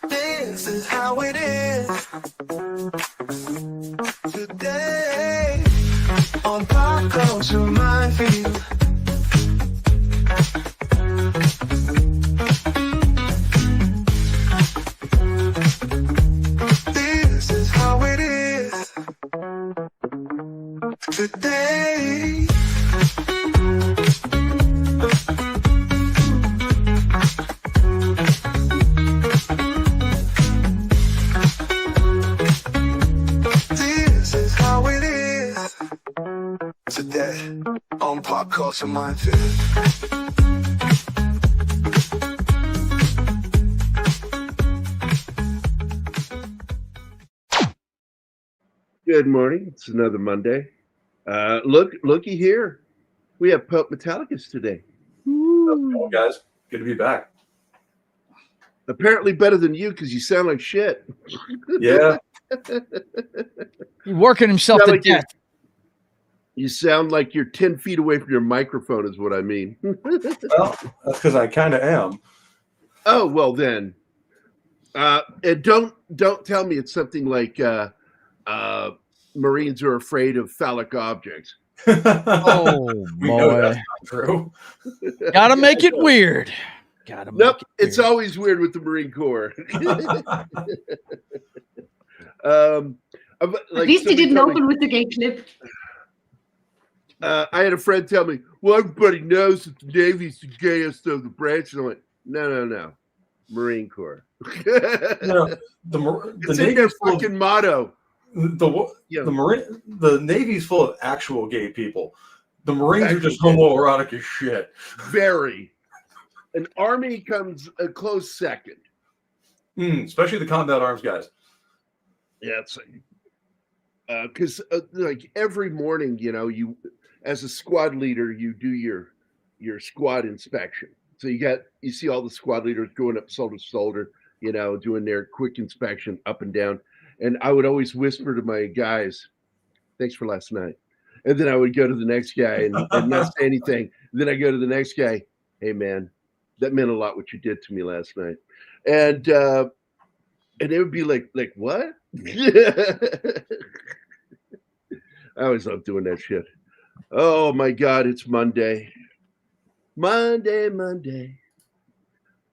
This is how it is today on Pop Culture Minefield. This is how it is today. Today on Pop Culture Minefield. Good morning. It's another Monday. Looky here. We have Pope Metallicus today. Hello, guys. Good to be back. Apparently better than you because you sound like shit. Yeah. He's working himself to death. You sound like you're 10 feet away from your microphone is what I mean. Well, that's because I kind of am. Oh, well then. And don't tell me it's something like Marines are afraid of phallic objects. Oh, boy. That's not true. Gotta make it weird. Nope, it's always weird with the Marine Corps. At least he didn't open with the gay clip. I had a friend tell me, well, everybody knows that the Navy's the gayest of the branch. And I went, no. Marine Corps. The it's in their fucking motto. The Navy's full of actual gay people. The Marines are just homoerotic as shit. Very. An Army comes a close second. Especially the combat arms guys. Yeah, it's because like every morning, you as a squad leader, you do your squad inspection. So you see all the squad leaders going up shoulder to shoulder, doing their quick inspection up and down. And I would always whisper to my guys, "Thanks for last night." And then I would go to the next guy and not say anything. And then I go to the next guy, "Hey man, that meant a lot what you did to me last night." And they would be like what? I always love doing that shit. Oh my God, it's Monday. Monday.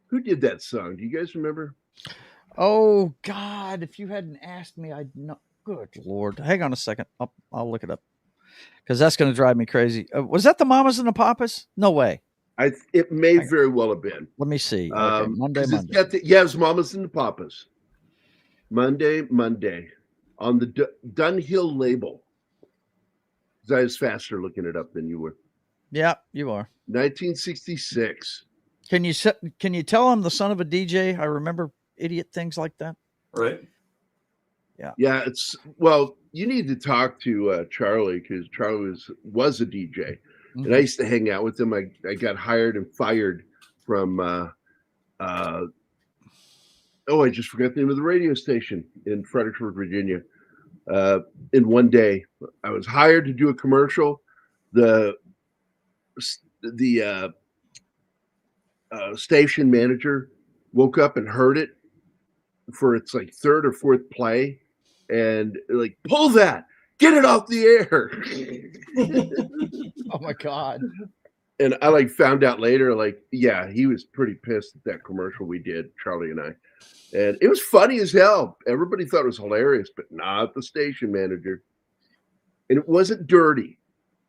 Who did that song? Do you guys remember? Oh God, if you hadn't asked me, I'd know. Good Lord. Hang on a second. I'll look it up. Because that's going to drive me crazy. Was that the Mamas and the Papas? No way. It may very well have been. Let me see. Okay, Monday. Yeah, it was Mamas and the Papas. Monday on the Dunhill label. I was faster looking it up than you were. Yeah, you are. 1966. Can you tell I'm the son of a DJ? I remember idiot things like that. Right. Yeah. You need to talk to Charlie because Charlie was a DJ, and I used to hang out with him. I got hired and fired from. I just forgot the name of the radio station in Fredericksburg, Virginia. In one day, I was hired to do a commercial. The station manager woke up and heard it for its like third or fourth play, and like, pull that, get it off the air. Oh my God. And I found out later, he was pretty pissed at that commercial we did, Charlie and I. And it was funny as hell. Everybody thought it was hilarious, but not the station manager. And it wasn't dirty.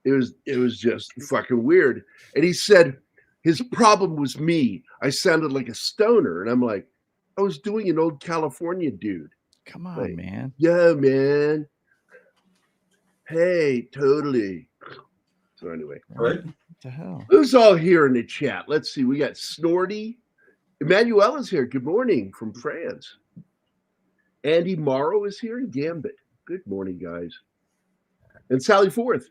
It was just fucking weird. And he said his problem was me. I sounded like a stoner. And I'm like, I was doing an old California dude. Come on, man. Yeah, man. Hey, totally. So anyway. Right. What the hell? Who's all here in the chat? Let's see. We got Snorty. Emmanuel is here. Good morning from France. Andy Morrow is here in Gambit. Good morning, guys. And Sally Forth.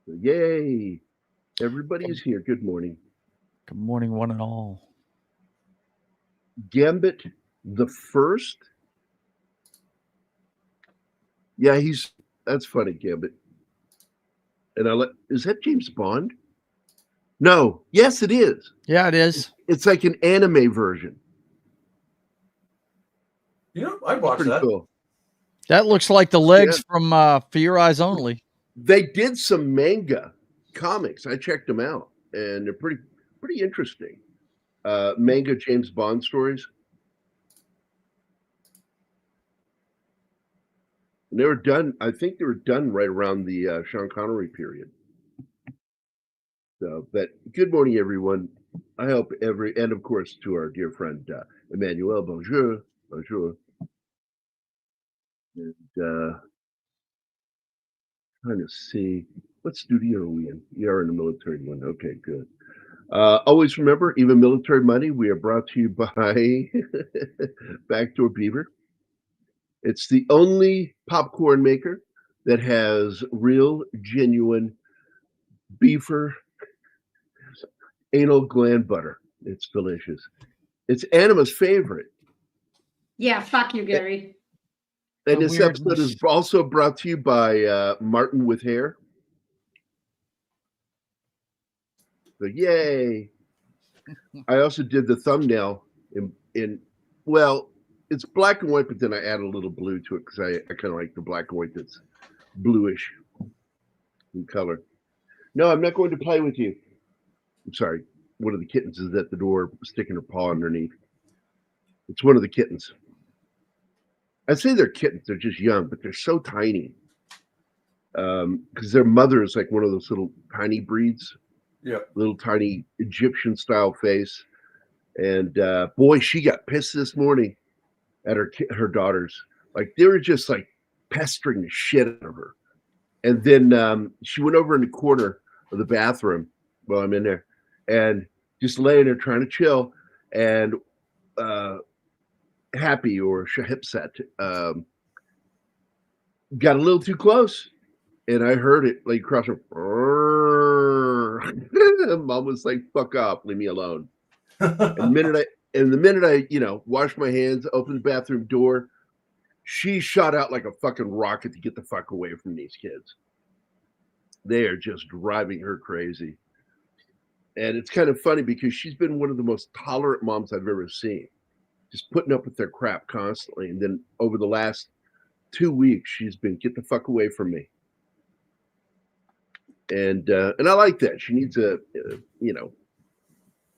Yay. Everybody is here. Good morning. Good morning, one and all. Gambit the First. Yeah, that's funny, Gambit. And is that James Bond? No, yes, it is. Yeah, it is. It's like an anime version. I'd watch Pretty that. cool. That looks like the legs from For Your Eyes Only. They did some manga comics. I checked them out, and they're pretty interesting. Manga James Bond stories. And they were done. I think they were done right around the Sean Connery period. So, but good morning, everyone. I hope and of course to our dear friend Emmanuel. Bonjour, bonjour. And trying to see what studio are we in. You are in the military one. Okay, good. Always remember, even military money. We are brought to you by Backdoor Beaver. It's the only popcorn maker that has real, genuine beaver anal gland butter. It's delicious. It's Anima's favorite. Yeah, fuck you, Gary. And The this episode is also brought to you by Martin with Hair. So yay. I also did the thumbnail in well, it's black and white, but then I add a little blue to it because I kind of like the black and white that's bluish in color. No, I'm not going to play with you. I'm sorry. One of the kittens is at the door sticking her paw underneath. It's one of the kittens. I say they're kittens. They're just young, but they're so tiny. Because their mother is like one of those little tiny breeds. Yeah. Little tiny Egyptian style face. And boy, she got pissed this morning at her daughters. Like they were just like pestering the shit out of her. And then she went over in the corner of the bathroom while I'm in there and just laying there trying to chill. And Happy or Shahipset got a little too close. And I heard it like across her. Mom was like, fuck off, leave me alone. And the minute I washed my hands, opened the bathroom door, she shot out like a fucking rocket to get the fuck away from these kids. They are just driving her crazy. And it's kind of funny because she's been one of the most tolerant moms I've ever seen. Just putting up with their crap constantly. And then over the last 2 weeks, she's been, get the fuck away from me. And I like that. She needs to,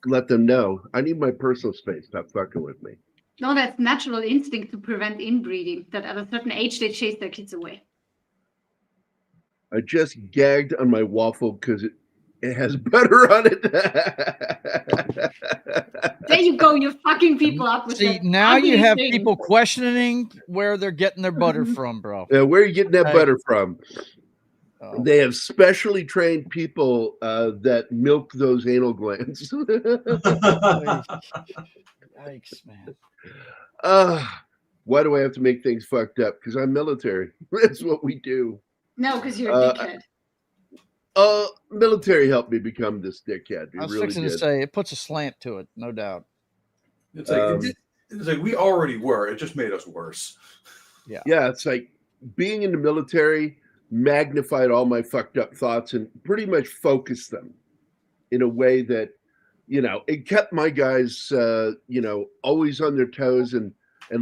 let them know I need my personal space. Stop fucking with me. No, that's natural instinct to prevent inbreeding. That at a certain age they chase their kids away. I just gagged on my waffle because it has butter on it. There you go. You're fucking people up with See, that now you ugly have thing. people questioning where they're getting their butter from, bro. Where are you getting that Right. butter from? Oh. They have specially trained people that milk those anal glands. Yikes, man. Why do I have to make things fucked up? Because I'm military. That's what we do. No, because you're a dickhead. Military helped me become this dickhead. It I was really fixing did. to say it puts a slant to it, no doubt. It's like we already were. It just made us worse. Yeah, it's like being in the military magnified all my fucked up thoughts and pretty much focused them in a way that, it kept my guys, always on their toes and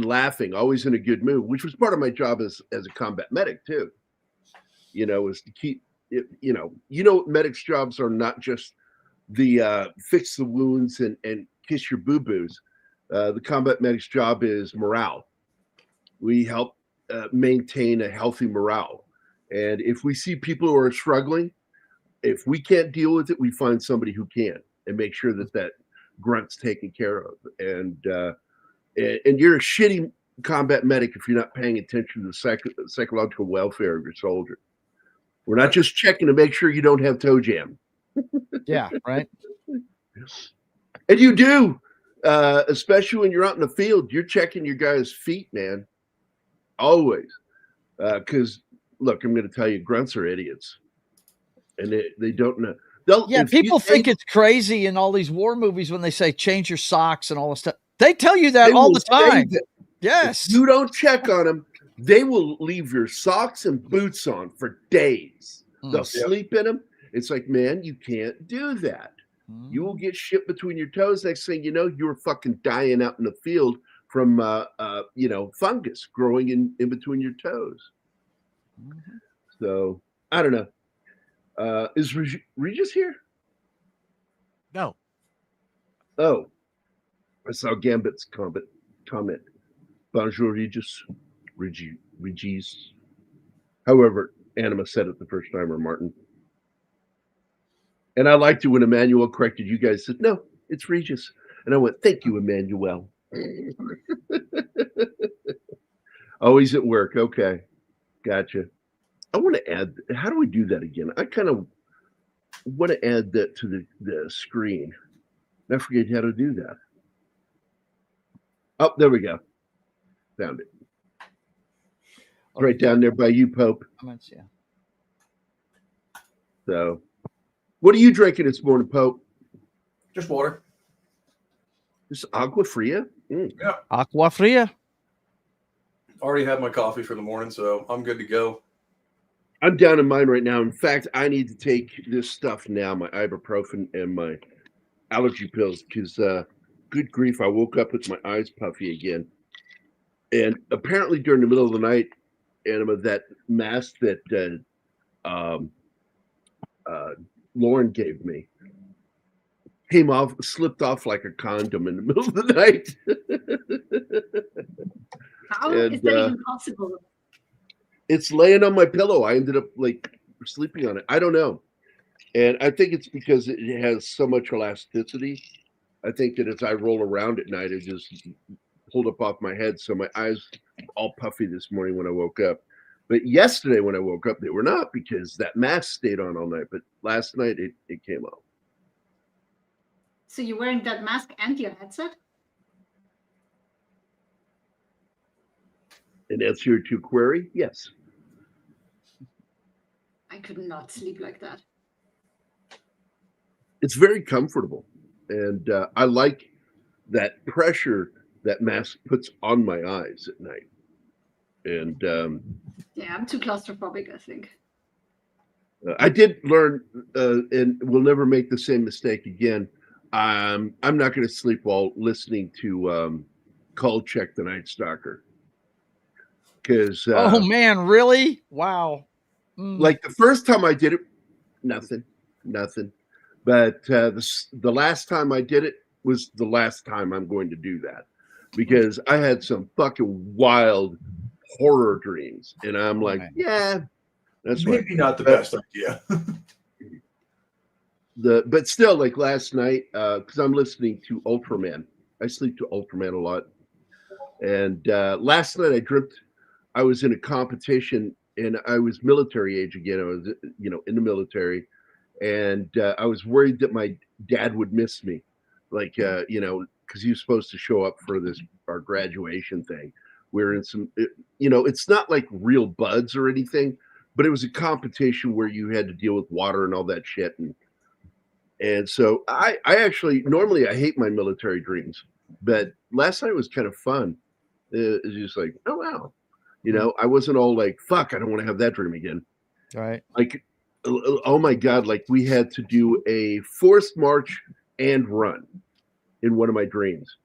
laughing, always in a good mood, which was part of my job as a combat medic too. Was to keep it, medics' jobs are not just the fix the wounds and kiss your boo-boos. The combat medic's job is morale. We help maintain a healthy morale. And if we see people who are struggling, if we can't deal with it, we find somebody who can and make sure that grunt's taken care of. And you're a shitty combat medic if you're not paying attention to the psychological welfare of your soldier. We're not just checking to make sure you don't have toe jam. Yeah, right. And you do, especially when you're out in the field. You're checking your guys' feet, man. Always. Because, look, I'm going to tell you, grunts are idiots. And they don't know. People think it's crazy in all these war movies when they say change your socks and all this stuff. They tell you that all the time. Yes. If you don't check on them, they will leave your socks and boots on for days. They'll sleep in them. It's like, man, you can't do that. You will get shit between your toes. Next thing you know, you were fucking dying out in the field from fungus growing in between your toes. Mhm. So I don't know. Is Regis here? No. Oh, I saw Gambit's comment. Bonjour, Regis. Regis. However, Anima said it the first time, or Martin. And I liked it when Emmanuel corrected you guys, said, no, it's Regis. And I went, thank you, Emmanuel. Always at work. Okay. Gotcha. I want to add, how do we do that again? I kind of want to add that to the screen. I forget how to do that. Oh, there we go. Found it. Right down there by you, Pope. Comments, yeah. So, what are you drinking this morning, Pope? Just water. This agua fria? Yeah. Aqua Fria. Already had my coffee for the morning, so I'm good to go. I'm down in mine right now. In fact, I need to take this stuff now, my ibuprofen and my allergy pills, because good grief, I woke up with my eyes puffy again. And apparently during the middle of the night, Anima, that mask that Lauren gave me slipped off like a condom in the middle of the night. How is that even possible? It's laying on my pillow. I ended up like sleeping on it. I don't know. And I think it's because it has so much elasticity. I think that as I roll around at night, it just pulled up off my head. So my eyes all puffy this morning when I woke up. But yesterday when I woke up, they were not, because that mask stayed on all night. But last night it came off. So you're wearing that mask and your headset? And answer your to query, yes. I could not sleep like that. It's very comfortable. And I like that pressure that mask puts on my eyes at night. And yeah, I'm too claustrophobic, I think. I did learn, and we'll never make the same mistake again. I'm not going to sleep while listening to Call Check the Night Stalker. Because oh man, really? Wow. Like the first time I did it, nothing. But the last time I did it was the last time I'm going to do that, because I had some fucking wild horror dreams, and I'm like, yeah, that's maybe not the best idea. But still, like last night, because I'm listening to Ultraman. I sleep to Ultraman a lot, and last night I dreamt I was in a competition, and I was military age again. I was, in the military, and I was worried that my dad would miss me, like, because he was supposed to show up for our graduation thing. We're in some, it's not like real buds or anything, but it was a competition where you had to deal with water and all that shit. And so I actually, normally I hate my military dreams, but last night was kind of fun. It's just like, oh, wow. I wasn't all like, fuck, I don't want to have that dream again. Right. Like, oh my God, like we had to do a forced march and run in one of my dreams,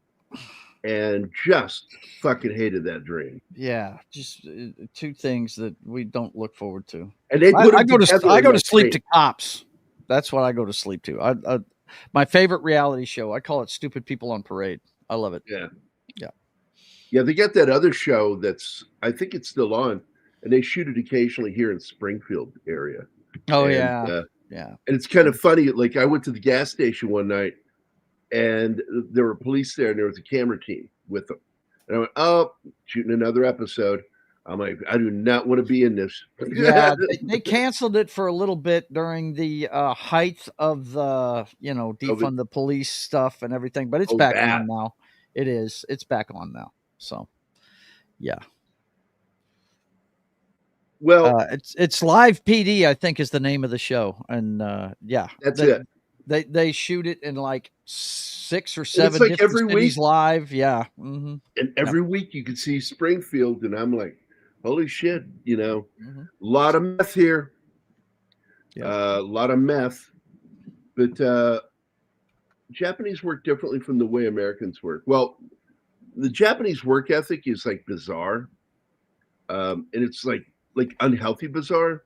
and just fucking hated that dream. Yeah, just two things that we don't look forward to. And they put I go to sleep dream. to Cops. That's what I go to sleep to. My favorite reality show. I call it Stupid People on Parade. I love it. Yeah, they got that other show I think it's still on, and they shoot it occasionally here in Springfield area. Oh, and, yeah. And it's kind of funny. Like I went to the gas station one night, and there were police there, and there was a camera team with them. And I went, oh, shooting another episode. I'm like, I do not want to be in this. Yeah, they canceled it for a little bit during the height of the, defund the police stuff and everything, but it's back on now. It is. It's back on now. So, yeah. Well, it's Live PD, I think, is the name of the show, and that's it. They shoot it in like 6 or 7 like different every cities week. live. Yeah. Mm-hmm. And every week you can see Springfield, and I'm like, holy shit, a lot of meth here. Yeah. A lot of meth. But Japanese work differently from the way Americans work. Well, the Japanese work ethic is like bizarre, and it's like unhealthy bizarre.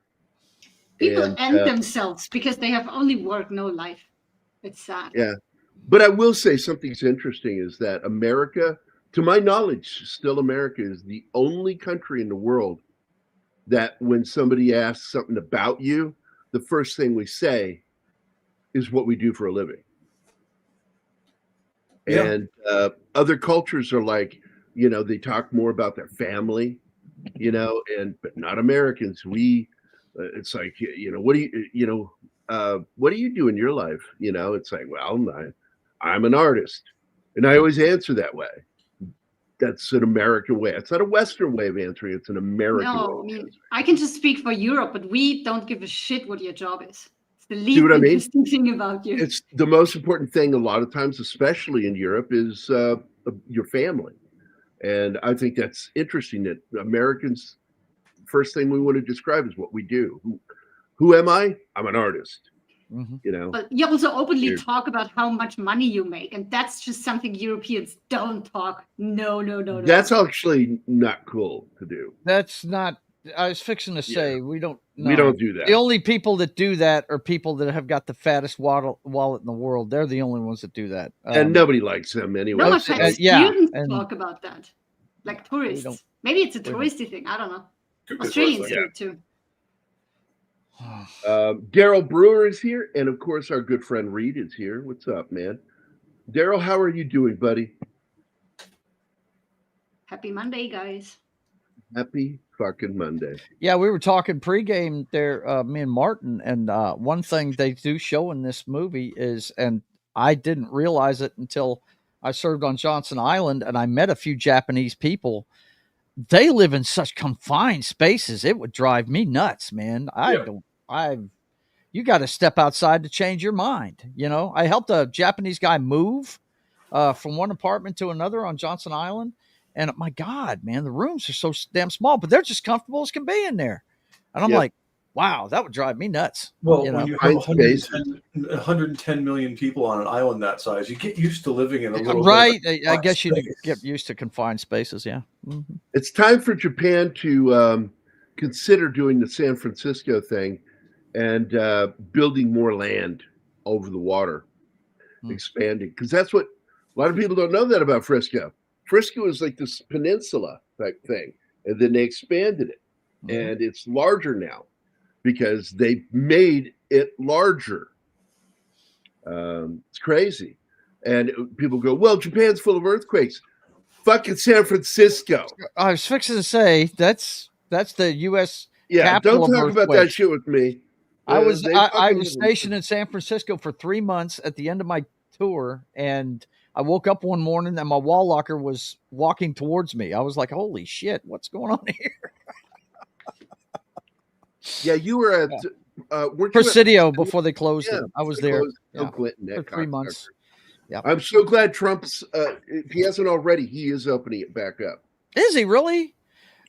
People And end themselves because they have only work, no life. It's sad. yeah, but I will say something's interesting is that America, to my knowledge, still America is the only country in the world that when somebody asks something about you, the first thing we say is what we do for a living. Yeah. And other cultures are like, they talk more about their family, but not Americans. It's like, what do what do you do in your life? It's like, well, I'm an artist. And I always answer that way. That's an American way. It's not a Western way of answering. It's an American way. No, I mean, I can just speak for Europe, but we don't give a shit what your job is. It's the least See what I mean? interesting thing about you. It's the most important thing a lot of times, especially in Europe, is your family. And I think that's interesting that Americans, first thing we want to describe is what we do. Who am I? I'm an artist. Mm-hmm. But you also openly Weird. talk about how much money you make, and that's just something Europeans don't talk. No. That's actually not cool to do. That's not. I was fixing to say we don't. We don't do that. The only people that do that are people that have got the fattest wallet in the world. They're the only ones that do that. And nobody likes them anyway. No, I've had yeah, students and- talk about that, like tourists. don't- Maybe it's a we don't. touristy thing. I don't know. It's Australians worse, do it too. Daryl Brewer is here, and of course our good friend Reed is here. What's up, man? Daryl, how are you doing, buddy? Happy Monday, guys. Happy fucking Monday. Yeah, we were talking pregame there, me and Martin, and one thing they do show in this movie is, and I didn't realize it until I served on Johnson Island, and I met a few Japanese people. They live in such confined spaces; it would drive me nuts, man. You got to step outside to change your mind. I helped a Japanese guy move from one apartment to another on Johnson Island. And my God, man, the rooms are so damn small, but they're just comfortable as can be in there. And I'm like, wow, that would drive me nuts. Well, when you have 110 million people on an island that size, you get used to living in a little right. bit I guess you get used to confined spaces. Yeah. Mm-hmm. It's time for Japan to consider doing the San Francisco thing and building more land over the water, expanding. Because that's what a lot of people don't know that about Frisco. Frisco is like this peninsula type thing, and then they expanded it, and it's larger now because they made it larger. It's crazy, and people go, "Well, Japan's full of earthquakes." Fucking San Francisco. I was fixing to say that's the U.S. Yeah, capital don't talk of about that shit with me. I was stationed in San Francisco for 3 months at the end of my tour, and I woke up one morning and my wall locker was walking towards me. I was like, holy shit, what's going on here? Yeah, you were at Presidio before they closed it. I was there for 3 months. Yeah, I'm so glad Trump's, if he hasn't already, he is opening it back up. Is he really?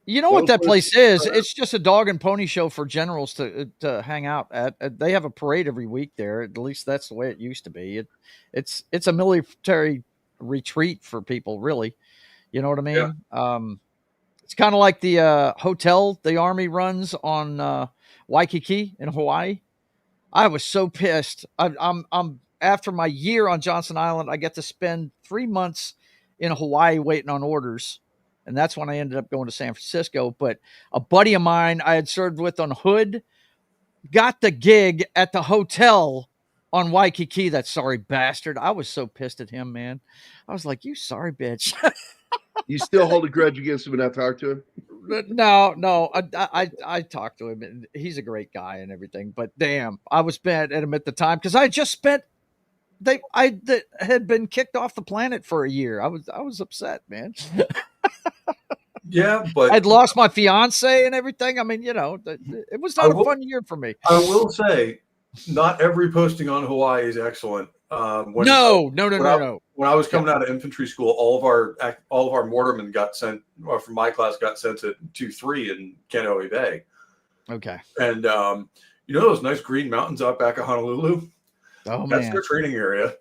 You know what that place is? It's just a dog and pony show for generals to hang out at. They have a parade every week there. At least that's the way it used to be. It's a military retreat for people, really. You know what I mean? Yeah. It's kind of like the hotel the Army runs on Waikiki in Hawaii. I was so pissed. I'm after my year on Johnson Island, I get to spend 3 months in Hawaii waiting on orders. And that's when I ended up going to San Francisco. But a buddy of mine I had served with on Hood got the gig at the hotel on Waikiki, that sorry bastard. I was so pissed at him, man. I was like, you sorry bitch. You still hold a grudge against him and not talk to him? No. I talked to him, and he's a great guy and everything. But damn, I was mad at him at the time because I just spent I had been kicked off the planet for a year. I was upset, man. Yeah, but I'd lost my fiance and everything. I mean, it was not a fun year for me. I will say, not every posting on Hawaii is excellent. No. When I was coming out of infantry school, all of our mortarmen got sent, from my class, got sent to 2-3 in Kaneohe Bay. Okay. And those nice green mountains out back of Honolulu? Oh, That's man. their training area.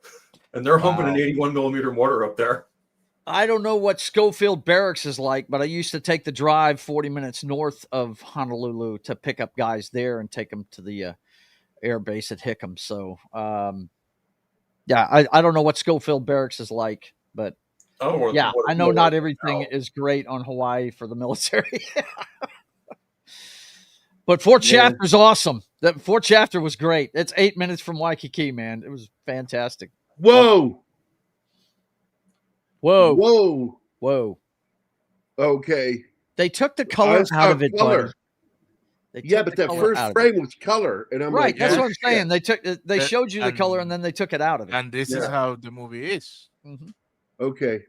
And they're humping Wow. an 81 millimeter mortar up there. I don't know what Schofield Barracks is like, but I used to take the drive 40 minutes north of Honolulu to pick up guys there and take them to the air base at Hickam. So, yeah, I don't know what Schofield Barracks is like, but yeah, I know not everything is great on Hawaii for the military. But Fort Shafter's awesome. That Fort Shafter was great. It's 8 minutes from Waikiki, man. It was fantastic. Whoa. Whoa. Whoa. Whoa. Okay. They took the color out of it, buddy. Yeah, but that first frame was color, and I'm right. like, That's what I'm saying. They showed you the color, and then they took it out of it. And this is how the movie is. Mm-hmm. Okay.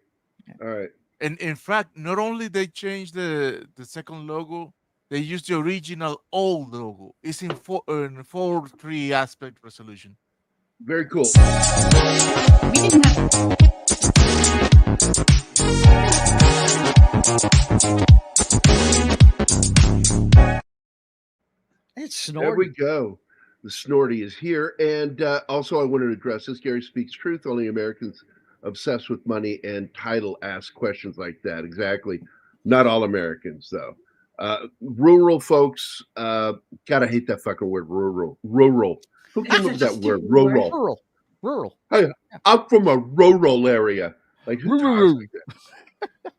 All right. And in fact, not only they changed the second logo, they used the original old logo. It's in 4:3 aspect resolution. Very cool. We didn't have. It's Snorty. There we go. The Snorty is here. And also, I wanted to address this. Gary speaks truth. Only Americans obsessed with money and title ask questions like that. Exactly. Not all Americans, though. Rural folks, gotta hate that fucking word, rural. Who came up with that word? Rural. Hey, I'm from a rural area. Like, who talks like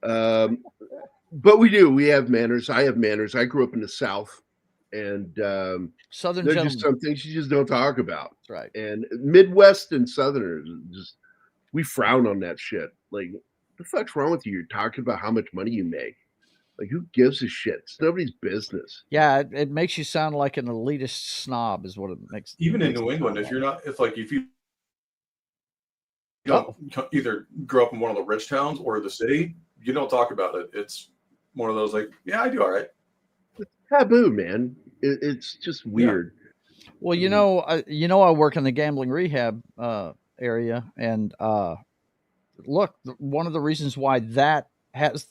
that? But we have manners. I have manners. I grew up in the South, and Southern there's gentlemen. just some things you just don't talk about. That's right. And Midwest and Southerners, we frown on that shit. Like, what the fuck's wrong with you? You're talking about how much money you make. Like, who gives a shit? It's nobody's business. Yeah, it makes you sound like an elitist snob, is what it makes. Even in New England, if you don't either grow up in one of the rich towns or the city, you don't talk about it. It's one of those like, yeah, I do all right. It's taboo, man. It's just weird. Yeah. Well, I work in the gambling rehab area, and look, one of the reasons why that has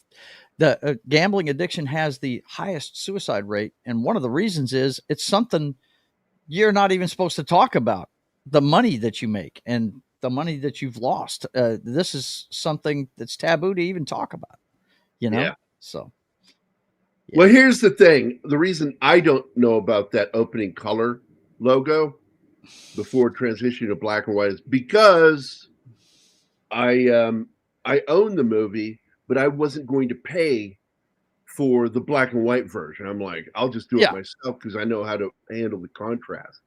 the gambling addiction has the highest suicide rate, and one of the reasons is it's something you're not even supposed to talk about. The money that you make and the money that you've lost. This is something that's taboo to even talk about. Yeah. So. Yeah. Well, here's the thing. The reason I don't know about that opening color logo before transitioning to black and white is because I own the movie, but I wasn't going to pay for the black and white version. I'm like, I'll just do it myself because I know how to handle the contrast.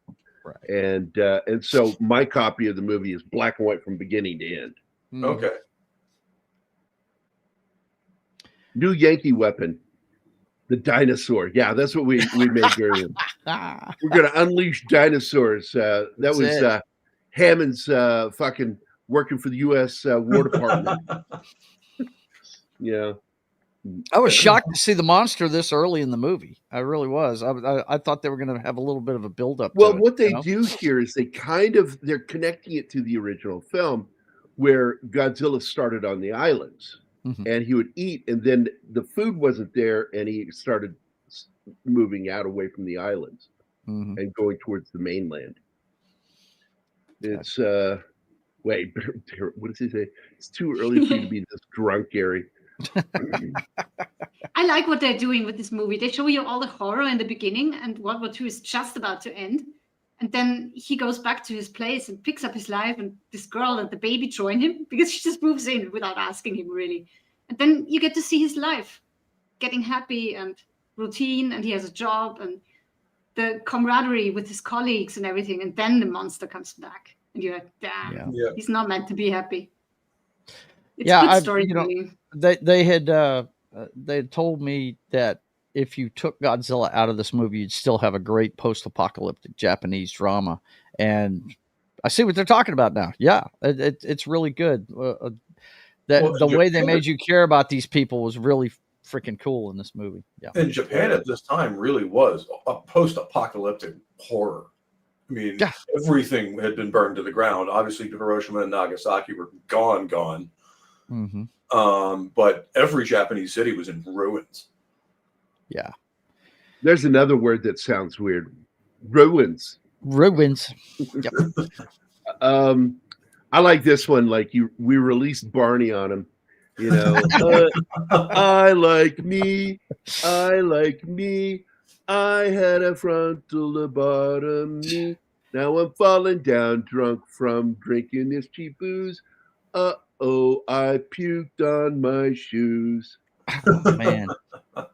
Right. And so my copy of the movie is black and white from beginning to end. Mm-hmm. Okay. New Yankee weapon. The dinosaur. Yeah, that's what we made during it. We're going to unleash dinosaurs. That was Hammond's fucking working for the U.S. War Department. Yeah. I was shocked to see the monster this early in the movie. I really was. I thought they were going to have a little bit of a build-up. Well, what they do here is they're connecting it to the original film where Godzilla started on the islands. Mm-hmm. And he would eat, and then the food wasn't there, and he started moving out away from the islands and going towards the mainland. It's wait, what does he say? It's too early for you to be this drunk, Gary. I like what they're doing with this movie. They show you all the horror in the beginning, and World War II is just about to end. And then he goes back to his place and picks up his life, and this girl and the baby join him because she just moves in without asking him, really. And then you get to see his life getting happy and routine, and he has a job and the camaraderie with his colleagues and everything. And then the monster comes back, and you're like, damn, he's not meant to be happy. It's good storytelling. They had told me that if you took Godzilla out of this movie, you'd still have a great post-apocalyptic Japanese drama. And I see what they're talking about now. Yeah, it's really good. The way they made you care about these people was really freaking cool in this movie. Yeah. And Japan at this time really was a post-apocalyptic horror. I mean, everything had been burned to the ground. Obviously, Hiroshima and Nagasaki were gone. Mm-hmm. But every Japanese city was in ruins. Yeah. There's another word that sounds weird. Ruins. Yep. I like this one. Like we released Barney on him. You know, I like me. I like me. I had a frontal lobotomy. Now I'm falling down drunk from drinking this cheap booze. Uh-oh, I puked on my shoes. Oh, man.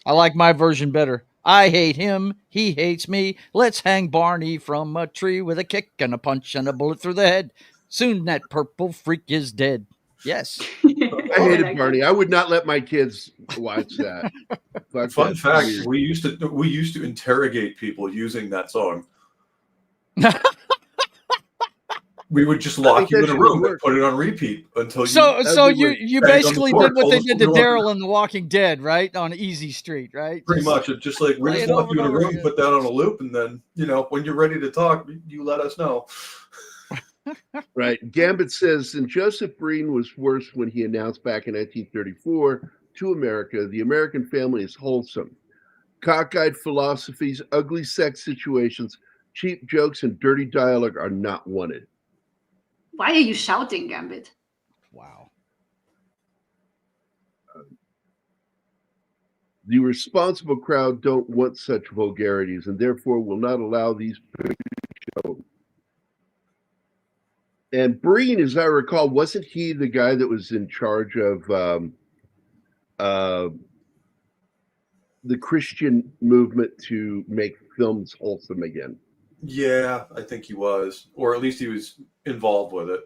I like my version better. I hate him. He hates me. Let's hang Barney from a tree with a kick and a punch and a bullet through the head. Soon that purple freak is dead. Yes. I hated Barney. I would not let my kids watch that. Fun fact: we used to interrogate people using that song. We would just lock you in a room and put it on repeat until you. So you basically did what they did to Daryl in The Walking Dead, right? On Easy Street, right? Pretty much. It's just like we just lock you in a room, put that on a loop, and then when you're ready to talk, you let us know. Right. Gambit says, and Joseph Breen was worse when he announced back in 1934 to America, the American family is wholesome. Cockeyed philosophies, ugly sex situations, cheap jokes, and dirty dialogue are not wanted. Why are you shouting, Gambit? Wow. The responsible crowd don't want such vulgarities and therefore will not allow these to be shown. And Breen, as I recall, wasn't he the guy that was in charge of the Christian movement to make films wholesome again? Yeah, I think he was, or at least he was involved with it.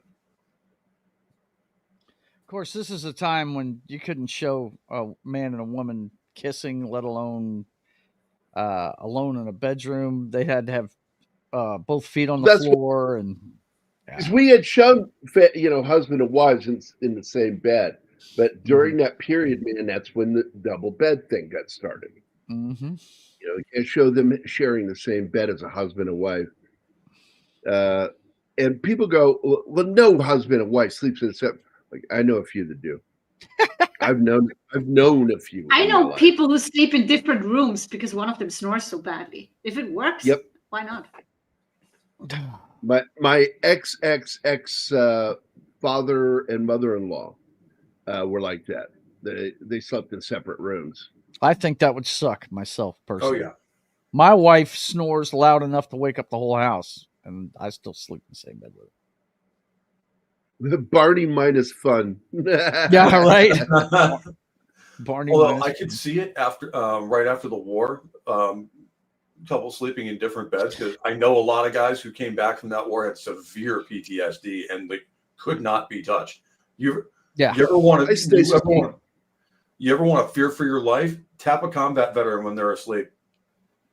Of course, this is a time when you couldn't show a man and a woman kissing, let alone alone in a bedroom. They had to have both feet on the floor, and because we had shown husband and wives in the same bed, but during that period, man, that's when the double bed thing got started. Mm-hmm. You can't show them sharing the same bed as a husband and wife. And people go, well, no husband and wife sleeps in a separate. Like, I know a few that do. I've known a few. I know people who sleep in different rooms because one of them snores so badly. If it works, why not? My ex father and mother-in-law were like that. They slept in separate rooms. I think that would suck myself personally. Oh yeah. My wife snores loud enough to wake up the whole house, and I still sleep in the same bed with her. The Barney minus fun. Yeah, right. Barney. Although I could see it after, right after the war, couple sleeping in different beds, because I know a lot of guys who came back from that war had severe PTSD and they could not be touched. You ever want to? You ever want to fear for your life? Tap a combat veteran when they're asleep.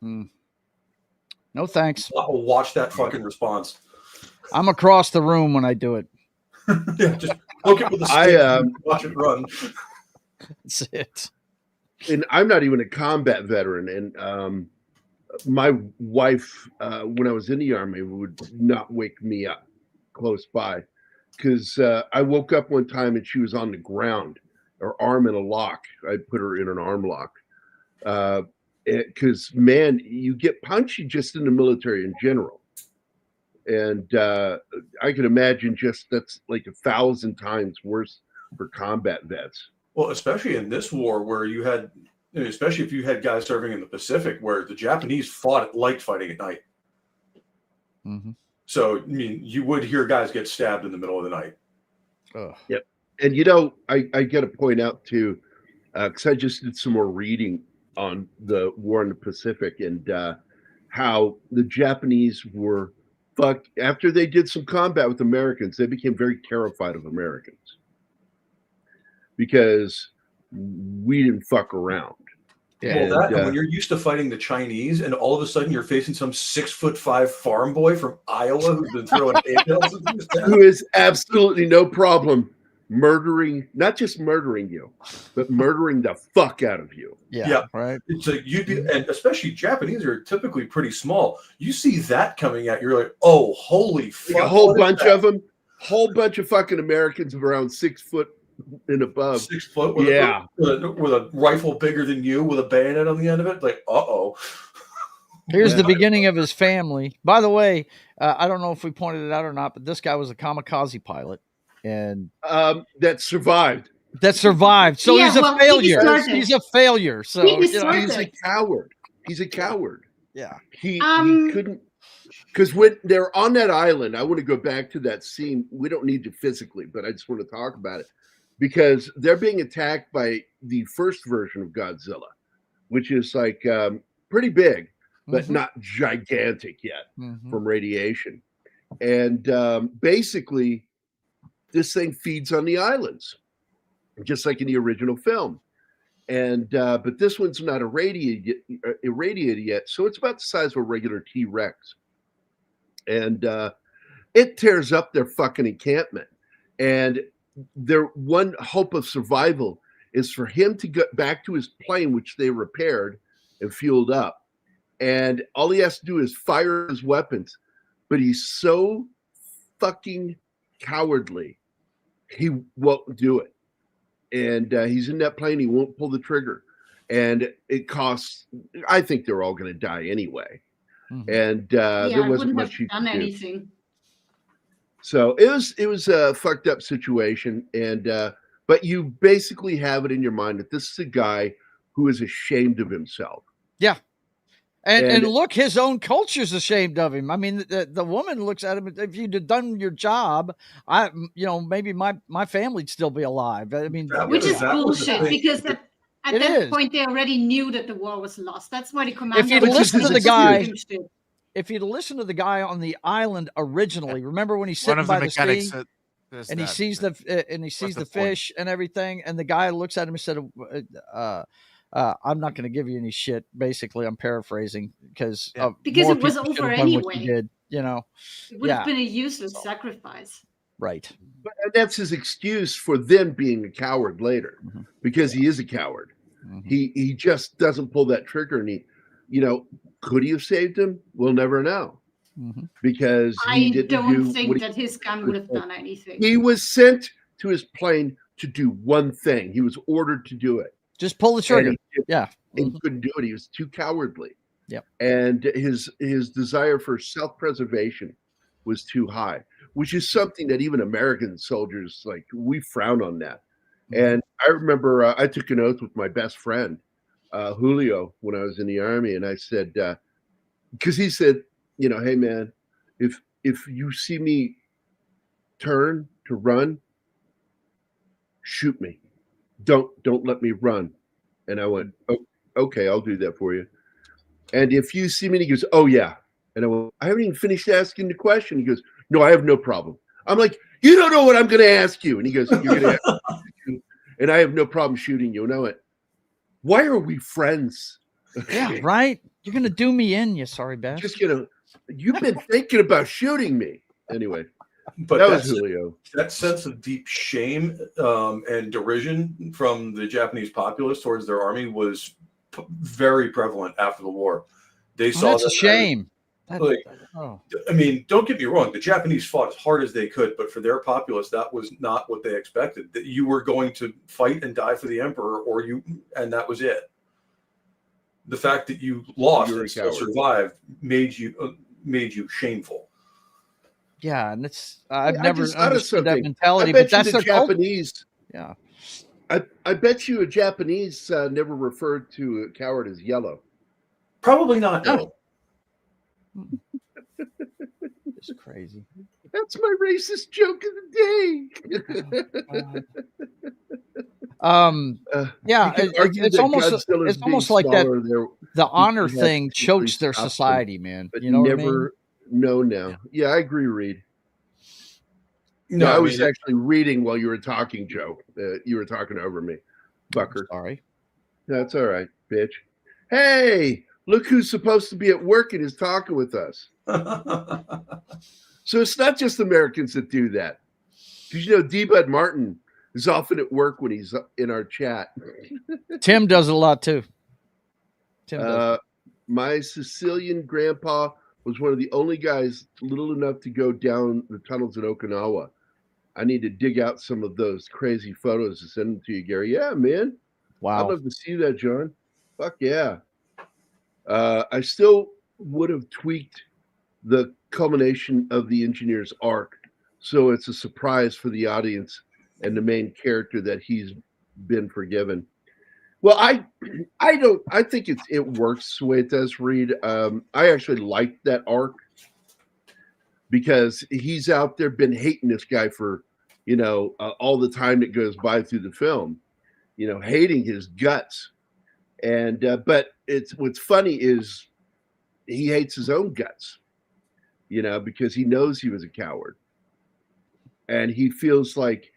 No thanks. Watch that fucking response. I'm across the room when I do it. Yeah, just hook it with a stick and watch it run. That's it. And I'm not even a combat veteran. And my wife, when I was in the Army, would not wake me up close by, because I woke up one time and she was on the ground, her arm in a lock. I put her in an arm lock. Because, man, you get punchy just in the military in general. And I can imagine that's like 1,000 times worse for combat vets. Well, especially in this war where you had, especially if you had guys serving in the Pacific, where the Japanese liked fighting at night. Mm-hmm. So, I mean, you would hear guys get stabbed in the middle of the night. Yep. And, I got to point out, too, because I just did some more reading on the war in the Pacific and how the Japanese were fucked. After they did some combat with Americans, they became very terrified of Americans because we didn't fuck around. Yeah, well, and when you're used to fighting the Chinese and all of a sudden you're facing some 6'5" farm boy from Iowa who's been throwing eggshells at his dad. Who is absolutely no problem murdering, not just murdering you, but murdering the fuck out of you. Yeah. Right. It's like and especially Japanese are typically pretty small. You see that coming at you, you're like, oh, holy fuck. Like a whole bunch of them, whole bunch of fucking Americans of around 6 foot and above. 6 foot with a rifle bigger than you with a bayonet on the end of it. Like, uh-oh. Here's the beginning of his family. By the way, I don't know if we pointed it out or not, but this guy was a kamikaze pilot. and that survived. So Yeah, he's a well, he failure. started. He's a failure. So He you know, started. He's a coward. He's a coward. yeah. He couldn't, because when they're on that island, I want to go back to that scene. We don't need to physically, but I just want to talk about it because they're being attacked by the first version of Godzilla, which is like pretty big, but not gigantic yet from radiation. And basically, this thing feeds on the islands, just like in the original film. And but this one's not irradiated yet, so it's about the size of a regular T-Rex. And it tears up their fucking encampment. And their one hope of survival is for him to get back to his plane, which they repaired and fueled up. And all he has to do is fire his weapons. But he's so fucking cowardly, he won't do it. And he's in that plane, he won't pull the trigger. And it costs, I think they're all going to die anyway. And there wasn't much you could do. Anything. So it was a fucked up situation, and but you basically have it in your mind that this is a guy who is ashamed of himself. Yeah, and look, his own culture's ashamed of him. I mean, the woman looks at him. If you'd have done your job, maybe my family'd still be alive. I mean, which is bullshit because at that point they already knew that the war was lost. That's why the commander. If you'd listened to the guy. If you'd listened to the guy on the island originally, remember when he's sitting by the sea and he sees the fish and everything, and the guy looks at him and said, "I'm not going to give you any shit." Basically, I'm paraphrasing because it was over anyway. It would have been a useless sacrifice. Right, but that's his excuse for them being a coward later, because he is a coward. He just doesn't pull that trigger, and he, could he have saved him? We'll never know, because I don't think that his gun would have done anything. He was sent to his plane to do one thing. He was ordered to do it. Just pull the trigger. He couldn't do it. He was too cowardly. Yep. And his desire for self-preservation was too high, which is something that even American soldiers, like, we frown on that. And I remember I took an oath with my best friend, Julio, when I was in the Army, and I said, because he said, hey man, if you see me turn to run, shoot me. Don't let me run. And I went, oh, okay, I'll do that for you. And if you see me, and he goes, oh yeah. And I went, I haven't even finished asking the question. He goes, no, I have no problem. I'm like, you don't know what I'm going to ask you. And he goes, you're going to ask me, and I have no problem shooting you. And I went, why are we friends? Yeah, right. You're gonna do me in, you sorry bastard. You've been thinking about shooting me. Anyway, but that was Julio. That sense of deep shame and derision from the Japanese populace towards their army was very prevalent after the war. They saw that's a shame. I mean, don't get me wrong. The Japanese fought as hard as they could, but for their populace, that was not what they expected. That you were going to fight and die for the emperor, and that was it. The fact that you lost and still survived made you shameful. Yeah, and I've never understood that I mentality. bet But that's the Japanese. Yeah, I bet you a Japanese never referred to a coward as yellow. Probably not. No. It's crazy. That's my racist joke of the day. Yeah, it's almost like that. The honor thing chokes their society, man. But you know, never know now. Yeah, I agree, Reed. No, I was actually reading while you were talking, Joe. You were talking over me, Bucker. Sorry. That's all right, bitch. Hey, look who's supposed to be at work and is talking with us. So it's not just Americans that do that. Because, D-Bud Martin is often at work when he's in our chat. Tim does it a lot, too. Tim does. My Sicilian grandpa was one of the only guys little enough to go down the tunnels in Okinawa. I need to dig out some of those crazy photos to send them to you, Gary. Yeah, man. Wow. I'd love to see that, John. Fuck yeah. I still would have tweaked the culmination of the engineer's arc So it's a surprise for the audience and the main character that he's been forgiven. Well, I think it works the way it does, Reed. I actually like that arc because he's out there been hating this guy for, all the time that goes by through the film, hating his guts. And but what's funny is he hates his own guts, because he knows he was a coward. And he feels like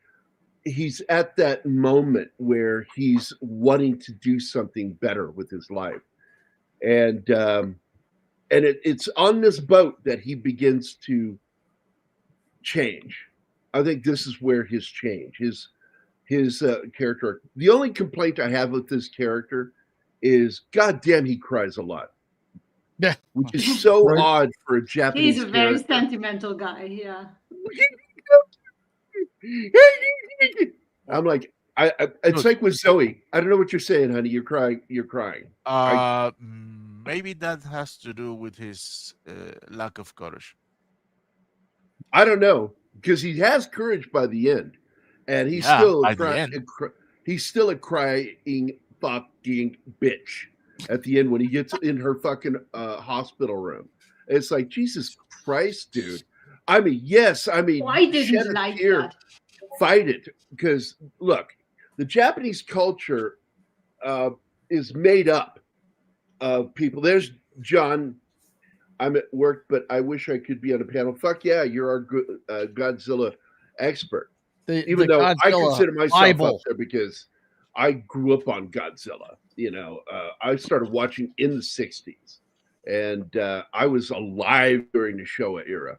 he's at that moment where he's wanting to do something better with his life. And it's on this boat that he begins to change. I think this is where his change, his character. The only complaint I have with this character is, goddamn, he cries a lot. Yeah, which is so Right. odd for a Japanese. He's a very character. sentimental guy. Yeah. I'm like, it's like with Zoe. I don't know what you're saying, honey. You're crying. You're crying. Maybe that has to do with his lack of courage. I don't know, because he has courage by the end, and he's still he's still a crying fucking bitch at the end when he gets in her fucking hospital room. It's like, Jesus Christ, dude. I mean, yes, I mean, why didn't you like that? Fight it, because look, the Japanese culture is made up of people. There's John. I'm at work, but I wish I could be on a panel. Fuck yeah, you're our Godzilla expert. Even though Godzilla I consider myself Bible. Up there because I grew up on Godzilla. I started watching in the 60s, and I was alive during the Showa era.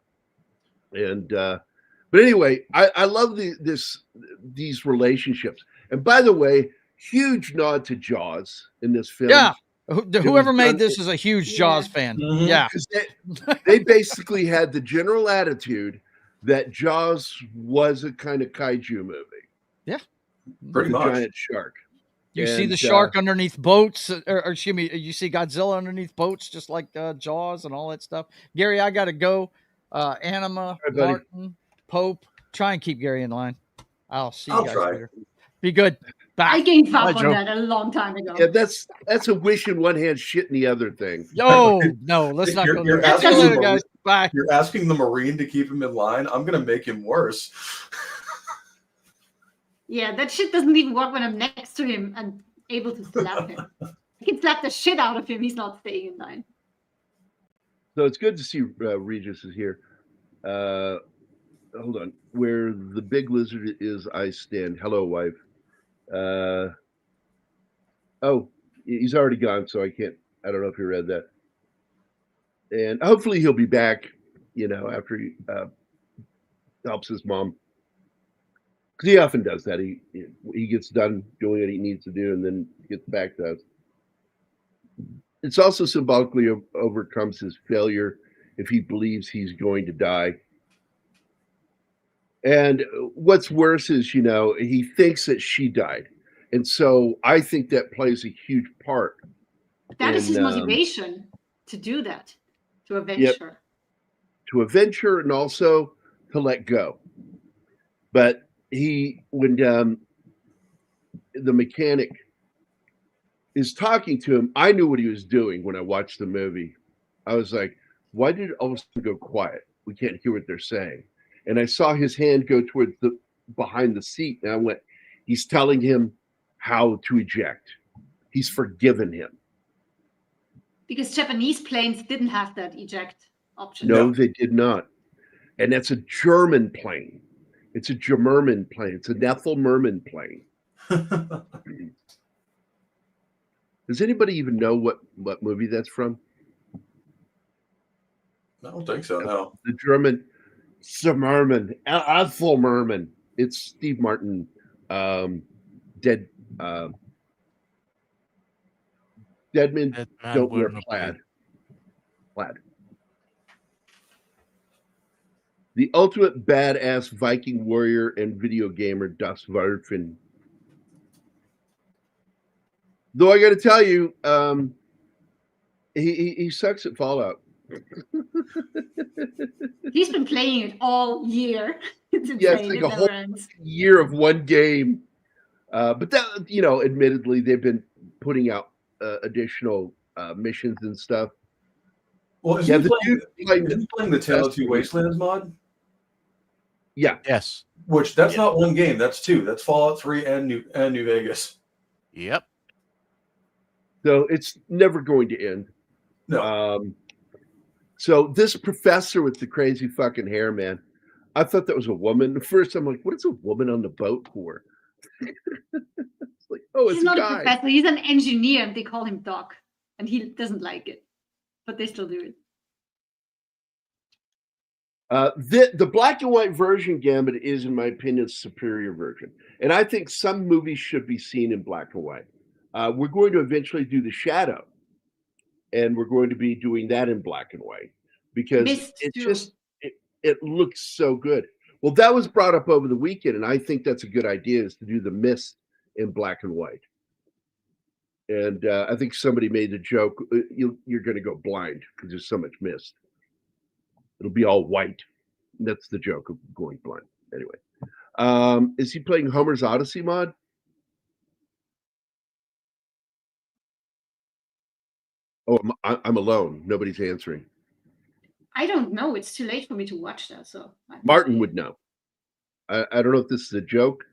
And but anyway, I love these relationships. And by the way, huge nod to Jaws in this film. Yeah. Whoever made this is a huge Jaws fan. Mm-hmm. Yeah. They basically had the general attitude that Jaws was a kind of kaiju movie. Yeah. Pretty much. Giant shark. You see the shark underneath boats, or excuse me, you see Godzilla underneath boats, just like Jaws and all that stuff. Gary, I got to go. Anima, Martin, Pope. Try and keep Gary in line. I'll see you guys later. Be good. Bye. I gave up on that a long time ago. Yeah, that's a wish in one hand, shit in the other thing. No, let's not go there. See you later, guys. Bye. You're asking the Marine to keep him in line. I'm going to make him worse. Yeah, that shit doesn't even work when I'm next to him and able to slap him. I can slap the shit out of him. He's not staying in line. So it's good to see Regis is here. Hold on. Where the big lizard is, I stand. Hello, wife. Oh, he's already gone, so I don't know if you read that. And hopefully he'll be back, after he helps his mom. Because he often does that. He gets done doing what he needs to do and then gets back to us. It's also symbolically overcomes his failure if he believes he's going to die. And what's worse is, he thinks that she died. And so I think that plays a huge part. That is his motivation to do that, to avenge her. To avenge her and also to let go. But when the mechanic is talking to him, I knew what he was doing when I watched the movie. I was like, why did it all of a sudden go quiet? We can't hear what they're saying. And I saw his hand go towards behind the seat. And I went, he's telling him how to eject. He's forgiven him. Because Japanese planes didn't have that eject option. No, they did not. And that's a German plane. It's a German plane. It's a Neffel Merman plane. Does anybody even know what movie that's from? I don't think so, no. The German Merman, Ethel Merman. It's Steve Martin, dead men don't wear plaid. The ultimate badass Viking warrior and video gamer, Das Werfen. Though I got to tell you, he sucks at Fallout. He's been playing it all year. It's Yeah, insane. it's like It a whole never ends. year of one game. But that, admittedly, they've been putting out additional missions and stuff. Well, is Yeah, he playing the Tale of Two Destiny. Wastelands mod? Yeah. Yes. Which that's not one game, that's two. That's Fallout 3 and New Vegas. Yep. So it's never going to end. No. So this professor with the crazy fucking hair, man, I thought that was a woman. At first, I'm like, what is a woman on the boat for? It's like, oh, it's He's not a a guy. professor. He's an engineer, and they call him Doc, and he doesn't like it, but they still do it. The black and white version, Gambit, is, in my opinion, a superior version. And I think some movies should be seen in black and white. We're going to eventually do The Shadow, and we're going to be doing that in black and white because it looks so good. Well, that was brought up over the weekend, and I think that's a good idea, is to do The Mist in black and white. And I think somebody made the joke, you're going to go blind because there's so much mist. It'll be all white. That's the joke of going blind. Anyway, is he playing Homer's Odyssey mod? Oh, I'm alone. Nobody's answering. I don't know. It's too late for me to watch that. So Martin would know. I don't know if this is a joke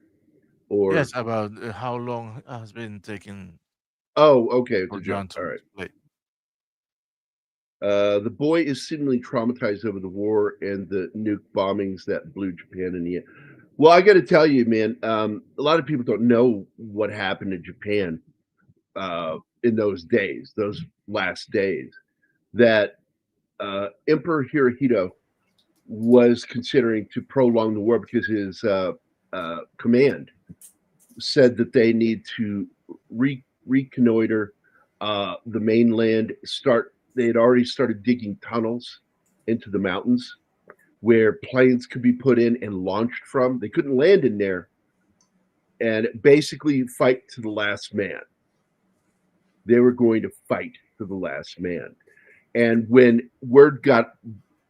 or. Yes, about how long has been taking. Oh, okay. It's for a John joke. to All right. play. The boy is seemingly traumatized over the war and the nuke bombings that blew Japan in the end. Well, I got to tell you, man, a lot of people don't know what happened in Japan in those days, those last days, that Emperor Hirohito was considering to prolong the war because his command said that they need to reconnoiter the mainland, they had already started digging tunnels into the mountains where planes could be put in and launched from. They couldn't land in there, and basically fight to the last man. They were going to fight to the last man. And when word got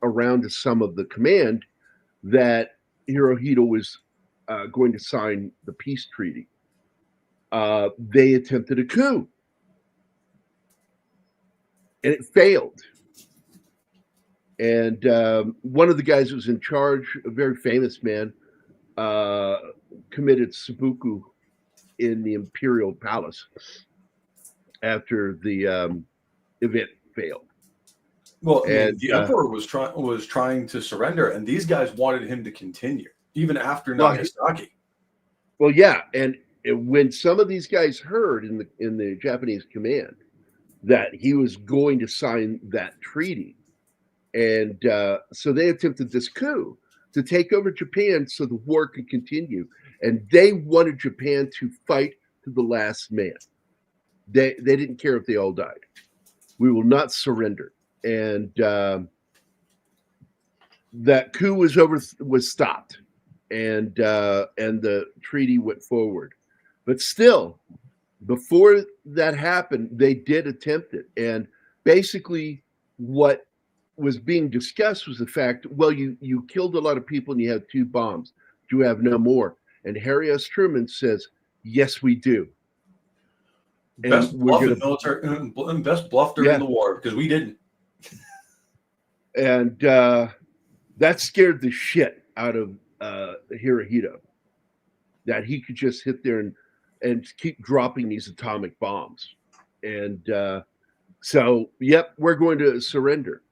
around to some of the command that Hirohito was going to sign the peace treaty, they attempted a coup. And it failed. And one of the guys who was in charge, a very famous man, committed seppuku in the imperial palace after the event failed. Well, the emperor was trying to surrender, and these guys wanted him to continue even after Nagasaki. Well, yeah, and when some of these guys heard in the Japanese command that he was going to sign that treaty, and so they attempted this coup to take over Japan so the war could continue, and they wanted Japan to fight to the last man. They didn't care if they all died. We will not surrender. And that coup was stopped, and the treaty went forward. But still, before that happened, they did attempt it. And basically, what was being discussed was the fact, well, you killed a lot of people and you had 2 bombs. Do you have no more? And Harry S. Truman says, yes, we do. Best bluff in military, best bluff during the war, because we didn't. And that scared the shit out of Hirohito, that he could just hit there and keep dropping these atomic bombs. And so, yep, we're going to surrender.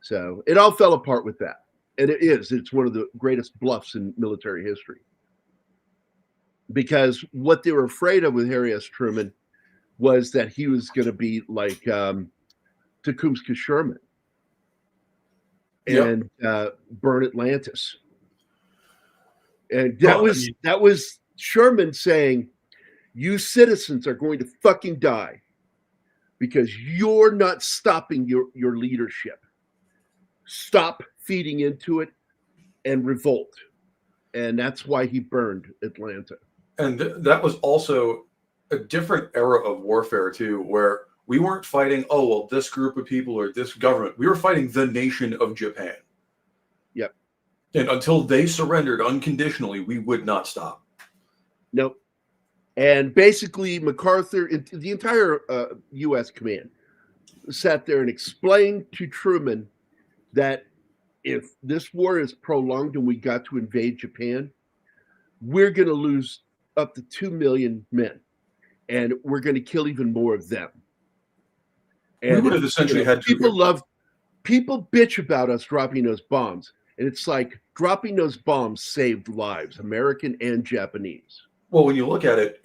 So it all fell apart with that. And it's one of the greatest bluffs in military history. Because what they were afraid of with Harry S. Truman was that he was going to be like Tecumseh Sherman and burn Atlantis. And that was Sherman saying, you citizens are going to fucking die because you're not stopping your leadership. Stop feeding into it and revolt. And that's why he burned Atlanta. And that was also a different era of warfare too, where we weren't fighting, this group of people or this government. We were fighting the nation of Japan. Yep. And until they surrendered unconditionally, we would not stop. Nope. And basically, MacArthur, the entire U.S. command, sat there and explained to Truman that if this war is prolonged and we got to invade Japan, we're going to lose up to 2 million men, and we're going to kill even more of them. And we would have essentially had people bitch about us dropping those bombs, and it's like dropping those bombs saved lives, American and Japanese. Well, when you look at it,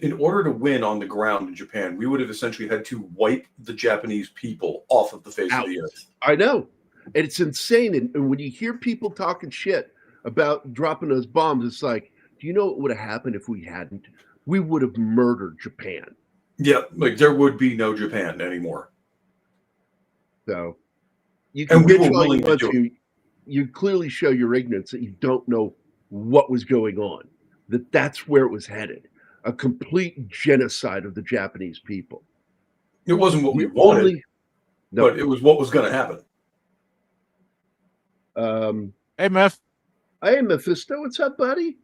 in order to win on the ground in Japan, we would have essentially had to wipe the Japanese people off of the face of the earth. I know. And it's insane. And when you hear people talking shit about dropping those bombs, it's like, do you know what would have happened if we hadn't? We would have murdered Japan. Yeah, like there would be no Japan anymore. So you can bitch all you want to. You clearly show your ignorance that you don't know what was going on. That's where it was headed. A complete genocide of the Japanese people. It wasn't what we wanted, but it was what was going to happen. Hey, Meph. Hey, Mephisto. What's up, buddy?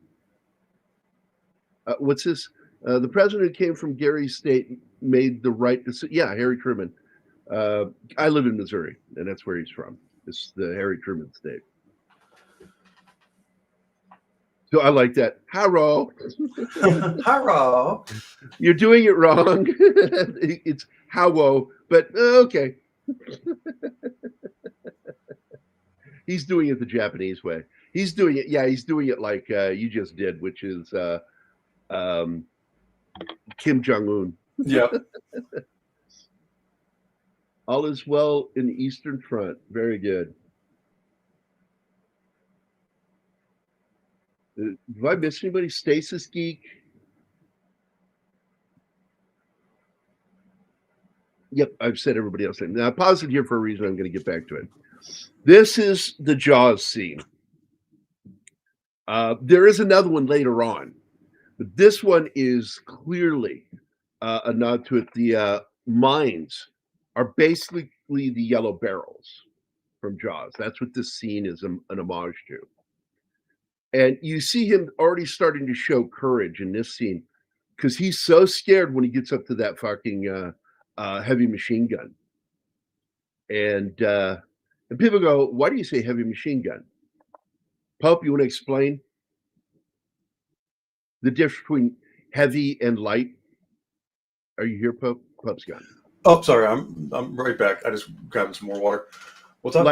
What's this? The president who came from Gary's state made the right decision. Yeah, Harry Truman. I live in Missouri, and that's where he's from. It's the Harry Truman state. So I like that. Harrow. Harrow. You're doing it wrong. It's Howo, but okay. He's doing it the Japanese way. He's doing it. Yeah, he's doing it like you just did, which is Kim Jong-un. Yeah. All is well in the Eastern Front. Very good. Do I miss anybody? Stasis Geek? Yep, I've said everybody else. Now, I paused it here for a reason. I'm going to get back to it. This is the Jaws scene. There is another one later on, but this one is clearly a nod to it. The mines are basically the yellow barrels from Jaws. That's what this scene is an homage to. And you see him already starting to show courage in this scene because he's so scared when he gets up to that fucking heavy machine gun. And people go, why do you say heavy machine gun? Pope, you want to explain the difference between heavy and light? Are you here, Pope? Pope's gone. Oh, sorry, I'm right back. I just grabbing some more water. What's up?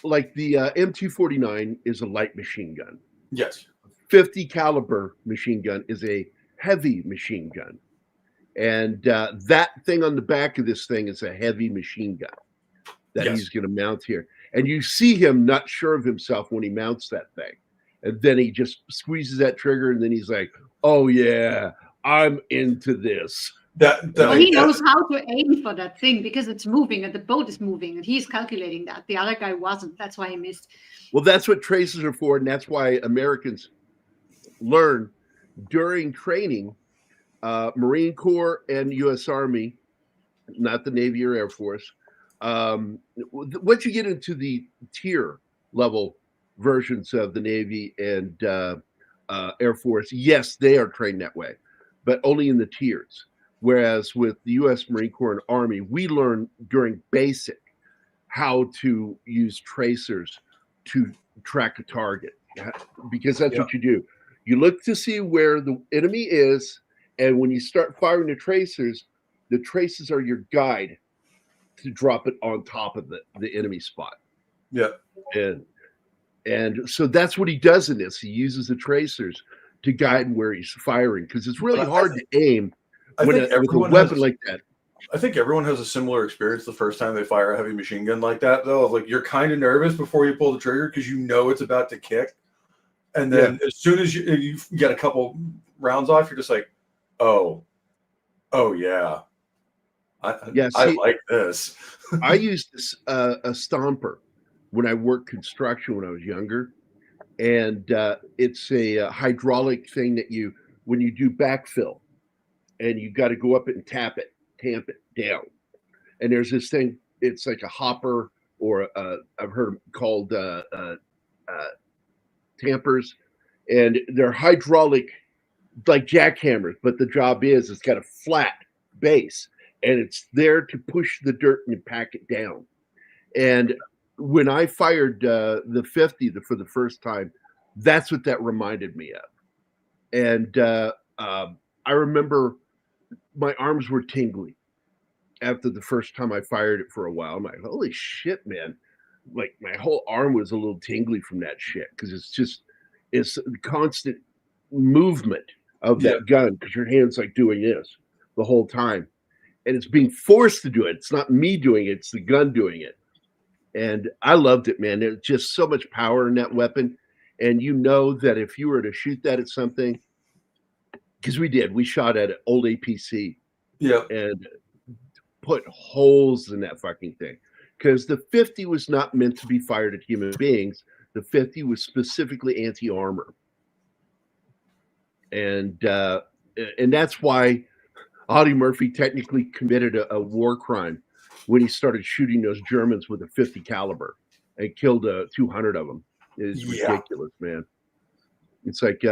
Like the M249 is a light machine gun. Yes. 50 caliber machine gun is a heavy machine gun. And that thing on the back of this thing is a heavy machine gun that he's going to mount here. And you see him not sure of himself when he mounts that thing. And then he just squeezes that trigger and then he's like, oh yeah, I'm into this. He knows how to aim for that thing because it's moving and the boat is moving and he's calculating that. The other guy wasn't. That's why he missed. Well, that's what tracers are for, and that's why Americans learn during training, Marine Corps and U.S. Army, not the Navy or Air Force. Once you get into the tier level versions of the Navy and Air Force, yes, they are trained that way, but only in the tiers. Whereas with the U.S. Marine Corps and Army, we learn during basic how to use tracers to track a target, because that's what you do. You look to see where the enemy is, and when you start firing the tracers are your guide to drop it on top of the enemy spot. Yeah. And so that's what he does in this. He uses the tracers to guide where he's firing, because it's really hard to aim with a weapon like that. I think everyone has a similar experience the first time they fire a heavy machine gun like that, though. Like, you're kind of nervous before you pull the trigger because you know it's about to kick. And then as soon as you get a couple rounds off, you're just like, oh yeah. I like this. I used a stomper when I worked construction when I was younger. And it's a hydraulic thing that when you do backfill, and you got to go up it and tamp it down. And there's this thing, it's like a hopper, or I've heard called tampers, and they're hydraulic, like jackhammers. But the job is it's got a flat base, and it's there to push the dirt and pack it down. And when I fired the 50 for the first time, that's what that reminded me of. And I remember my arms were tingly after the first time I fired it for a while. I'm like, holy shit, man. Like my whole arm was a little tingly from that shit because it's constant movement of that gun because your hand's like doing this the whole time. And it's being forced to do it. It's not me doing it, it's the gun doing it. And I loved it, man. There's just so much power in that weapon. And you know that if you were to shoot that at something, because we shot at an old APC. Yeah. And put holes in that fucking thing. Because the 50 was not meant to be fired at human beings. The 50 was specifically anti-armor. And that's why Audie Murphy technically committed a war crime when he started shooting those Germans with a 50 caliber and killed 200 of them. It's ridiculous, man. It's like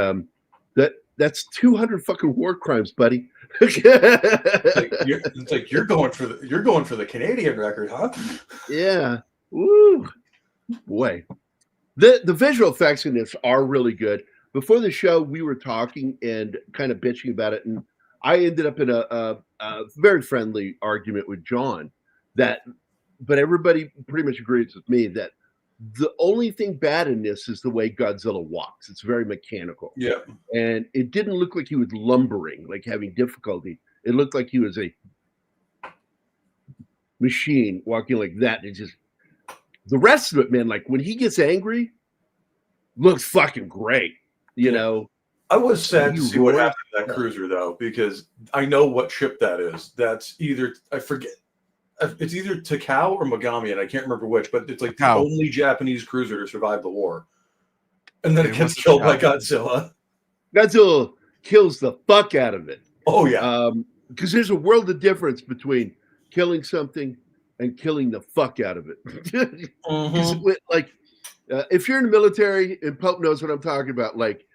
that's 200 fucking war crimes, buddy. It's like you're going for the Canadian record, huh? Yeah. Woo. Boy. The visual effects in this are really good. Before the show, we were talking and kind of bitching about it, and I ended up in a very friendly argument with John but everybody pretty much agrees with me that the only thing bad in this is the way Godzilla walks. It's very mechanical. Yeah. And it didn't look like he was lumbering, like having difficulty. It looked like he was a machine walking like that. It just, the rest of it, man, like when he gets angry, looks fucking great, you know? I was sad to see what happened to that cruiser, though, because I know what ship that is. That's either, I forget, it's either Takao or Megami, and I can't remember which, but it's like the only Japanese cruiser to survive the war. And then it gets killed by Godzilla. Godzilla kills the fuck out of it. Oh, yeah. Because there's a world of difference between killing something and killing the fuck out of it. Like, if you're in the military, and Pope knows what I'm talking about, like,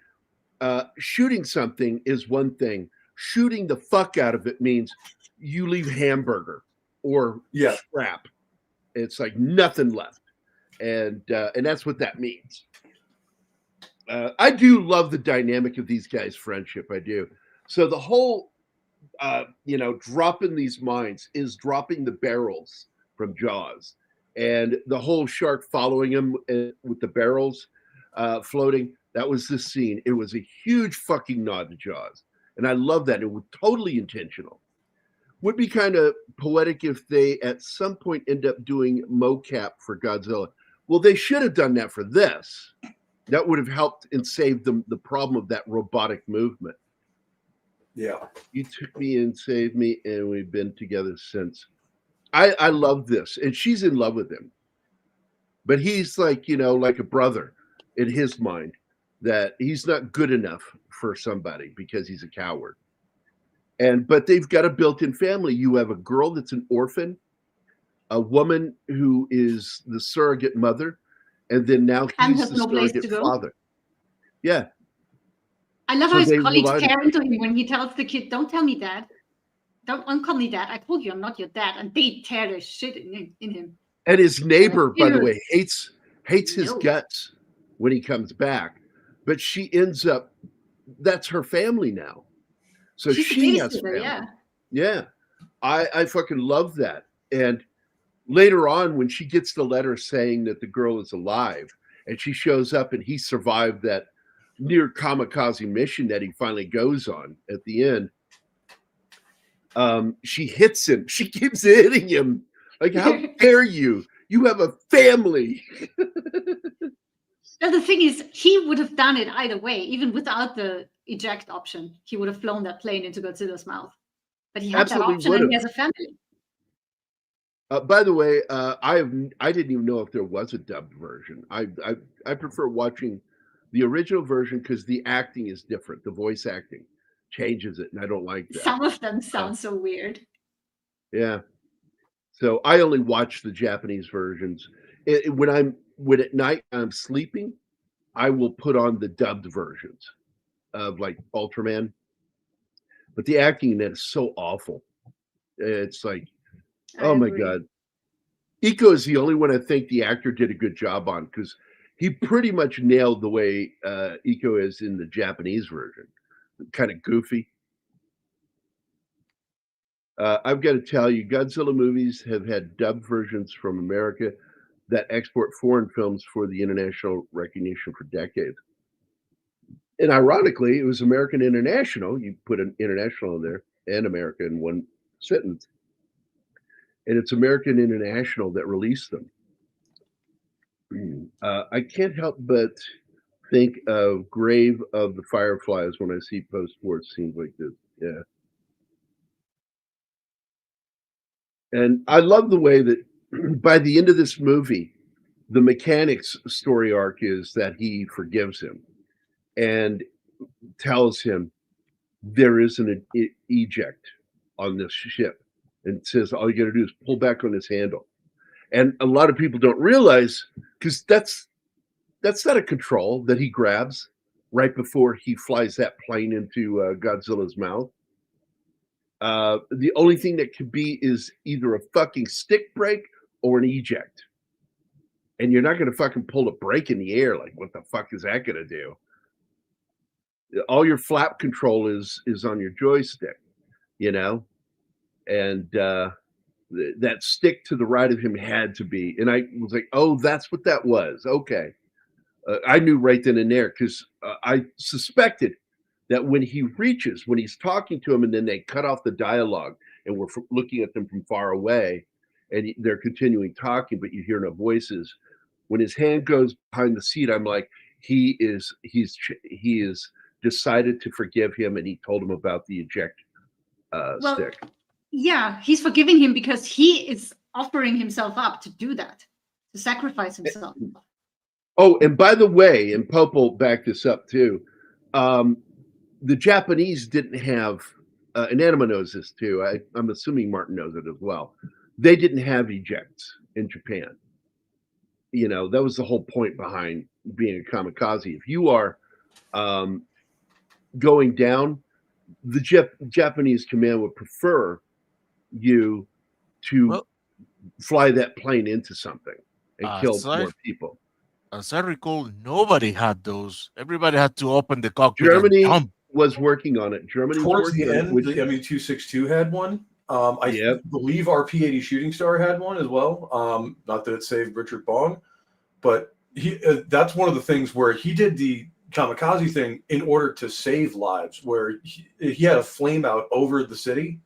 shooting something is one thing. Shooting the fuck out of it means you leave hamburger or scrap. It's like nothing left, and that's what that means. I do love the dynamic of these guys' friendship. I do. So the whole, dropping these mines is dropping the barrels from Jaws, and the whole shark following him with the barrels floating. That was the scene. It was a huge fucking nod to Jaws. And I love that. It was totally intentional. Would be kind of poetic if they at some point end up doing mocap for Godzilla. Well, they should have done that for this. That would have helped and saved them the problem of that robotic movement. Yeah. You took me and saved me, and we've been together since. I love this. And she's in love with him. But he's like, like a brother in his mind. That he's not good enough for somebody because he's a coward. But they've got a built-in family. You have a girl that's an orphan, a woman who is the surrogate mother, and then now he's the surrogate father. Yeah. I love how his colleagues tear into him when he tells the kid, "Don't tell me dad. Don't call me dad. I told you I'm not your dad." And they tear the shit in him. And his neighbor, by the way, hates his guts when he comes back. But she ends up, that's her family now. So she has family. Yeah. I fucking love that. And later on, when she gets the letter saying that the girl is alive, and she shows up and he survived that near kamikaze mission that he finally goes on at the end, she hits him. She keeps hitting him. Like, how dare you? You have a family. Now, the thing is, he would have done it either way, even without the eject option. He would have flown that plane into Godzilla's mouth. But he had that option, and he has a family. By the way, I didn't even know if there was a dubbed version. I prefer watching the original version because the acting is different. The voice acting changes it, and I don't like that. Some of them sound so weird. Yeah. So I only watch the Japanese versions. When at night I'm sleeping, I will put on the dubbed versions of like Ultraman, but the acting in that is so awful. It's like, oh my god. Iko is the only one I think the actor did a good job on, because he pretty much nailed the way Iko is in the Japanese version. Kind of goofy. I've got to tell you, Godzilla movies have had dubbed versions from America that export foreign films for the international recognition for decades. And ironically, it was American International. You put an international in there and America in one sentence. And it's American International that released them. I can't help but think of Grave of the Fireflies when I see post-war scenes like this. Yeah. And I love the way that by the end of this movie, the mechanic's story arc is that he forgives him and tells him there is an eject on this ship, and says all you got to do is pull back on this handle. And a lot of people don't realize, because that's not a control that he grabs right before he flies that plane into Godzilla's mouth. The only thing that could be is either a fucking stick brake or an eject. And you're not going to fucking pull a brake in the air. Like, what the fuck is that going to do? All your flap control is on your joystick, you know? And that stick to the right of him had to be. And I was like, oh, that's what that was. Okay. I knew right then and there, because I suspected that when he reaches, when he's talking to him, and then they cut off the dialogue and we're looking at them from far away and they're continuing talking, but you hear no voices. When his hand goes behind the seat, I'm like, he is decided to forgive him, and he told him about the eject stick. Yeah, he's forgiving him because he is offering himself up to do that, to sacrifice himself. Oh, and by the way, and Popo backed this up too, the Japanese didn't have, and Anima knows this too, I'm assuming Martin knows it as well, they didn't have ejects in Japan. You know, that was the whole point behind being a kamikaze. If you are going down, the Japanese command would prefer you to fly that plane into something and kill more people. As I recall, nobody had those. Everybody had to open the cockpit. Germany and jump. was working on it. Germany towards the end, the ME-262 had one. I believe our P-80 Shooting Star had one as well. Not that it saved Richard Bong, but that's one of the things where he did the kamikaze thing in order to save lives, where he had a flame out over the city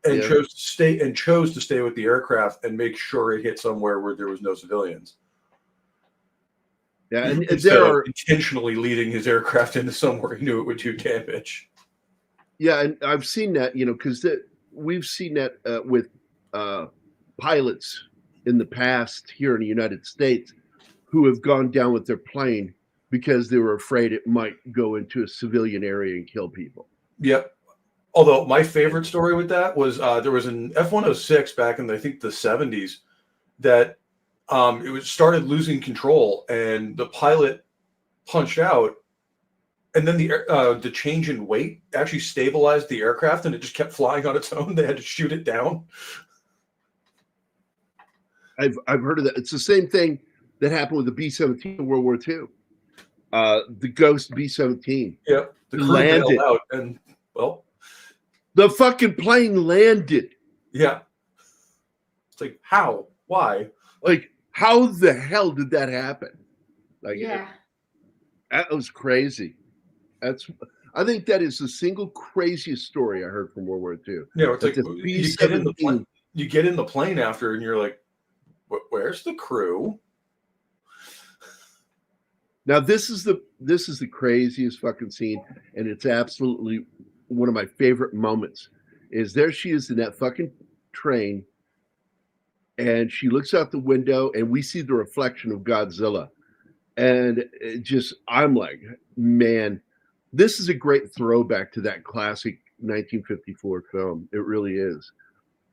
and chose to stay with the aircraft and make sure it hit somewhere where there was no civilians. Yeah, and there are intentionally leading his aircraft into somewhere he knew it would do damage. Yeah, and I've seen that, you know, because we've seen that with pilots in the past here in the United States who have gone down with their plane because they were afraid it might go into a civilian area and kill people. Yep. Although my favorite story with that was there was an F-106 back in, I think, the 70s that started losing control, and the pilot punched out, and then the change in weight actually stabilized the aircraft, and it just kept flying on its own. They had to shoot it down. I've heard of that. It's the same thing that happened with the B-17 in World War II. The Ghost B-17. Yeah, the crew bailed out, and the fucking plane landed. Yeah, it's like, how? Why? Like, how the hell did that happen? Like, that was crazy. I think that is the single craziest story I heard from World War II. Yeah, it's like you get in the plane after, and you're like, where's the crew? Now this is the craziest fucking scene, and it's absolutely one of my favorite moments. Is there she is in that fucking train, and she looks out the window, and we see the reflection of Godzilla, and I'm like, man, this is a great throwback to that classic 1954 film. It really is.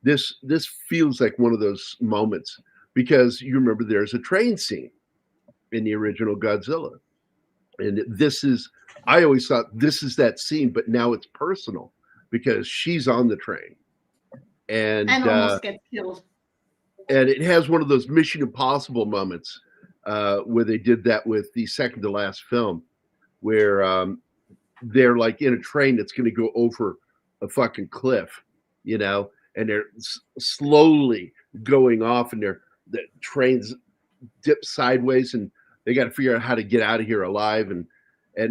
This feels like one of those moments, because you remember there's a train scene in the original Godzilla. And I always thought this is that scene, but now it's personal because she's on the train. And almost gets killed. And it has one of those Mission Impossible moments where they did that with the second to last film, where they're like in a train that's going to go over a fucking cliff, you know, and they're slowly going off, and the trains dip sideways, and they got to figure out how to get out of here alive. And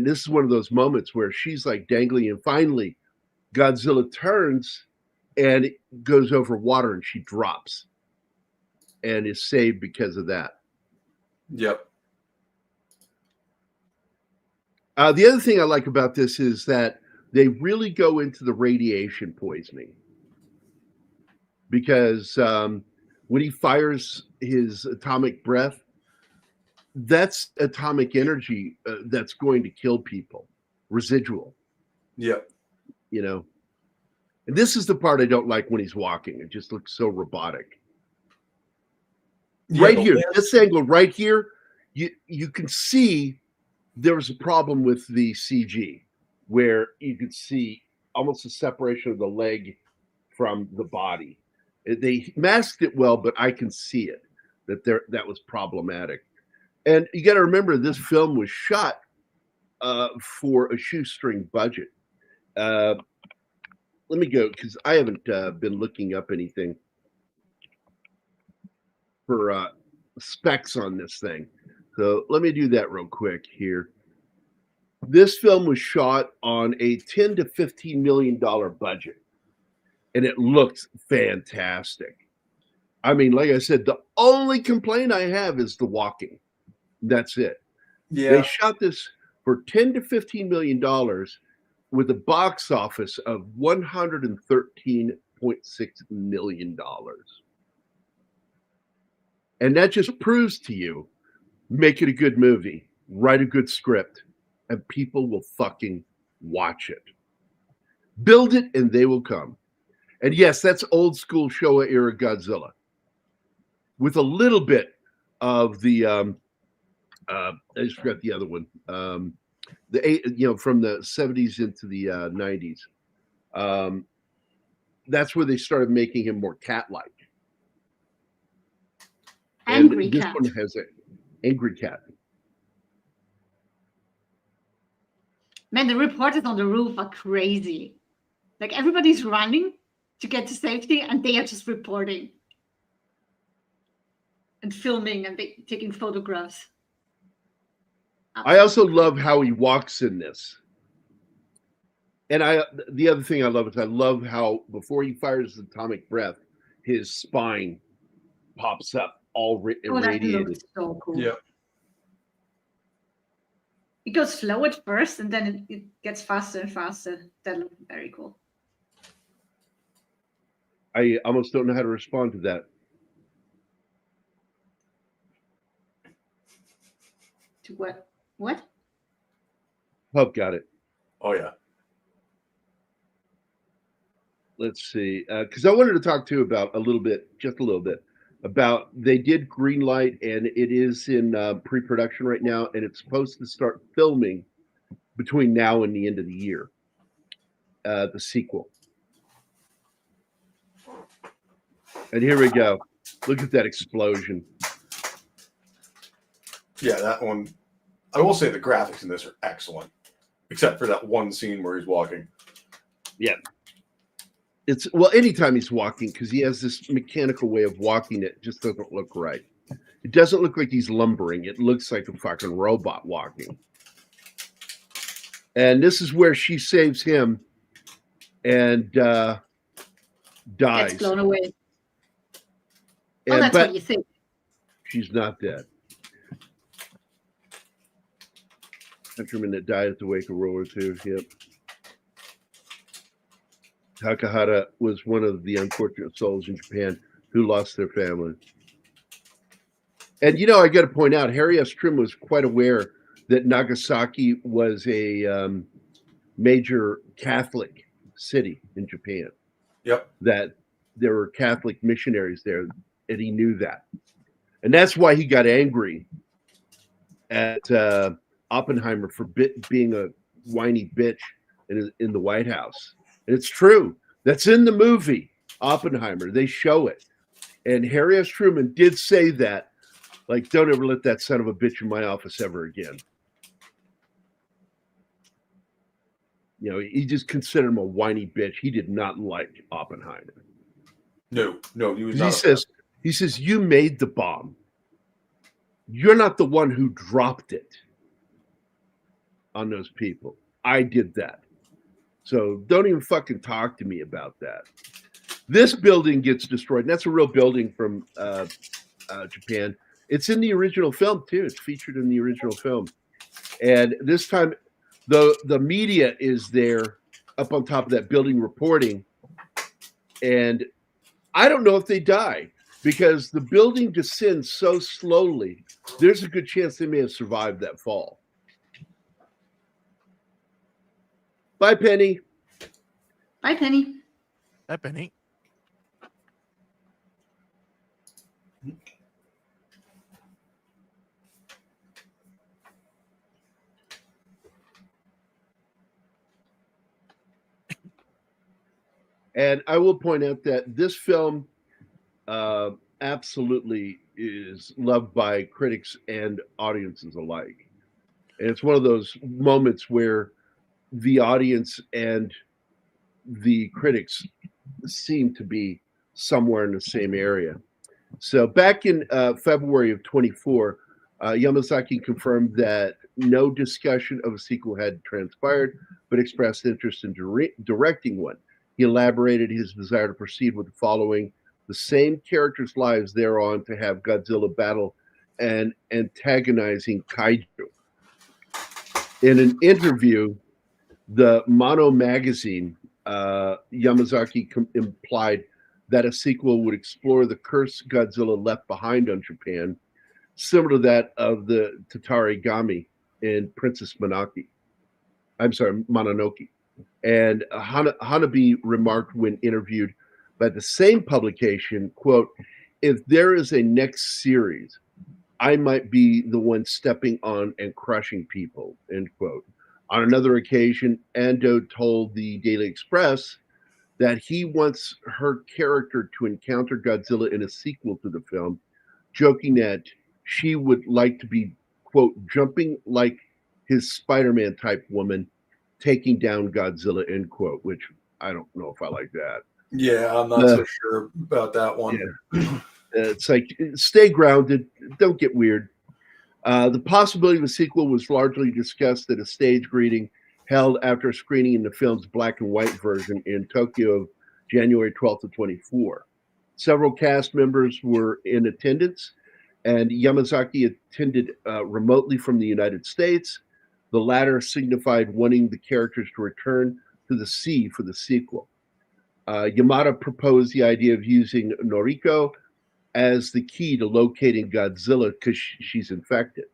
this is one of those moments where she's like dangling, and finally Godzilla turns and it goes over water, and she drops and is saved because of that. Yep. The other thing I like about this is that they really go into the radiation poisoning, because when he fires his atomic breath, that's atomic energy that's going to kill people, residual. Yep. You know, and this is the part I don't like when he's walking. It just looks so robotic. Yeah, Right here, this angle right here, you can see there was a problem with the CG, where you could see almost a separation of the leg from the body. They masked it well, but I can see it, that was problematic. And you got to remember, this film was shot for a shoestring budget. Let me go, because I haven't been looking up anything for specs on this thing. So let me do that real quick here. This film was shot on a $10 to $15 million budget, and it looked fantastic. I mean, like I said, the only complaint I have is the walking. That's it. Yeah. They shot this for $10 to $15 million with a box office of $113.6 million. And that just proves to you, make it a good movie, write a good script, and people will fucking watch it. Build it and they will come. And yes, that's old school Showa era Godzilla, with a little bit of the I just forgot the other one, from the 70s into the 90s. That's where they started making him more cat-like. Angry and this cat. one has an angry cat. Man, the reporters on the roof are crazy. Like, everybody's running to get to safety, and they are just reporting and filming and taking photographs. I also love how he walks in this. And the other thing I love is I love how before he fires the atomic breath, his spine pops up all irradiated. That looks so cool. Yeah. It goes slow at first, and then it gets faster and faster. That looks very cool. I almost don't know how to respond to that. To what? What? Pub got it. Oh, yeah. Let's see. Because I wanted to talk to you about just a little bit, about they did Greenlight, and it is in pre-production right now, and it's supposed to start filming between now and the end of the year, the sequel. And here we go. Look at that explosion. Yeah, that one. I will say the graphics in this are excellent, except for that one scene where he's walking. Yeah. Anytime he's walking, because he has this mechanical way of walking, it just doesn't look right. It doesn't look like he's lumbering. It looks like a fucking robot walking. And this is where she saves him and dies. Gets blown away. And, that's what you think. She's not dead. Countryman that died at the wake of World War II. Yep. Takahata was one of the unfortunate souls in Japan who lost their family. And, I got to point out, Harry S. Trim was quite aware that Nagasaki was a major Catholic city in Japan. Yep. That there were Catholic missionaries there, and he knew that. And that's why he got angry at Oppenheimer for being a whiny bitch in the White House. And it's true. That's in the movie Oppenheimer. They show it. And Harry S. Truman did say that, like, don't ever let that son of a bitch in my office ever again. You know, he just considered him a whiny bitch. He did not like Oppenheimer. No, he was not. He says, you made the bomb. You're not the one who dropped it on those people. I did that. So don't even fucking talk to me about that. This building gets destroyed. And that's a real building from Japan. It's in the original film, too. It's featured in the original film. And this time, the media is there up on top of that building reporting. And I don't know if they die because the building descends so slowly. There's a good chance they may have survived that fall. Bye, Penny. Bye, Penny. Bye, Penny. And I will point out that this film absolutely is loved by critics and audiences alike. And it's one of those moments where the audience and the critics seem to be somewhere in the same area. So back in February of 24, Yamazaki confirmed that no discussion of a sequel had transpired, but expressed interest in directing one. He elaborated his desire to proceed with following the same characters' lives thereon to have Godzilla battle and antagonizing Kaiju. In an interview, the Mono magazine, Yamazaki implied that a sequel would explore the curse Godzilla left behind on Japan, similar to that of the Tatarigami in Princess Mononoke. And Hanabe remarked when interviewed by the same publication, quote, if there is a next series, I might be the one stepping on and crushing people, end quote. On another occasion, Ando told the Daily Express that he wants her character to encounter Godzilla in a sequel to the film, joking that she would like to be, quote, jumping like his Spider-Man type woman, taking down Godzilla, end quote, which I don't know if I like that. Yeah, I'm not so sure about that one. Yeah. It's like, stay grounded, don't get weird. The possibility of a sequel was largely discussed at a stage greeting held after a screening in the film's black and white version in Tokyo, January 12th of 24. Several cast members were in attendance, and Yamazaki attended remotely from the United States. The latter signified wanting the characters to return to the sea for the sequel. Yamada proposed the idea of using Noriko as the key to locating Godzilla because she's infected.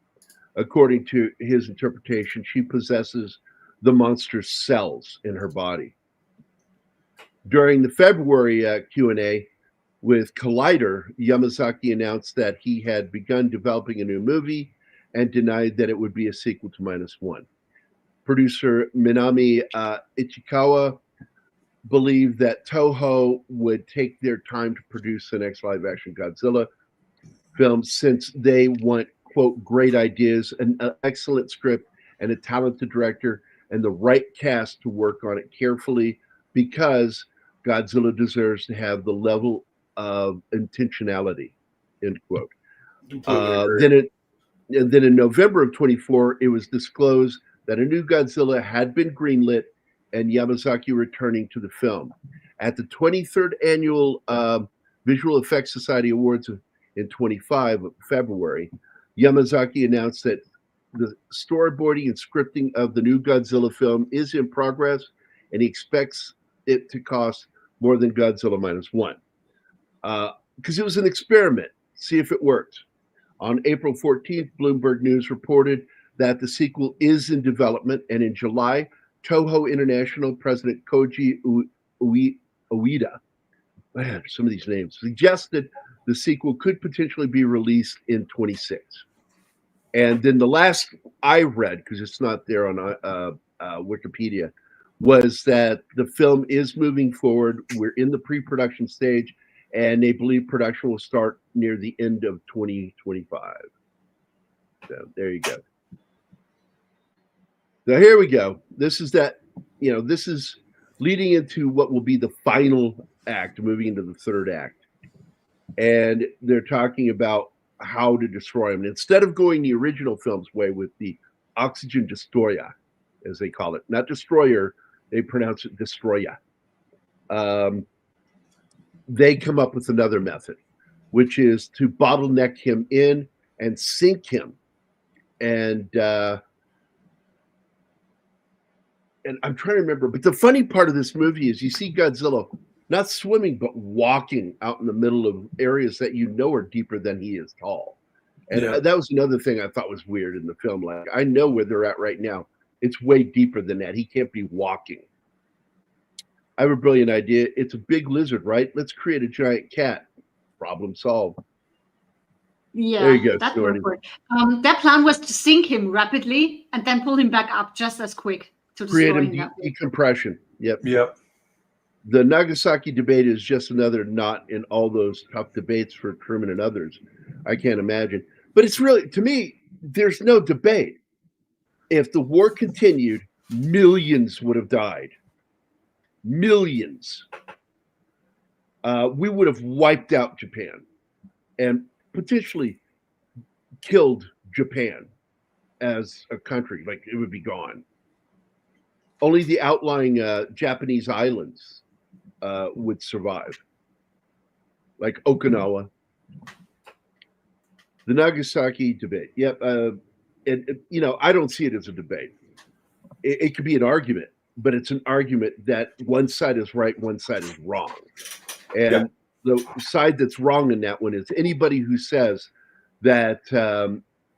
According to his interpretation, she possesses the monster's cells in her body. During the February Q&A with Collider, Yamazaki announced that he had begun developing a new movie and denied that it would be a sequel to -1. Producer Minami Ichikawa believed that Toho would take their time to produce the next live-action Godzilla film since they want, quote, great ideas, an excellent script, and a talented director, and the right cast to work on it carefully because Godzilla deserves to have the level of intentionality, end quote. Then in November of 24, it was disclosed that a new Godzilla had been greenlit and Yamazaki returning to the film. At the 23rd Annual Visual Effects Society Awards in 25 of February, Yamazaki announced that the storyboarding and scripting of the new Godzilla film is in progress, and he expects it to cost more than Godzilla -1. Because it was an experiment, see if it worked. On April 14th, Bloomberg News reported that the sequel is in development, and in July, Toho International President Koji Ueda, man, some of these names, suggested the sequel could potentially be released in 26. And then the last I read, because it's not there on Wikipedia, was that the film is moving forward. We're in the pre-production stage, and they believe production will start near the end of 2025. So there you go. So here we go. This is that, this is leading into what will be the final act, moving into the third act. And they're talking about how to destroy them. And instead of going the original film's way with the oxygen destroyer, as they call it, not destroyer, they pronounce it destroyer. They come up with another method, which is to bottleneck him in and sink him. And I'm trying to remember, but the funny part of this movie is you see Godzilla not swimming, but walking out in the middle of areas that are deeper than he is tall. And that was another thing I thought was weird in the film. Like, I know where they're at right now. It's way deeper than that. He can't be walking. I have a brilliant idea. It's a big lizard, right? Let's create a giant cat. Problem solved. Yeah, there you go. That would work. Their plan was to sink him rapidly and then pull him back up just as quick to create destroy him him. Decompression. Yep. The Nagasaki debate is just another knot in all those tough debates for Truman and others. I can't imagine. But it's really, to me, there's no debate. If the war continued, millions would have died. Millions. We would have wiped out Japan and potentially killed Japan as a country. Like, it would be gone. Only the outlying Japanese islands would survive, like Okinawa. The Nagasaki debate. Yep. I don't see it as a debate. It could be an argument, but it's an argument that one side is right, one side is wrong. And the side that's wrong in that one is anybody who says that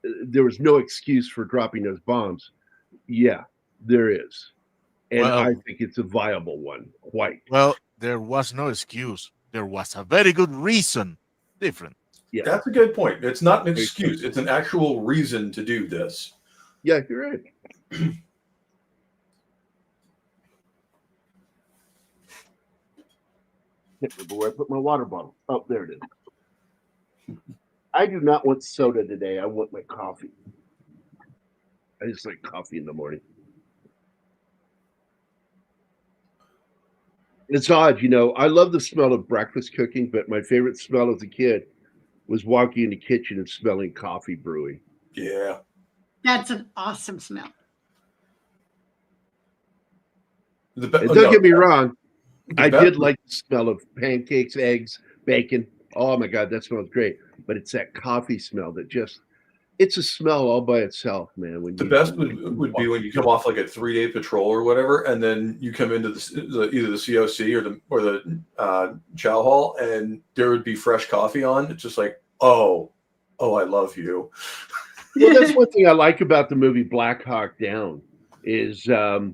there was no excuse for dropping those bombs. Yeah, there is. And I think it's a viable one, quite. Well, there was no excuse. There was a very good reason. Different. Yeah. That's a good point. It's not an excuse. It's an actual reason to do this. Yeah, you're right. Where I put my water bottle. Oh, there it is. I do not want soda today. I want my coffee. I just like coffee in the morning. It's odd, I love the smell of breakfast cooking, but my favorite smell as a kid was walking in the kitchen and smelling coffee brewing. Yeah. That's an awesome smell. Don't get me wrong. I did like the smell of pancakes, eggs, bacon. Oh my God, that smells great. But it's that coffee smell that it's a smell all by itself, man. When the best would be when you come off like a 3-day patrol or whatever, and then you come into either the COC or the chow hall, and there would be fresh coffee on. It's just like, oh, I love you. Well, that's one thing I like about the movie Black Hawk Down is the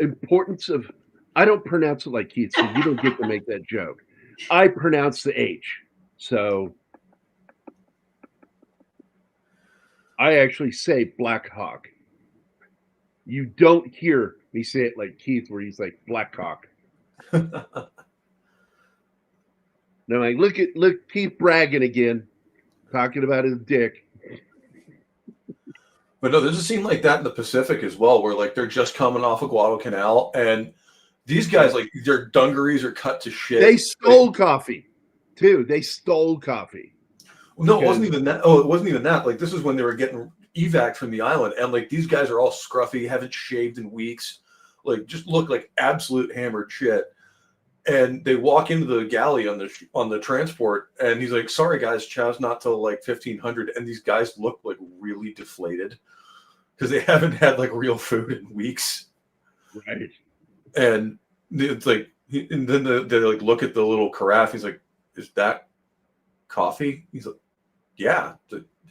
importance of. I don't pronounce it like Keith, so you don't get to make that joke. I pronounce the H, so. I actually say Black Hawk. You don't hear me say it like Keith, where he's like Black Hawk. Now, like, look, Keith bragging again, talking about his dick. But no, there's a scene like that in the Pacific as well, where like they're just coming off of Guadalcanal, and these guys, like, their dungarees are cut to shit. They stole coffee, too. They stole coffee. No, it wasn't even that. Oh, it wasn't even that. Like, this is when they were getting evac from the island, and like these guys are all scruffy, haven't shaved in weeks, like just look like absolute hammered shit. And they walk into the galley on the transport, and he's like, "Sorry guys, chow's not till like 1500." And these guys look like really deflated because they haven't had like real food in weeks. Right. And it's like, and then they like look at the little carafe. He's like, "Is that coffee?" He's like, "Yeah,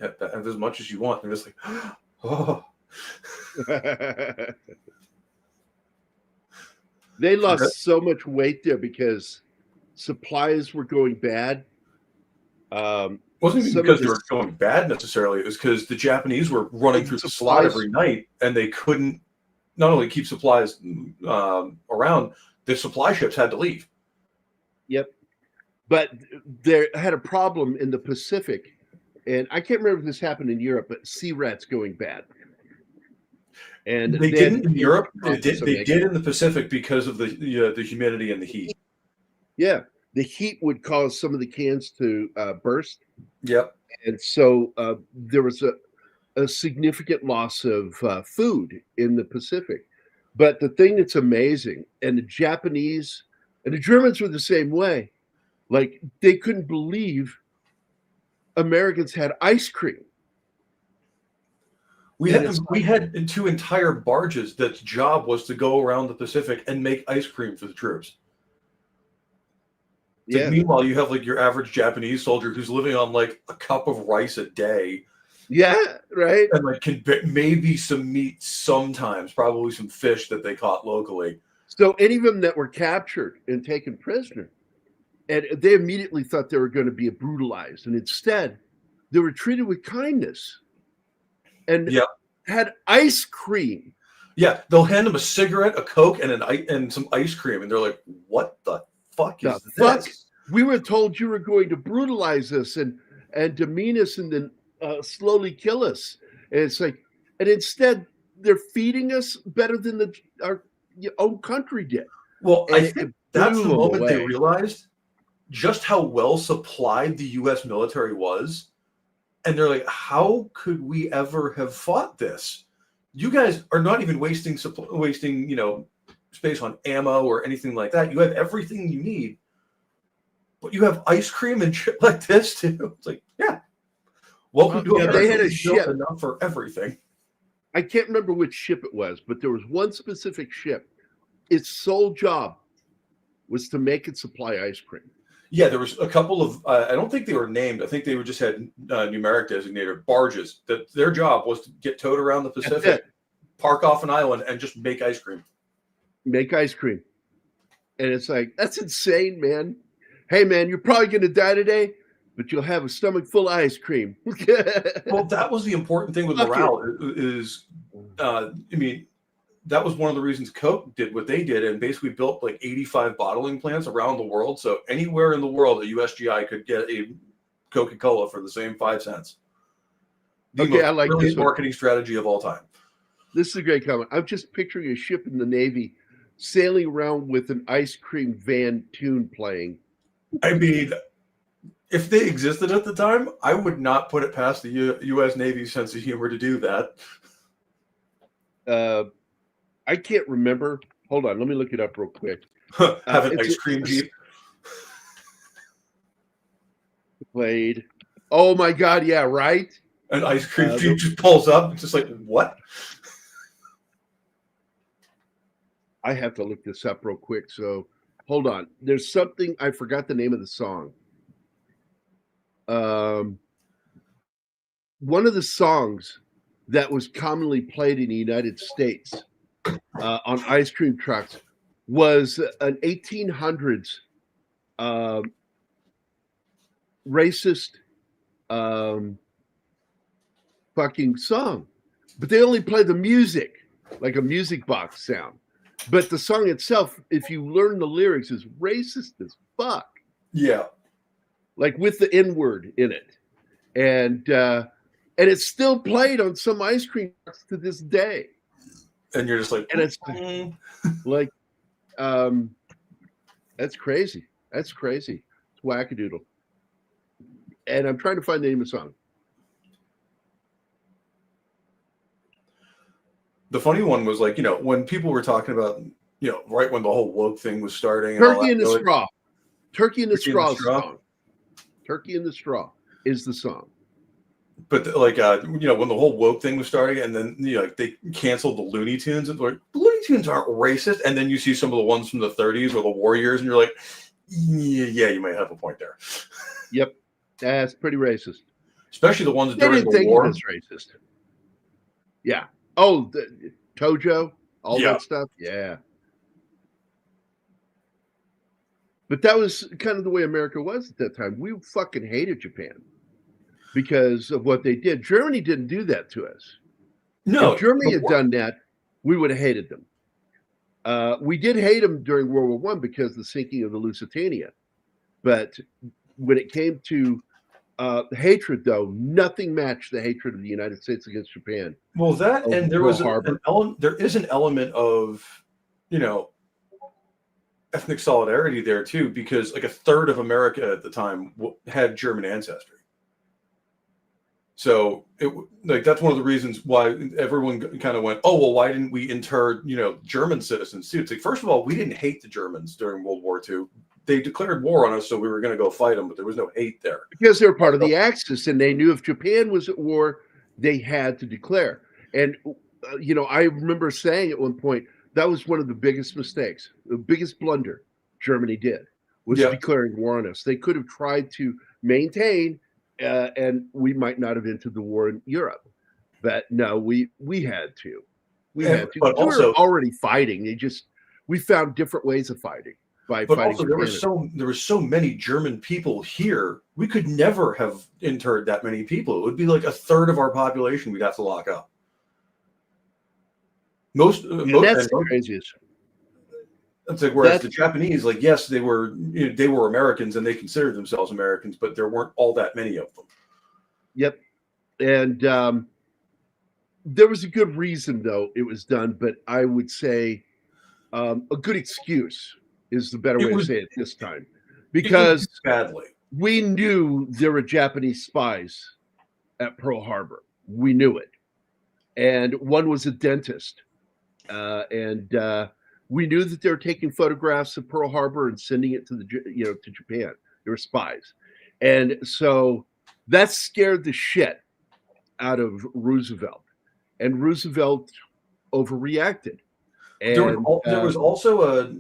have as much as you want." And they're just like, "Oh." They lost so much weight there because supplies were going bad. wasn't even because they were going bad necessarily. It was because the Japanese were running through the slot every night, and they couldn't not only keep supplies around. The supply ships had to leave. Yep. But they had a problem in the Pacific, and I can't remember if this happened in Europe, but sea rats going bad. And they didn't in Europe. They did in the Pacific because of the humidity and the heat. Yeah, the heat would cause some of the cans to burst. Yep. And so there was a significant loss of food in the Pacific. But the thing that's amazing, and the Japanese and the Germans were the same way, like they couldn't believe Americans had ice cream. We had 2 entire barges that's job was to go around the Pacific and make ice cream for the troops. Yeah. Meanwhile, you have like your average Japanese soldier who's living on like a cup of rice a day. Yeah, right. And like can maybe some meat sometimes, probably some fish that they caught locally. So any of them that were captured and taken prisoner, and they immediately thought they were going to be brutalized, and instead they were treated with kindness and had ice cream. Yeah, they'll hand them a cigarette, a Coke, and some ice cream, and they're like, "What the fuck is this?" We were told you were going to brutalize us and demean us and then slowly kill us. And it's like, and instead they're feeding us better than our own country did. Well, I think that's the moment they realized just how well supplied the U.S. military was. And they're like, how could we ever have fought this? You guys are not even wasting space on ammo or anything like that. You have everything you need, but you have ice cream and shit like this too. It's like, yeah, welcome to America. They had a ship enough for everything. I can't remember which ship it was, but there was one specific ship. Its sole job was to make and supply ice cream. Yeah, there was a couple of, I don't think they were named. I think they just had numeric designated barges that their job was to get towed around the Pacific, park off an island, and just make ice cream. Make ice cream. And it's like, that's insane, man. Hey, man, you're probably going to die today, but you'll have a stomach full of ice cream. Well, that was the important thing with morale is, that was one of the reasons Coke did what they did and basically built like 85 bottling plants around the world. So anywhere in the world, a USGI could get a Coca-Cola for the same 5 cents. I like this marketing strategy of all time. This is a great comment. I'm just picturing a ship in the Navy sailing around with an ice cream van tune playing. I mean, if they existed at the time, I would not put it past the U.S. Navy's sense of humor to do that. I can't remember. Hold on, let me look it up real quick. Have an ice cream jeep played. Oh my God! Yeah, right. An ice cream jeep just pulls up. It's just like, what? I have to look this up real quick. So hold on. There's something I forgot the name of the song. One of the songs that was commonly played in the United States on ice cream trucks was an 1800s racist fucking song, but they only play the music like a music box sound. But the song itself, if you learn the lyrics, is racist as fuck. Yeah, like with the N-word in it, and it's still played on some ice cream trucks to this day. And you're just like, and it's like, that's crazy. That's crazy. It's wackadoodle. And I'm trying to find the name of the song. The funny one was like, when people were talking about, right when the whole woke thing was starting. Turkey in the Straw. Turkey in the Straw song. Turkey in the Straw is the song. But when the whole woke thing was starting, and then they canceled the Looney Tunes, and like, the Looney Tunes aren't racist. And then you see some of the ones from the 30s or the Warriors, and you're like, yeah, you might have a point there. Yep, that's pretty racist. Especially the ones during the war. It's racist. Yeah. Oh, the Tojo, all that stuff. Yeah. But that was kind of the way America was at that time. We fucking hated Japan. because of what they did. Germany didn't do that to us. No, if Germany had done that, we would have hated them. We did hate them during World War One because of the sinking of the Lusitania. But when it came to hatred, though, nothing matched the hatred of the United States against Japan. Well, that and there was Harbor. there is an element of, ethnic solidarity there too, because like a third of America at the time had German ancestry. So that's one of the reasons why everyone kind of went, oh, well, why didn't we inter, German citizens too? It's like, first of all, we didn't hate the Germans during World War II. They declared war on us, so we were going to go fight them, but there was no hate there. Because they were part of the Axis, and they knew if Japan was at war, they had to declare. And, I remember saying at one point, that was one of the biggest mistakes, the biggest blunder Germany did, was declaring war on us. They could have tried to maintain, and we might not have entered the war in Europe. But no, we had to. We had to. But also, we were already fighting. We found different ways of fighting. But also, there were so many German people here. We could never have interred that many people. It would be like a third of our population we'd have to lock up. That's the craziest. It's like, whereas the Japanese, like, yes, they were Americans and they considered themselves Americans, but there weren't all that many of them. Yep, and there was a good reason, though, it was done. But I would say a good excuse is the better way to say it this time, because we knew there were Japanese spies at Pearl Harbor. We knew it, and one was a dentist, and we knew that they were taking photographs of Pearl Harbor and sending it to to Japan. They were spies, and so that scared the shit out of Roosevelt, and Roosevelt overreacted. And there was also a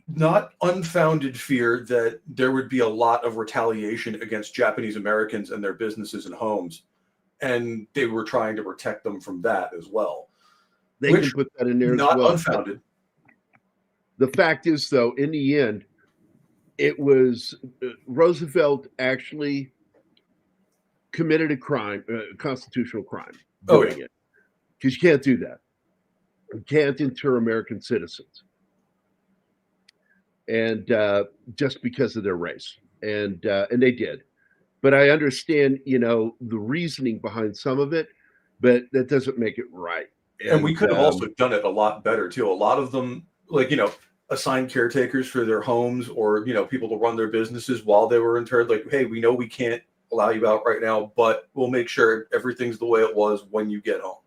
not unfounded fear that there would be a lot of retaliation against Japanese Americans and their businesses and homes, and they were trying to protect them from that as well. They can put that in there as well. Not unfounded. The fact is, though, in the end, it was Roosevelt actually committed a crime, a constitutional crime, doing it, because you can't do that. You can't inter American citizens, and just because of their race, and they did. But I understand, the reasoning behind some of it, but that doesn't make it right. And we could have also done it a lot better too. A lot of them, assigned caretakers for their homes, or people to run their businesses while they were interred. Like, hey, we know we can't allow you out right now, but we'll make sure everything's the way it was when you get home.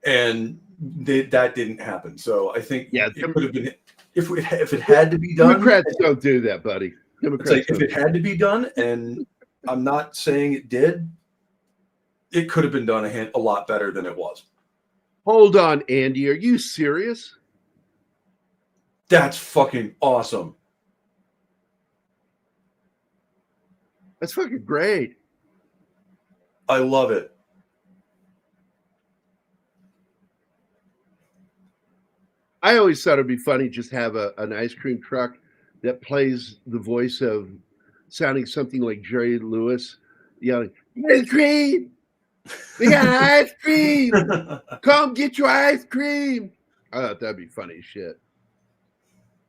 And that didn't happen. So I think it could have been, if it had to be done. Democrats don't do that, buddy. Democrats if it had to be done, and I'm not saying it did, it could have been done a lot better than it was. Hold on, Andy. Are you serious? That's fucking awesome. That's fucking great. I love it. I always thought it'd be funny just have an ice cream truck that plays the voice of sounding something like Jerry Lewis yelling, "Ice cream! We got ice cream! Come get your ice cream!" I thought that'd be funny as shit.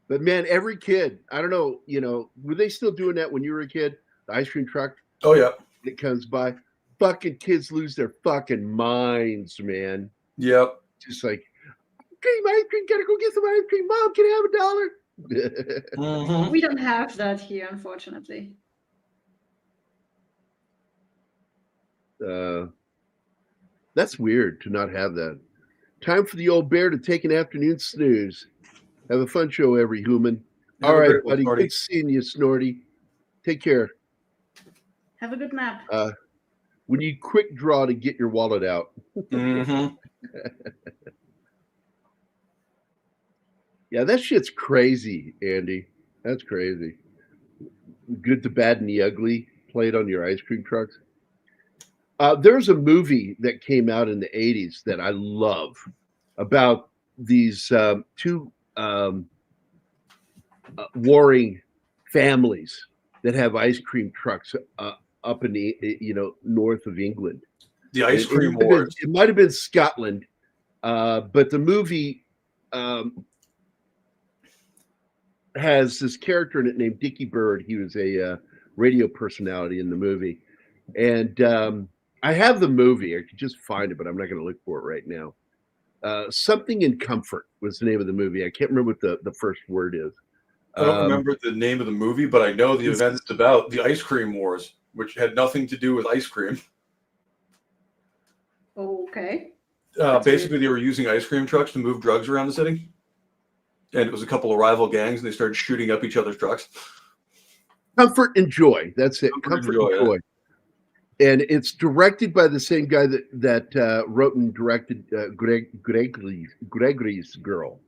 But man, every kid, I don't know, were they still doing that when you were a kid? The ice cream truck? Oh, yeah. It comes by. Fucking kids lose their fucking minds, man. Yep. Just like, ice cream, gotta go get some ice cream. Mom, can I have $1? Mm-hmm. We don't have that here, unfortunately. That's weird to not have that. Time for the old bear to take an afternoon snooze. Have a fun show, every human. All right, buddy. Good seeing you, Snorty. Take care. Have a good nap. We need quick draw to get your wallet out. Mm-hmm. Yeah, that shit's crazy, Andy. That's crazy. Good, the bad, and the ugly played on your ice cream trucks. There's a movie that came out in the 80s that I love about these two warring families that have ice cream trucks up in the north of England. The Ice Cream Wars. It might have been Scotland, but the movie has this character in it named Dickie Bird. He was a radio personality in the movie, and I have the movie. I could just find it, but I'm not going to look for it right now. Something in Comfort was the name of the movie. I can't remember what the first word is. I don't remember the name of the movie, but I know the event it's about, the Ice Cream Wars, which had nothing to do with ice cream. Okay. Basically, they were using ice cream trucks to move drugs around the city. And it was a couple of rival gangs, and they started shooting up each other's trucks. Comfort and Joy. That's it. Comfort and Joy. And it's directed by the same guy that wrote and directed Gregory's Girl.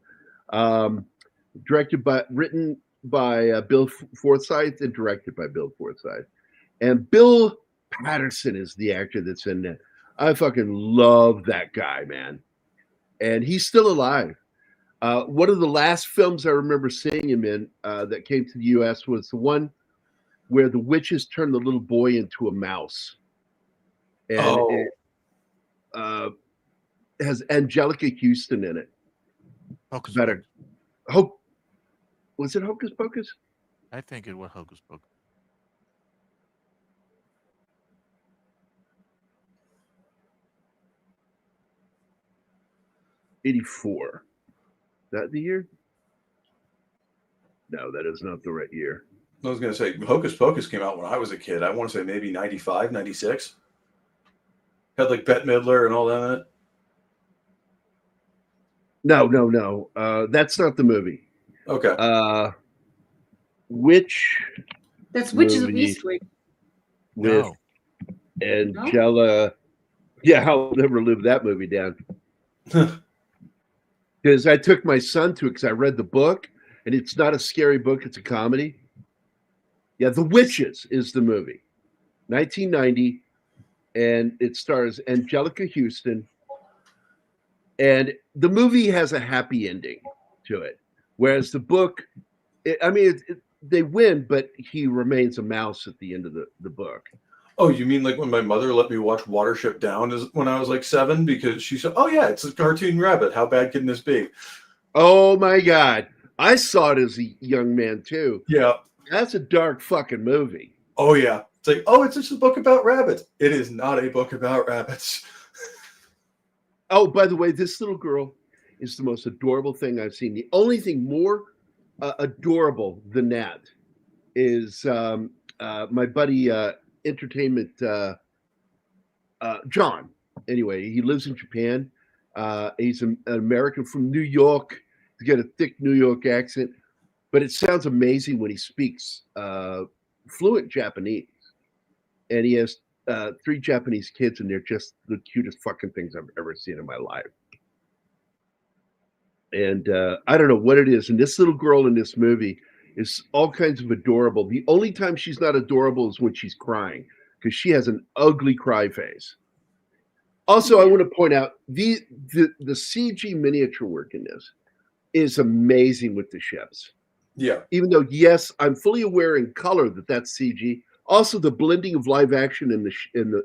Written by Bill Forsyth and directed by Bill Forsyth. And Bill Patterson is the actor that's in that. I fucking love that guy, man. And he's still alive. One of the last films I remember seeing him in that came to the U.S. was the one where the witches turned the little boy into a mouse. And it has Angelica Houston in it. Hocus Was it Hocus Pocus? I think it was Hocus Pocus. '84. That the year? No, that is not the right year. I was going to say, Hocus Pocus came out when I was a kid. I want to say maybe 95, 96. Had like Bette Midler and all that in it. No. That's not the movie. Okay. Which? That's Witches of Eastwick. With Angela. Yeah, I'll never live that movie down. Because I took my son to it because I read the book, and it's not a scary book, it's a comedy. Yeah, The Witches is the movie. 1990, and it stars Angelica Houston. And the movie has a happy ending to it, whereas the book, they win, but he remains a mouse at the end of the book. Oh, you mean like when my mother let me watch Watership Down when I was like 7 because she said, "Oh yeah, it's a cartoon rabbit. How bad can this be?" Oh my God, I saw it as a young man too. Yeah, that's a dark fucking movie. Oh yeah, it's like, oh, it's just a book about rabbits. It is not a book about rabbits. Oh, by the way, this little girl is the most adorable thing I've seen. The only thing more adorable than that is my buddy. Entertainment John. Anyway, he lives in Japan. He's an American from New York. He's got a thick New York accent, but it sounds amazing when he speaks fluent Japanese. And he has 3 Japanese kids, and they're just the cutest fucking things I've ever seen in my life. And I don't know what it is. And this little girl in this movie is all kinds of adorable. The only time she's not adorable is when she's crying, because she has an ugly cry face. Also, I want to point out the CG miniature work in this is amazing with the ships. Yeah. Even though, yes, I'm fully aware in color that that's CG. Also, the blending of live action and the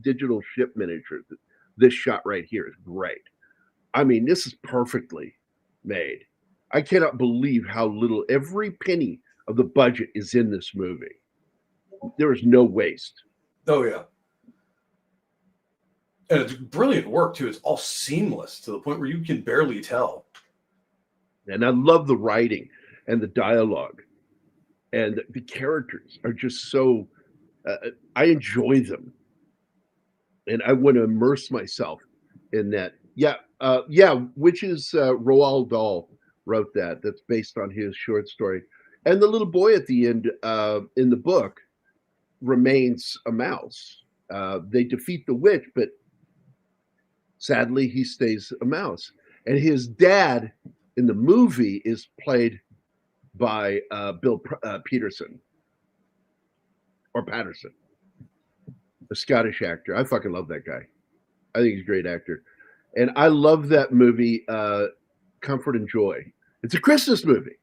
digital ship miniatures. This shot right here is great. I mean, this is perfectly made. I cannot believe how little every penny of the budget is in this movie. There is no waste. Oh, yeah. And it's brilliant work, too. It's all seamless to the point where you can barely tell. And I love the writing and the dialogue. And the characters are just so... I enjoy them. And I want to immerse myself in that. Which is Roald Dahl wrote that. That's based on his short story. And the little boy at the end in the book remains a mouse. They defeat the witch, but sadly he stays a mouse. And his dad in the movie is played by Bill Peterson or Patterson, a Scottish actor. I fucking love that guy. I think he's a great actor. And I love that movie, Comfort and Joy. It's a Christmas movie.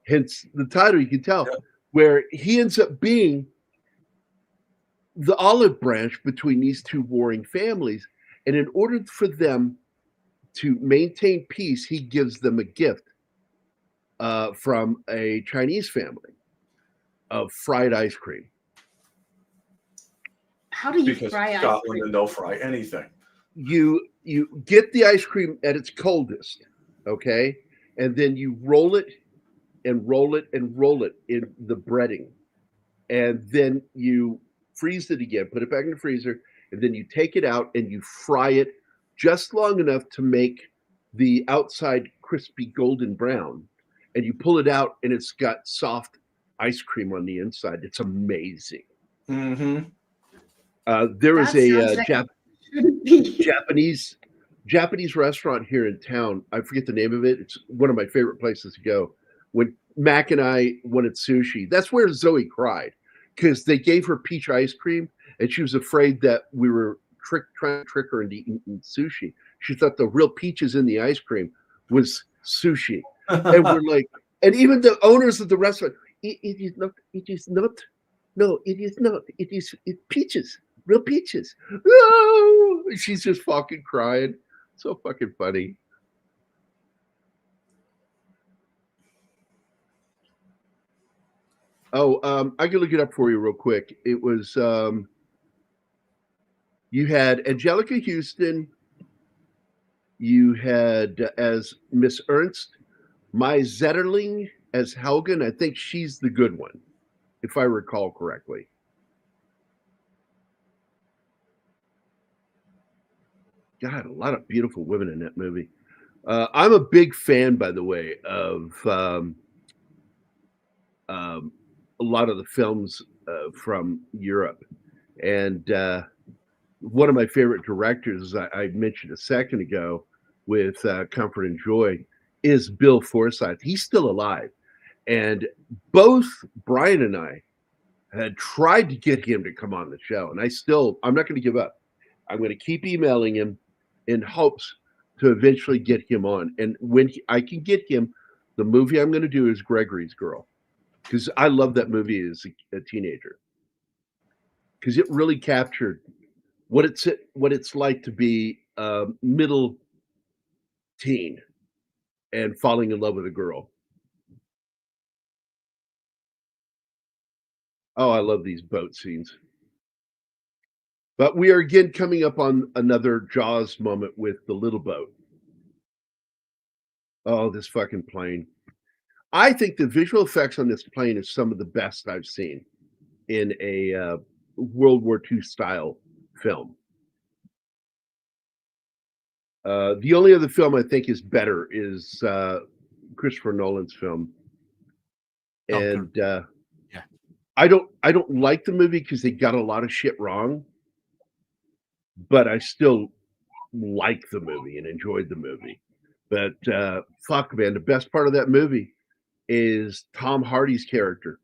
Hence the title, you can tell, where he ends up being the olive branch between these two warring families. And in order for them to maintain peace, he gives them a gift from a Chinese family of fried ice cream. How do you Because fry ice Scotland cream? and they'll fry anything. You get the ice cream at its coldest, okay, and then you roll it and roll it and roll it in the breading, and then you freeze it again, put it back in the freezer, and then you take it out and you fry it just long enough to make the outside crispy golden brown, and you pull it out and it's got soft ice cream on the inside. It's amazing. Mm-hmm. There is That sounds a like it shouldn't be. Japanese restaurant here in town. I forget the name of it. It's one of my favorite places to go. When Mac and I wanted sushi, that's where Zoe cried because they gave her peach ice cream and she was afraid that we were trying to trick her into eating sushi. She thought the real peaches in the ice cream was sushi. And we're like, and even the owners of the restaurant, it is not, no, it is not. It's peaches, real peaches. No! She's just fucking crying. So fucking funny. Oh, I can look it up for you real quick. It was you had Angelica Houston. You had as Miss Ernst, Mai Zetterling as Helgen. I think she's the good one, if I recall correctly. God, a lot of beautiful women in that movie. I'm a big fan, by the way, of a lot of the films from Europe. And one of my favorite directors, I mentioned a second ago with Comfort and Joy, is Bill Forsyth. He's still alive. And both Brian and I had tried to get him to come on the show. And I'm not going to give up. I'm going to keep emailing him in hopes to eventually get him on. And when I can get him, the movie I'm going to do is Gregory's Girl, because I love that movie as a teenager, because it really captured what it's like to be a middle teen and falling in love with a girl. Oh, I love these boat scenes. But we are again coming up on another Jaws moment with the little boat. Oh, this fucking plane. I think the visual effects on this plane is some of the best I've seen in a World War II style film. The only other film I think is better is Christopher Nolan's film. And yeah. I don't like the movie because they got a lot of shit wrong, but I still like the movie and enjoyed the movie. But fuck, man, the best part of that movie is Tom Hardy's character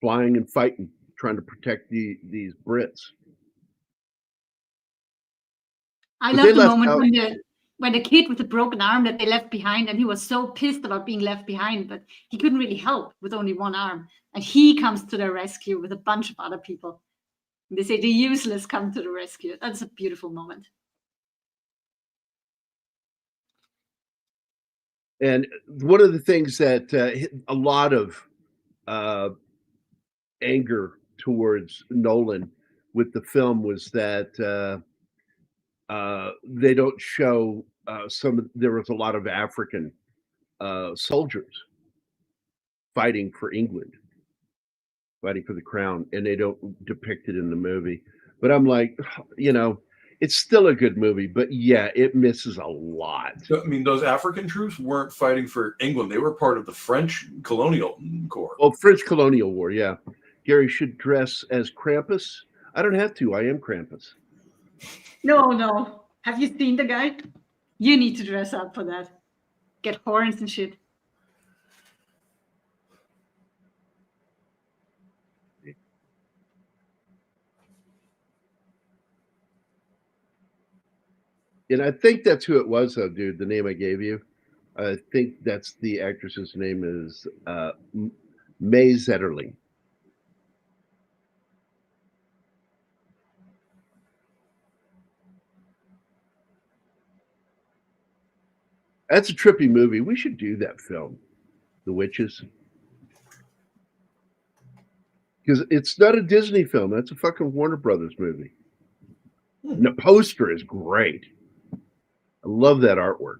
flying and fighting, trying to protect these Brits. I But love they the left moment out- when the kid with the broken arm that they left behind, and he was so pissed about being left behind, but he couldn't really help with only one arm. And he comes to their rescue with a bunch of other people. And they say the useless come to the rescue. That's a beautiful moment. And one of the things that a lot of anger towards Nolan with the film was that they don't show there was a lot of African soldiers fighting for England, fighting for the crown, and they don't depict it in the movie. But I'm like, it's still a good movie, but yeah, it misses a lot. So, I mean, those African troops weren't fighting for England. They were part of the French colonial corps. Oh, French colonial war, yeah. Gary should dress as Krampus. I don't have to. I am Krampus. No. Have you seen the guy? You need to dress up for that. Get horns and shit. And I think that's who it was, though, dude. The name I gave you. I think that's the actress's name is May Zetterling. That's a trippy movie. We should do that film, The Witches. Because it's not a Disney film. That's a fucking Warner Brothers movie. And the poster is great. I love that artwork.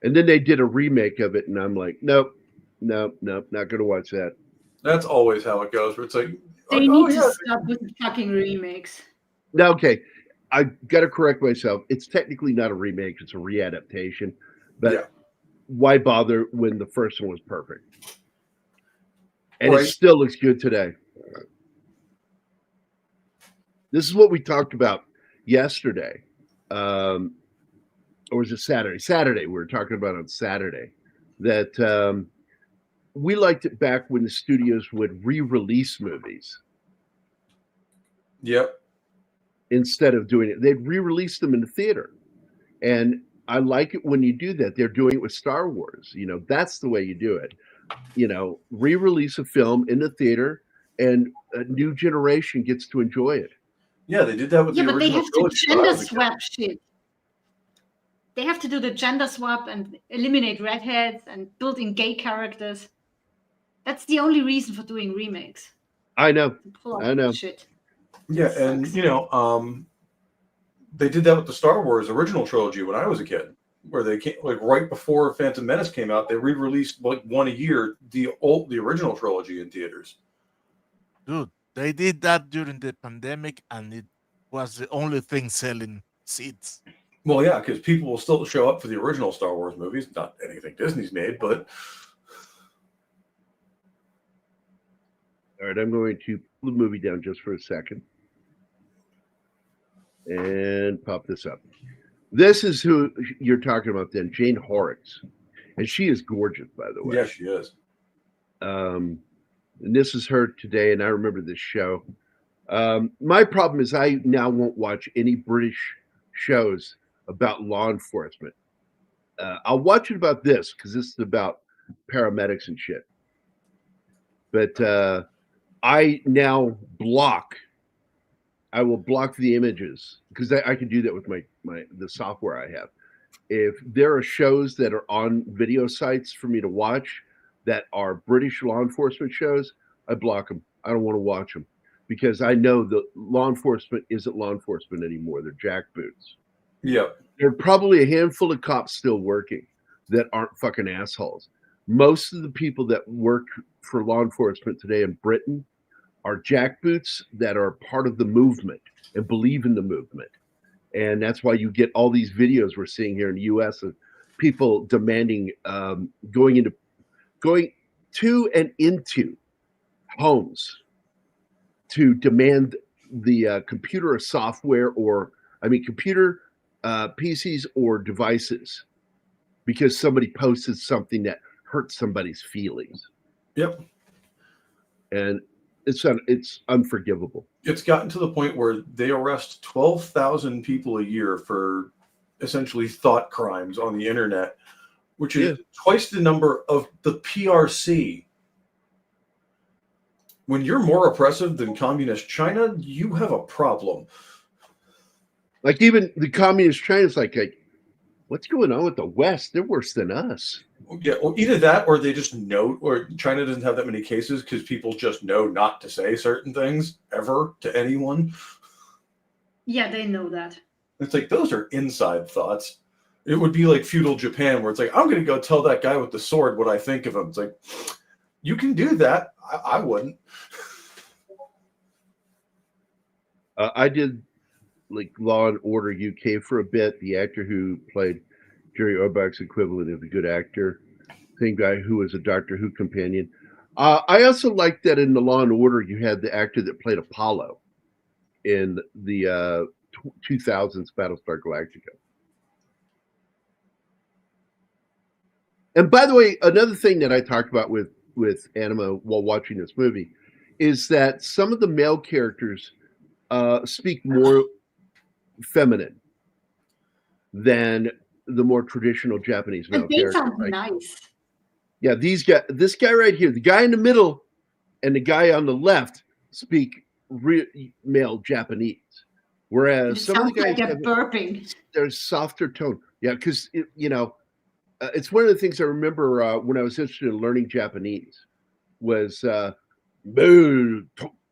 And then they did a remake of it, and I'm like, nope, not going to watch that. That's always how it goes. Where it's like, They need to stop with the fucking remakes. No, okay. I got to correct myself. It's technically not a remake. It's a readaptation. But why bother when the first one was perfect? And it still looks good today. This is what we talked about yesterday. Or was it Saturday? Saturday. We were talking about on Saturday that we liked it back when the studios would re-release movies. Yep. Instead of doing it, they'd re-release them in the theater. And I like it when you do that. They're doing it with Star Wars. You know, that's the way you do it. You know, re-release a film in the theater and a new generation gets to enjoy it. Yeah, they did that with the original they have trilogy. to gender swap shit. They have to do the gender swap and eliminate redheads and build in gay characters. That's the only reason for doing remakes. I know. Shit. Yeah, and you know, they did that with the Star Wars original trilogy when I was a kid, where they came like right before Phantom Menace came out. They re-released like one a year the original trilogy in theaters. Dude, they did that during the pandemic, and it was the only thing selling seats. Well, yeah, because people will still show up for the original Star Wars movies. Not anything Disney's made, but all right, I'm going to pull the movie down just for a second and pop this up. This is who you're talking about then, Jane Horrocks. And she is gorgeous, by the way. Yeah, she is. And this is her today, and I remember this show. My problem is I now won't watch any British shows about law enforcement. I'll watch it about this, because this is about paramedics and shit. But I now I will block the images, because I can do that with the software I have. If there are shows that are on video sites for me to watch that are British law enforcement shows, I block them. I don't want to watch them, because I know that law enforcement isn't law enforcement anymore. They're jackboots. Yeah. There are probably a handful of cops still working that aren't fucking assholes. Most of the people that work for law enforcement today in Britain are jackboots that are part of the movement and believe in the movement. And that's why you get all these videos we're seeing here in the US of people demanding going to and into homes to demand the computer or software computer PCs or devices, because somebody posted something that hurt somebody's feelings. Yep. And it's unforgivable. It's gotten to the point where they arrest 12,000 people a year for essentially thought crimes on the internet, which is twice the number of the PRC. When you're more oppressive than communist China, you have a problem. Like even the communist China is like, what's going on with the West? They're worse than us. Yeah, well, either that or they just know, or China doesn't have that many cases because people just know not to say certain things ever to anyone. Yeah, they know that. It's like, those are inside thoughts. It would be like feudal Japan, where it's like, I'm going to go tell that guy with the sword what I think of him. It's like, you can do that. I wouldn't. I did like Law and Order UK for a bit. The actor who played Jerry Orbach's equivalent of a good actor, same guy who was a Doctor Who companion. I also liked that in the Law and Order you had the actor that played Apollo in the 2000s Battlestar Galactica. And by the way, another thing that I talked about with Anima while watching this movie is that some of the male characters speak more feminine than the more traditional Japanese male characters. And they sound nice. Yeah, this guy right here, the guy in the middle and the guy on the left speak male Japanese. Whereas It some of the sounds like guys they're burping. there's softer tone. Yeah, because it's one of the things I remember when I was interested in learning Japanese was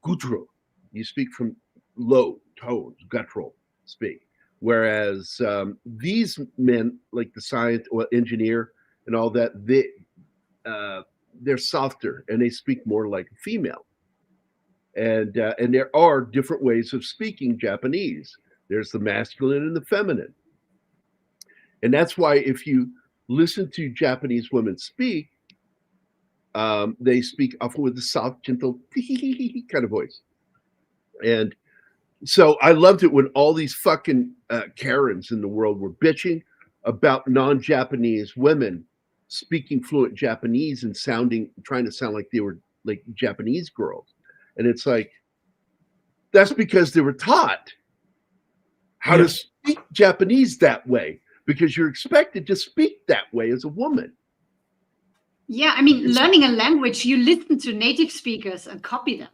guttural. You speak from low tones, guttural speak. Whereas these men, like the science or engineer and all that, they're softer and they speak more like a female. And there are different ways of speaking Japanese. There's the masculine and the feminine. And that's why if you listen to Japanese women speak, they speak often with the soft, gentle kind of voice. And so I loved it when all these fucking Karens in the world were bitching about non-Japanese women speaking fluent Japanese and trying to sound like they were like Japanese girls. And it's like, that's because they were taught how to speak Japanese that way, because you're expected to speak that way as a woman. Yeah, I mean, learning a language, you listen to native speakers and copy them.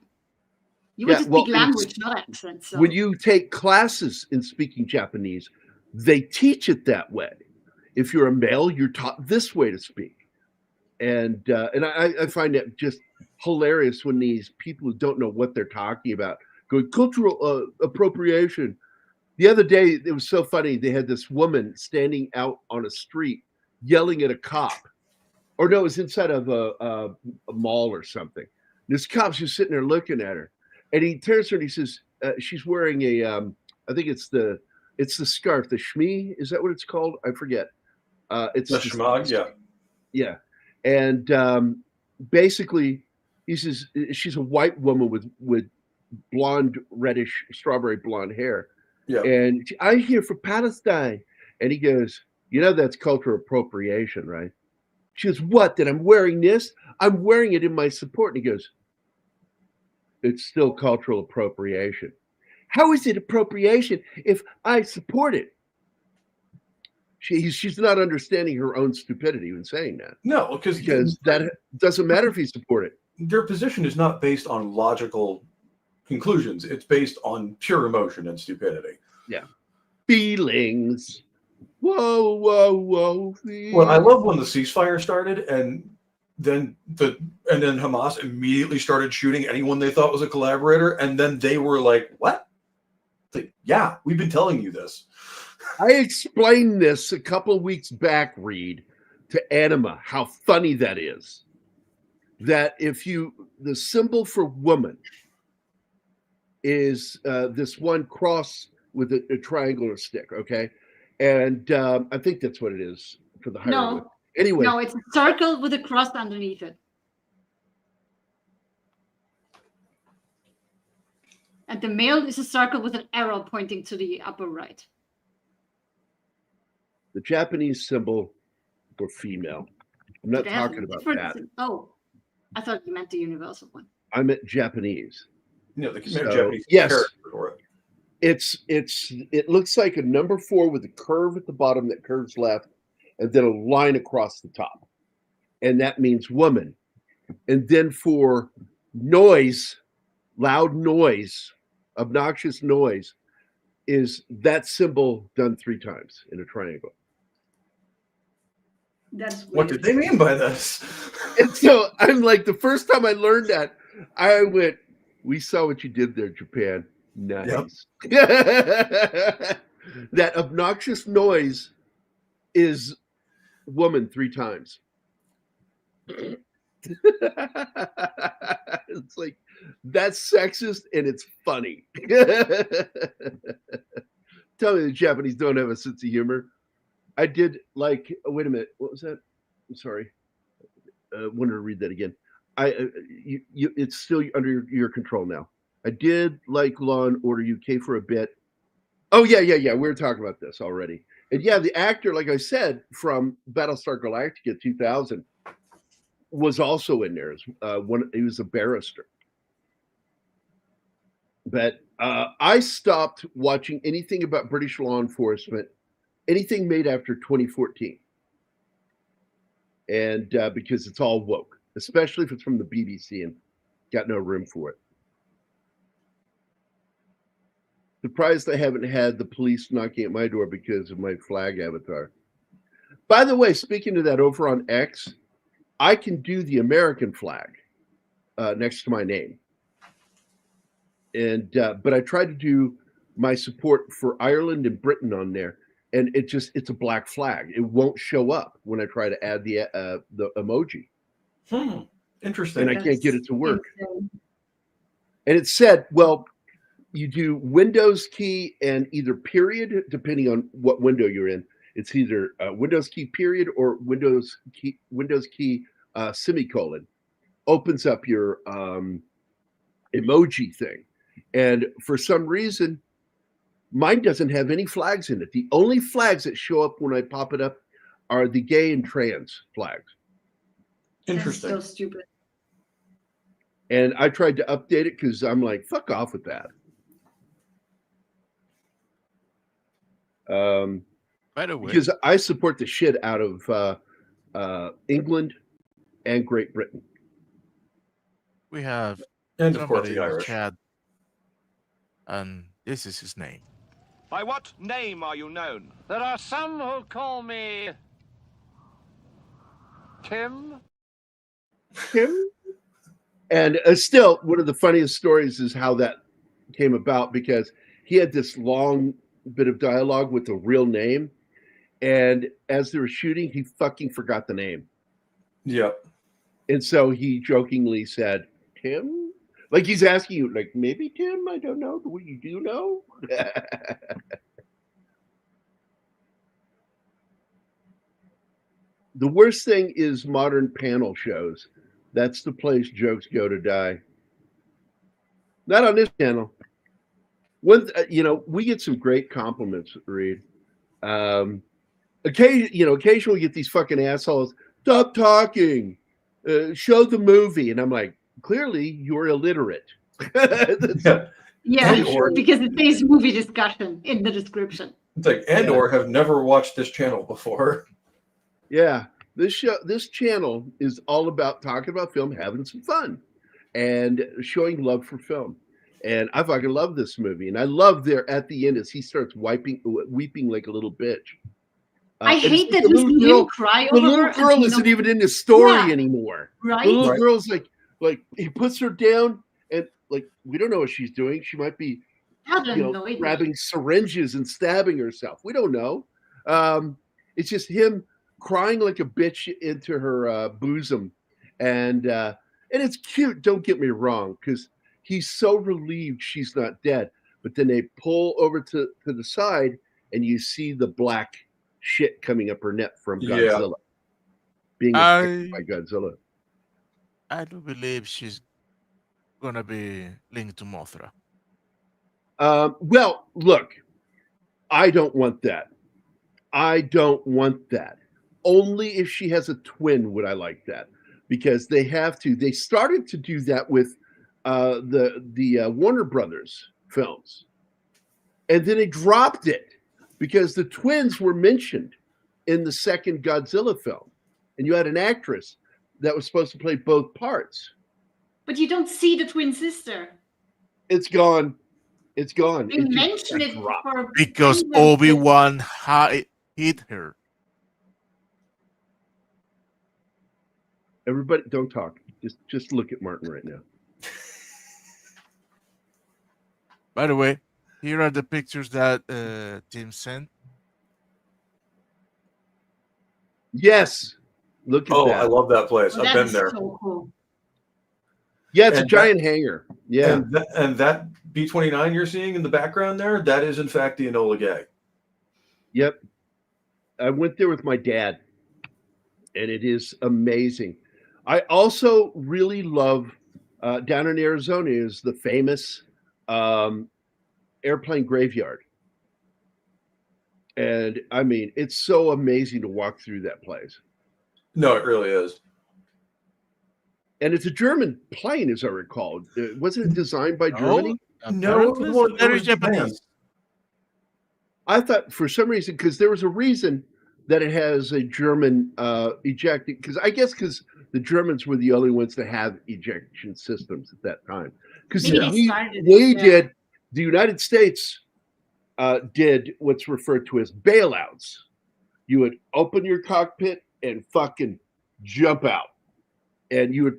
You want to speak language, not accent. So. When you take classes in speaking Japanese, they teach it that way. If you're a male, you're taught this way to speak. And I find it just hilarious when these people who don't know what they're talking about go cultural appropriation. The other day, it was so funny. They had this woman standing out on a street yelling at a cop. Or no, it was inside of a mall or something. This cop's just sitting there looking at her. And he turns to her and he says, she's wearing I think it's the scarf, the shmi. Is that what it's called? I forget. It's the shmag, yeah. Yeah. And basically, he says she's a white woman with blonde, reddish, strawberry blonde hair. Yeah. And I'm here for Palestine. And he goes, that's cultural appropriation, right? She goes, what? That I'm wearing this? I'm wearing it in my support. And he goes, it's still cultural appropriation. How is it appropriation if I support it? She's not understanding her own stupidity when saying that. No, because that doesn't matter if you support it. Their position is not based on logical conclusions. It's based on pure emotion and stupidity. Yeah. Feelings. Whoa, whoa, whoa. Feelings. Well, I love when the ceasefire started and then Hamas immediately started shooting anyone they thought was a collaborator, and then they were like, what? Like, yeah, we've been telling you this. I explained this a couple of weeks back, Reed, to Anima, how funny that is. That the symbol for woman is this one cross with a triangular stick, okay? And I think that's what it is for the hieroglyph. Anyway. No, it's a circle with a cross underneath it. And the male is a circle with an arrow pointing to the upper right. The Japanese symbol for female. I'm not talking about that. Oh, I thought you meant the universal one. I meant Japanese. No, the Japanese. Yes. For it. It looks like a number 4 with a curve at the bottom that curves left, and then a line across the top. And that means woman. And then for noise, loud noise, obnoxious noise, is that symbol done 3 times in a triangle. That's weird. What did they mean by this? And so I'm like, the first time I learned that, I went, we saw what you did there, Japan. Nice. Yep. That obnoxious noise is woman 3 times. It's like, that's sexist and it's funny. Tell me the Japanese don't have a sense of humor. I did like, wait a minute, what was that? I'm sorry. Wanted to read that again. It's still under your control now. I did like Law and Order UK for a bit. Oh yeah. We were talking about this already. And yeah, the actor, like I said, from Battlestar Galactica 2000 was also in there. He was a barrister. But I stopped watching anything about British law enforcement, anything made after 2014. And because it's all woke, especially if it's from the BBC and got no room for it. Surprised I haven't had the police knocking at my door because of my flag avatar. By the way, speaking of that, over on X, I can do the American flag next to my name. And but I tried to do my support for Ireland and Britain on there, and it's a black flag. It won't show up when I try to add the emoji. Interesting. And I can't get it to work. And it said, well, you do Windows key and either period, depending on what window you're in. It's either Windows key period or Windows key semicolon. Opens up your emoji thing. And for some reason, mine doesn't have any flags in it. The only flags that show up when I pop it up are the gay and trans flags. Interesting. That's so stupid. And I tried to update it because I'm like, fuck off with that. By the way, Because I support the shit out of England and Great Britain. we have And of course somebody the in the Irish. chat, and this is his name. By what name are you known? There are some who call me Tim. Tim? And still, one of the funniest stories is how that came about, because he had this long bit of dialogue with a real name, and as they were shooting, he fucking forgot the name. Yep. And so he jokingly said, Tim? Like he's asking you, like, maybe Tim? I don't know. What you do know? The worst thing is modern panel shows. That's the place jokes go to die. Not on this channel. We get some great compliments, Reed. Occasionally we get these fucking assholes. Stop talking. Show the movie, and I'm like, clearly you're illiterate. Yeah, Or- because it says movie discussion in the description. It's like, or have never watched this channel before. Yeah, this channel is all about talking about film, having some fun, and showing love for film. And I fucking love this movie, and I love there at the end as he starts weeping like a little bitch. I and hate it's that the we little see girl- him cry The over little her girl and, isn't even in the story Yeah. anymore. right. The little Right. girl's like he puts her down, and like we don't know what she's doing. She might be That annoyed me. grabbing syringes and stabbing herself. We don't know. It's just him crying like a bitch into her bosom, and it's cute. Don't get me wrong, because he's so relieved she's not dead. But then they pull over to the side, and you see the black shit coming up her neck from Godzilla, being affected by Godzilla. I do believe she's gonna be linked to Mothra. Well, look, I don't want that. I don't want that. Only if she has a twin would I like that, because they have to. They started to do that with the Warner Brothers films, and then they dropped it because the twins were mentioned in the second Godzilla film, and you had an actress that was supposed to play both parts. But you don't see the twin sister. It's gone. It's gone. They It just mention got it dropped. for Because reasons Obi-Wan hit her. Everybody, don't talk. Just look at Martin right now. By the way, here are the pictures that Tim sent. Yes, look at Oh, that. I love that place. that I've been is there. so cool. Yeah, it's a And giant hangar. Yeah. And that B-29 you're seeing in the background there, that is in fact the Enola Gay. Yep. I went there with my dad, and it is amazing. I also really love down in Arizona is the famous airplane graveyard. And I mean, it's so amazing to walk through that place. No, it really is. And it's a German plane, as I recall. Wasn't it designed by Germany? No, Apparently it was- very it was Japan. Japanese. I thought for some reason, because there was a reason that it has a German ejecting, because the Germans were the only ones to have ejection systems at that time. Because Maybe they started it, we yeah. did, the United States did what's referred to as bailouts. You would open your cockpit and fucking jump out. And you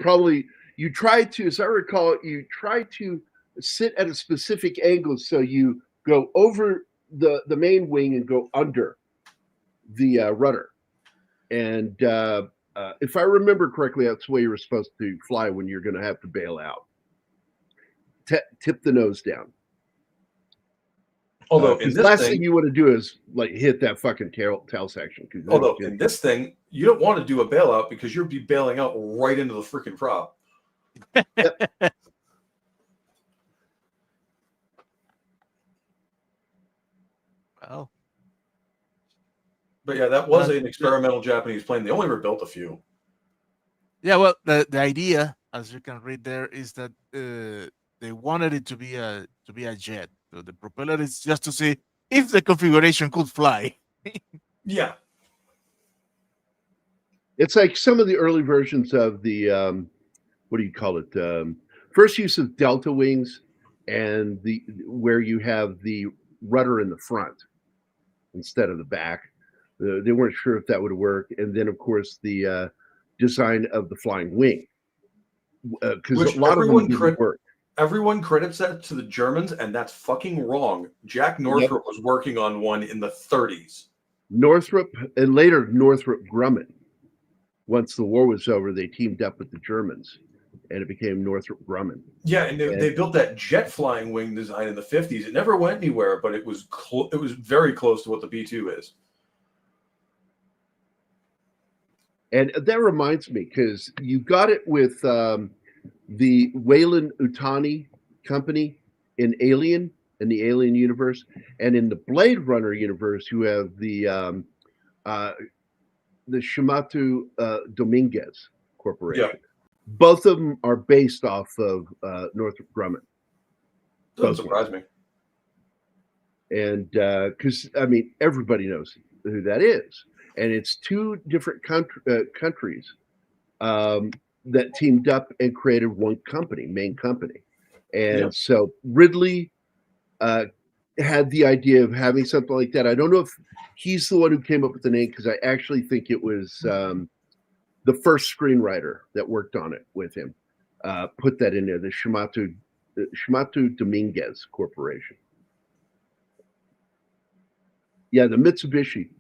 try to, as I recall, you try to sit at a specific angle so you go over the main wing and go under the rudder. And if I remember correctly, that's the way you were supposed to fly when you're going to have to bail out. Tip the nose down. Although the last thing you want to do is like hit that fucking tail section. Although in this thing, you don't want to do a bailout because you'll be bailing out right into the freaking prop. Well, but yeah, that was an experimental Japanese plane. They only ever built a few. Yeah, well, the idea, as you can read there, is that they wanted it to be a jet. So the propeller is just to see if the configuration could fly. Yeah. It's like some of the early versions of the what do you call it? First use of delta wings, and where you have the rudder in the front instead of the back. They weren't sure if that would work, and then of course the design of the flying wing, because a lot of them didn't work. Everyone credits that to the Germans, and that's fucking wrong. Jack Northrop was working on one in the 30s. Northrop, and later Northrop Grumman. Once the war was over, they teamed up with the Germans, and it became Northrop Grumman. Yeah, and they built that jet flying wing design in the 50s. It never went anywhere, but it was very close to what the B-2 is. And that reminds me, because you got it with the Weyland Utani company in Alien, in the Alien universe, and in the Blade Runner universe, you have the Shimatu Dominguez Corporation. Yeah. Both of them are based off of Northrop Grumman. Doesn't surprise me. And because I mean, everybody knows who that is, and it's two different countries that teamed up and created one company, main company. And so Ridley had the idea of having something like that. I don't know if he's the one who came up with the name, because I actually think it was the first screenwriter that worked on it with him. Put that in there, the Shimatu Dominguez Corporation. Yeah, the Mitsubishi.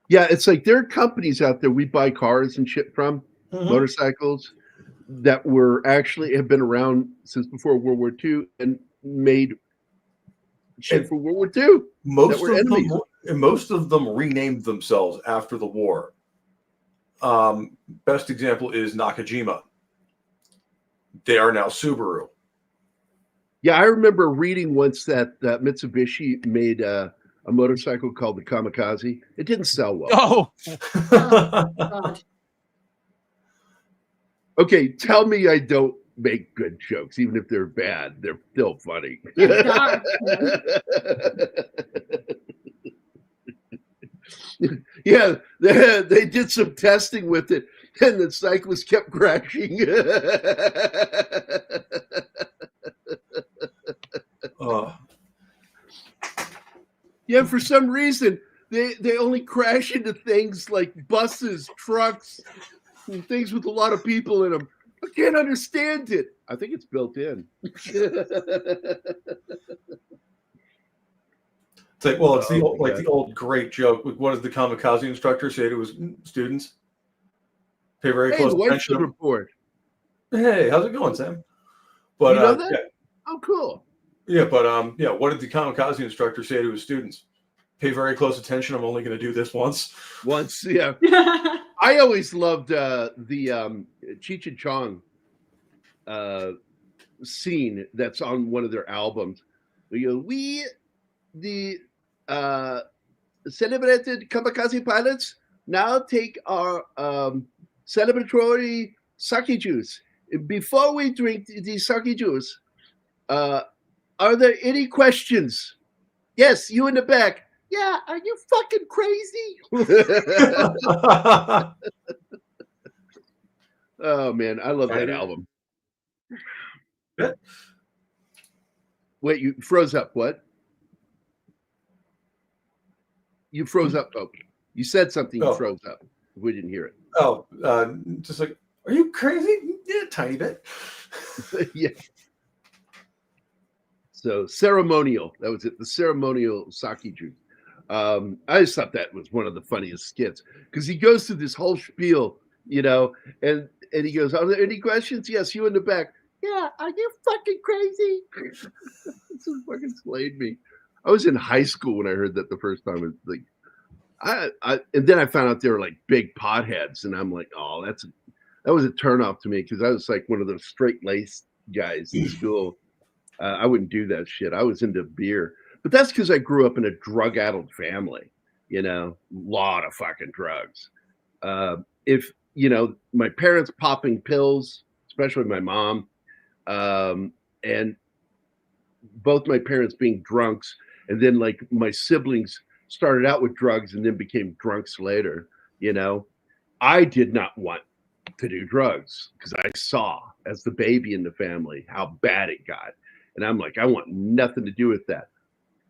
Yeah, it's like there are companies out there we buy cars and shit from, motorcycles, that have been around since before World War II and made shit for World War II. Most of them renamed themselves after the war. Best example is Nakajima. They are now Subaru. Yeah, I remember reading once that Mitsubishi made a motorcycle called the Kamikaze. It didn't sell well. Oh, God. Okay, tell me I don't make good jokes, even if they're bad. They're still funny. They're dark, yeah, they did some testing with it, and the cyclist kept crashing. Yeah, for some reason, they only crash into things like buses, trucks, and things with a lot of people in them. I can't understand it. I think it's built in. It's like, well, it's the old great joke. What does the kamikaze instructor say to his students? Pay very close attention. Report. Hey, how's it going, Sam? But you know that? Yeah. Oh, cool. Yeah, but what did the kamikaze instructor say to his students? Pay very close attention. I'm only going to do this once. Once, yeah. I always loved the Cheech and Chong scene that's on one of their albums. We the celebrated kamikaze pilots now take our celebratory sake juice. Before we drink the sake juice, are there any questions? Yes, you in the back. Yeah, are you fucking crazy? Oh man, I love that album. Wait, you froze up. What? You froze up, Pope. You said something. You froze up. We didn't hear it. Oh, just like, are you crazy? Yeah, tiny bit. Yeah. So ceremonial. That was it. The ceremonial sake juice. I just thought that was one of the funniest skits because he goes through this whole spiel, you know, and he goes, "Are there any questions?" Yes, you in the back. Yeah, are you fucking crazy? This just fucking slayed me. I was in high school when I heard that the first time. It's like, and then I found out they were like big potheads, and I'm like, oh, that was a turnoff to me because I was like one of those straight laced guys in school. I wouldn't do that shit. I was into beer, but that's because I grew up in a drug-addled family. You know, lot of fucking drugs. If you know, my parents popping pills, especially my mom, and both my parents being drunks, and then like my siblings started out with drugs and then became drunks later. You know, I did not want to do drugs because I saw as the baby in the family how bad it got. And I'm like, I want nothing to do with that.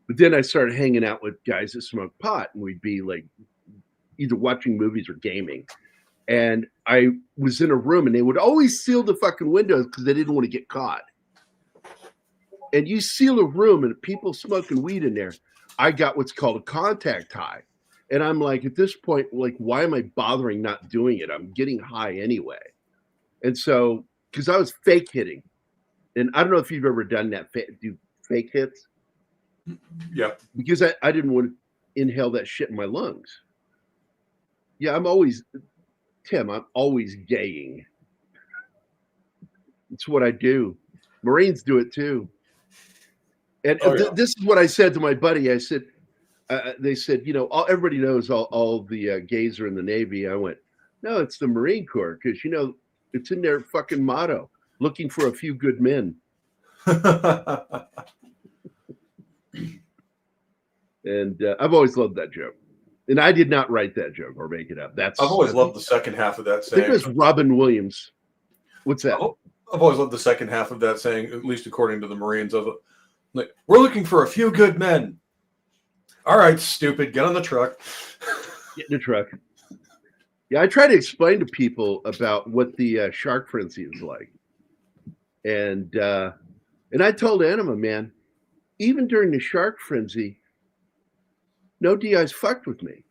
But then I started hanging out with guys that smoked pot, and we'd be like either watching movies or gaming. And I was in a room, and they would always seal the fucking windows because they didn't want to get caught. And you seal a room and people smoking weed in there. I got what's called a contact high. And I'm like, at this point, like, why am I bothering not doing it? I'm getting high anyway. And so, because I was fake hitting. And I don't know if you've ever done that, do fake hits. Yeah. Because I didn't want to inhale that shit in my lungs. Yeah, I'm always gaying. It's what I do. Marines do it too. And this is what I said to my buddy. I said, they said, you know, everybody knows all the gays are in the Navy. I went, no, it's the Marine Corps because, you know, it's in their fucking motto. Looking for a few good men. And I've always loved that joke. And I did not write that joke or make it up. I've always loved the second half of that saying. I think it was Robin Williams. What's that? I've always loved the second half of that saying, at least according to the Marines. Like, we're looking for a few good men. All right, stupid, get on the truck. Get in the truck. Yeah, I try to explain to people about what the shark frenzy is like. And I told Anima, man, even during the shark frenzy, no DIs fucked with me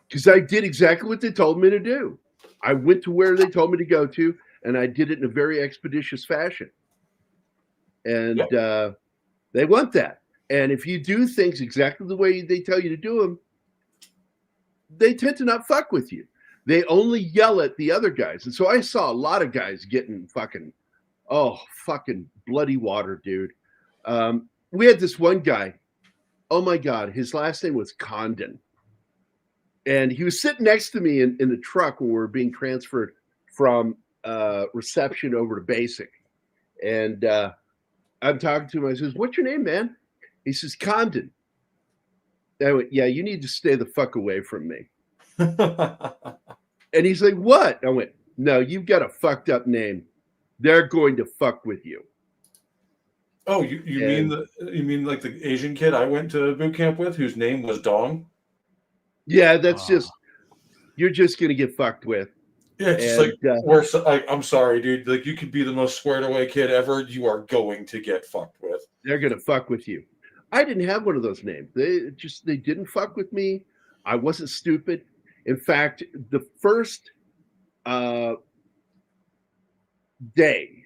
because I did exactly what they told me to do. I went to where they told me to go to, and I did it in a very expeditious fashion. And they want that. And if you do things exactly the way they tell you to do them, they tend to not fuck with you. They only yell at the other guys. And so I saw a lot of guys getting fucking bloody water, dude. We had this one guy. Oh my God, his last name was Condon. And he was sitting next to me in the truck when we were being transferred from reception over to basic. And I'm talking to him. I says, what's your name, man? He says, Condon. I went, yeah, you need to stay the fuck away from me. And he's like, what? I went, no, you've got a fucked up name. They're going to fuck with you. Oh, you mean like the Asian kid I went to boot camp with, whose name was Dong? Yeah, that's you're just gonna get fucked with. Yeah, it's just I'm sorry, dude. Like, you could be the most squared away kid ever. You are going to get fucked with. They're gonna fuck with you. I didn't have one of those names. They didn't fuck with me. I wasn't stupid. In fact, the first day,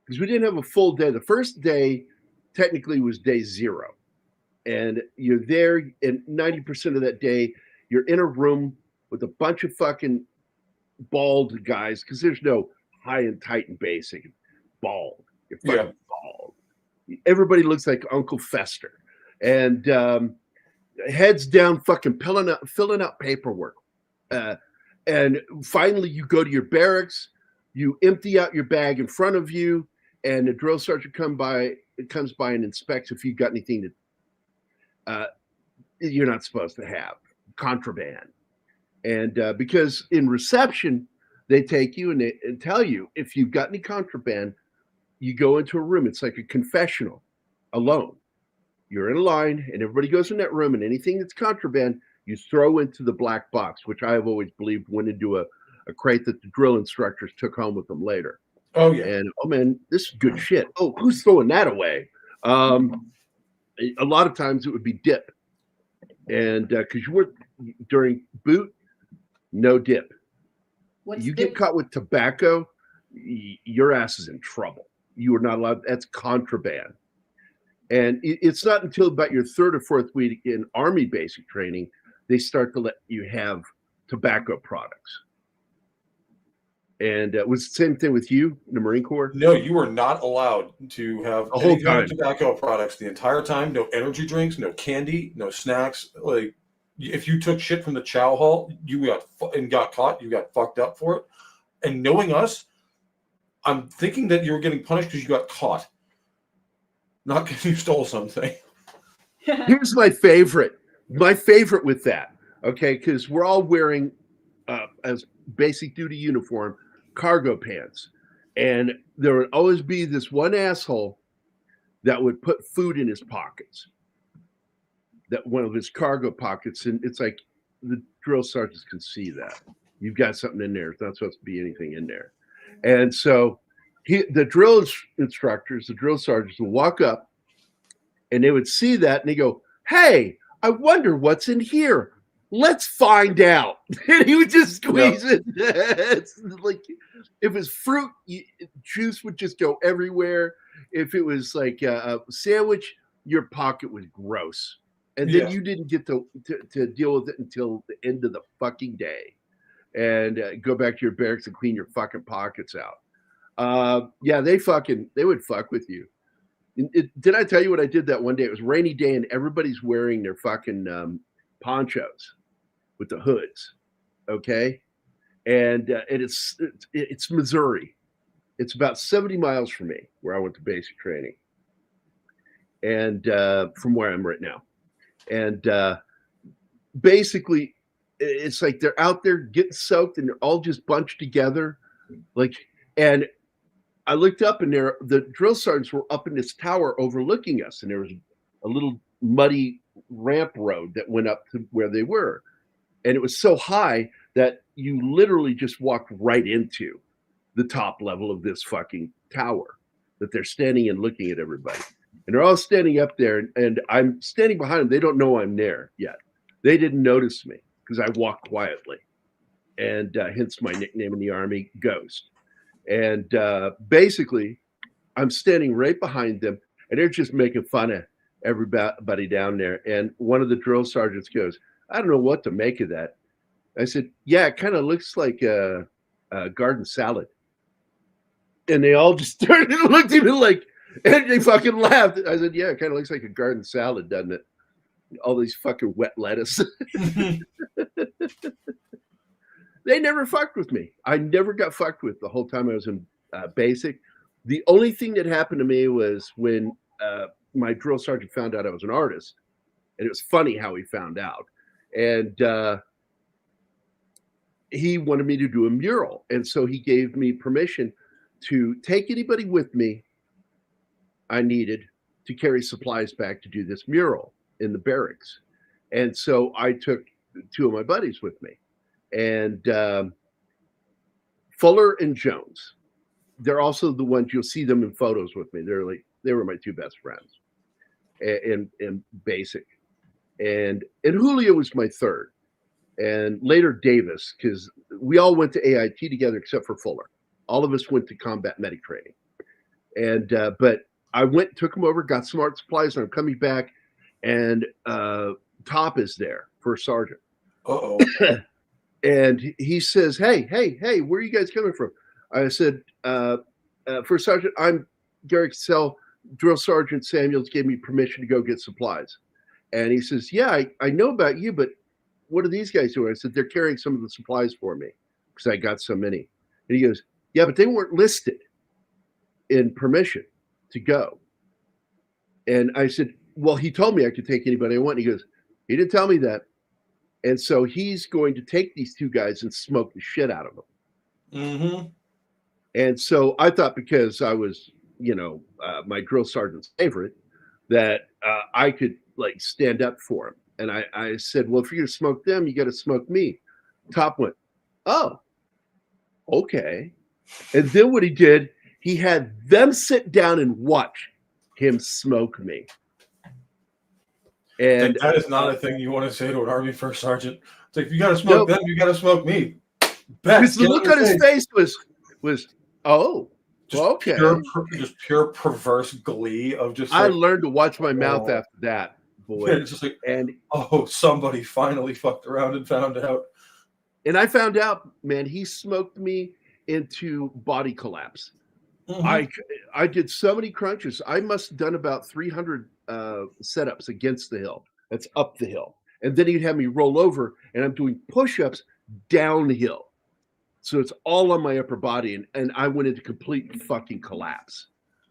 because we didn't have a full day. The first day technically was day 0. And you're there, and 90% of that day, you're in a room with a bunch of fucking bald guys, because there's no high and tight and basic. Bald. You're fucking bald. Everybody looks like Uncle Fester. And heads down, fucking filling out paperwork. And finally, you go to your barracks, you empty out your bag in front of you, and the drill sergeant comes by and inspects if you've got anything that you're not supposed to have, contraband. And because in reception, they take you and tell you if you've got any contraband, you go into a room. It's like a confessional alone. You're in a line, and everybody goes in that room, and anything that's contraband, you throw into the black box, which I have always believed went into a crate that the drill instructors took home with them later. Oh yeah. And oh man, this is good shit. Oh, who's throwing that away? A lot of times it would be dip, and because you were during boot, no dip. What's You dip? get caught with tobacco, your ass is in trouble. You are not allowed. That's contraband. And it's not until about your third or fourth week in Army basic training they start to let you have tobacco products. And it was the same thing with you in the Marine Corps? No, you were not allowed to have The whole any kind of time. tobacco products the entire time. No energy drinks, no candy, no snacks. Like, if you took shit from the chow hall, you got caught. You got fucked up for it. And knowing us, I'm thinking that you were getting punished because you got caught, not because you stole something. Here's my favorite. My favorite with that, okay, because we're all wearing as basic duty uniform cargo pants, and there would always be this one asshole that would put food in his pockets, that one of his cargo pockets, and it's like the drill sergeants can see that you've got something in there. It's not supposed to be anything in there, and so the drill instructors, the drill sergeants, would walk up, and they would see that, and they go, "Hey, I wonder what's in here. Let's find out." And he would just squeeze it. It's like if it's fruit, juice would just go everywhere. If it was like a sandwich, your pocket was gross. And then you didn't get to deal with it until the end of the fucking day. And go back to your barracks and clean your fucking pockets out. Yeah, they would fuck with you. Did I tell you what I did that one day? It was a rainy day and everybody's wearing their fucking ponchos with the hoods, okay? And it's Missouri. It's about 70 miles from me, where I went to basic training, and from where I'm right now. And basically, it's like they're out there getting soaked, and they're all just bunched together, like. And I looked up, and the drill sergeants were up in this tower overlooking us, and there was a little muddy ramp road that went up to where they were. And it was so high that you literally just walked right into the top level of this fucking tower that they're standing and looking at everybody. And they're all standing up there, and I'm standing behind them. They don't know I'm there yet. They didn't notice me because I walk quietly. And hence my nickname in the Army, Ghost. And basically, I'm standing right behind them, and they're just making fun of everybody down there. And one of the drill sergeants goes, "I don't know what to make of that." I said, "Yeah, it kind of looks like a garden salad." And they all just turned and looked at me like, and they fucking laughed. I said, "Yeah, it kind of looks like a garden salad, doesn't it? All these fucking wet lettuce." They never fucked with me. I never got fucked with the whole time I was in basic. The only thing that happened to me was when my drill sergeant found out I was an artist. And it was funny how he found out. And he wanted me to do a mural. And so he gave me permission to take anybody with me I needed to carry supplies back to do this mural in the barracks. And so I took two of my buddies with me. And Fuller and Jones. They're also the ones you'll see them in photos with me. They were my two best friends in basic. And Julio was my third. And later Davis, because we all went to AIT together except for Fuller. All of us went to combat medic training. And but I took him over, got some art supplies, and I'm coming back, and Top is there, first sergeant. Uh-oh. And he says, hey, where are you guys coming from? I said, First Sergeant, I'm Gary Cassell. Drill Sergeant Samuels gave me permission to go get supplies. And he says, yeah, I know about you, but what are these guys doing? I said, they're carrying some of the supplies for me because I got so many. And he goes, yeah, but they weren't listed in permission to go. And I said, well, he told me I could take anybody I want. And he goes, he didn't tell me that. And so he's going to take these two guys and smoke the shit out of them. Mm-hmm. And so I thought because I was, my drill sergeant's favorite, that I could like stand up for him. And I said, well, if you're gonna smoke them, you got to smoke me. Top went, oh, okay. And then what he did, he had them sit down and watch him smoke me. And that is not a thing you want to say to an Army first sergeant. It's like, if you got to smoke them, you got to smoke me. Because the look on his face was oh, just okay. Pure perverse glee of just. I learned to watch my mouth after that, boy. And it's just like, and somebody finally fucked around and found out. And I found out, man, he smoked me into body collapse. Mm-hmm. I did so many crunches. I must have done about 300 setups against the hill. That's up the hill. And then he'd have me roll over, and I'm doing push-ups downhill. So it's all on my upper body, and I went into complete fucking collapse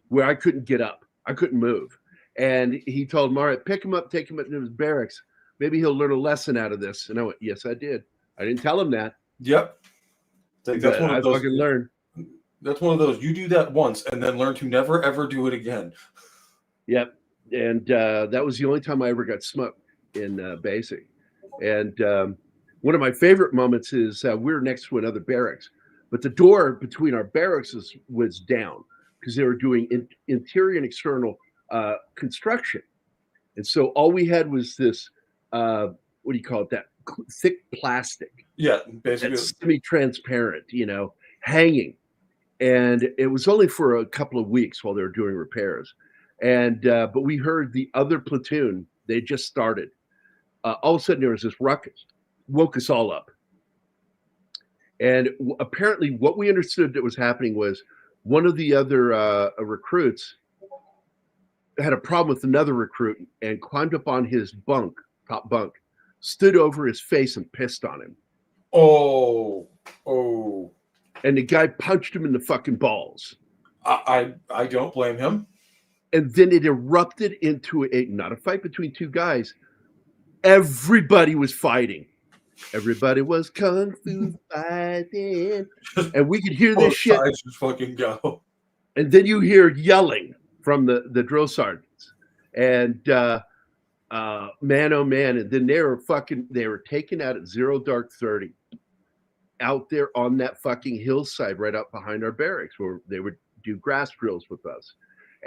where I couldn't get up. I couldn't move. And he told him, all right, pick him up, take him up to his barracks. Maybe he'll learn a lesson out of this. And I went, yes, I did. I didn't tell him that. Yep. That's one of those. Fucking learned. That's one of those. You do that once and then learn to never, ever do it again. Yep. And that was the only time I ever got smoked in basic. And one of my favorite moments is we were next to another barracks, but the door between our barracks was down because they were doing interior and external construction. And so all we had was this, what do you call it? That thick plastic. Yeah, basically. Semi-transparent, hanging. And it was only for a couple of weeks while they were doing repairs. And but we heard the other platoon, they just started. All of a sudden there was this ruckus, woke us all up. And apparently what we understood that was happening was one of the other recruits had a problem with another recruit and climbed up on his top bunk, stood over his face and pissed on him. Oh. And the guy punched him in the fucking balls. I don't blame him. And then it erupted into not a fight between two guys. Everybody was fighting. Everybody was kung fu fighting. And we could hear this shit. Just fucking go. And then you hear yelling from the drill sergeants. And man, oh man. And then they were taken out at 0 dark 30. Out there on that fucking hillside right up behind our barracks where they would do grass drills with us.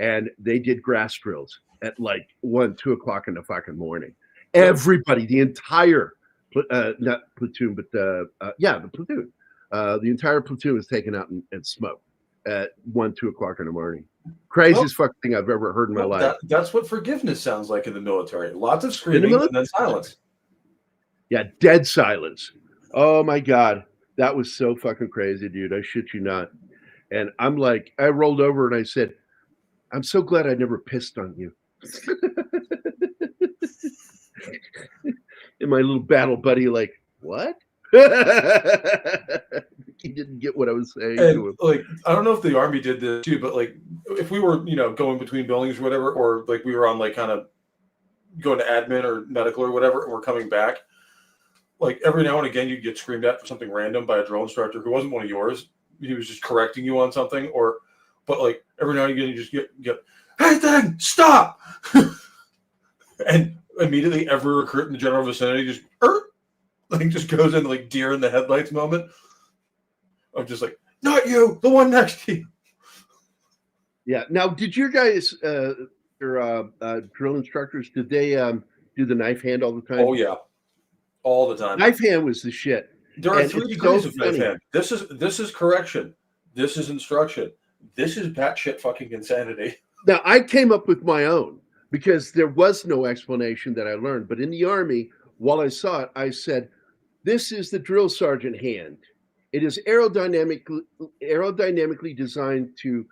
And they did grass drills at like 1, 2 o'clock in the fucking morning. Everybody, the entire, not platoon, but the platoon. The entire platoon was taken out and smoked at 1, 2 o'clock in the morning. Craziest fucking thing I've ever heard in my life. That's what forgiveness sounds like in the military. Lots of screaming and then silence. Yeah, dead silence. Oh my God. That was so fucking crazy, dude. I shit you not. And I'm like, I rolled over and I said, I'm so glad I never pissed on you. And my little battle buddy, like, what? He didn't get what I was saying to him. Like, I don't know if the Army did this too, but like, if we were, going between buildings or whatever, or like we were on like kind of going to admin or medical or whatever, and we're coming back, like every now and again you'd get screamed at for something random by a drill instructor who wasn't one of yours. He was just correcting you on something, but like every now and again you just get hey thing, stop. And immediately every recruit in the general vicinity just just goes into like deer in the headlights moment. I'm just like, not you, the one next to you. Yeah. Now, did your guys, your drill instructors, did they do the knife hand all the time? Oh yeah, all the time. Knife hand was the shit. There are 3 degrees of knife hand. This is correction. This is instruction. This is batshit fucking insanity. Now, I came up with my own because there was no explanation that I learned. But in the Army, while I saw it, I said, this is the drill sergeant hand. It is aerodynamically designed to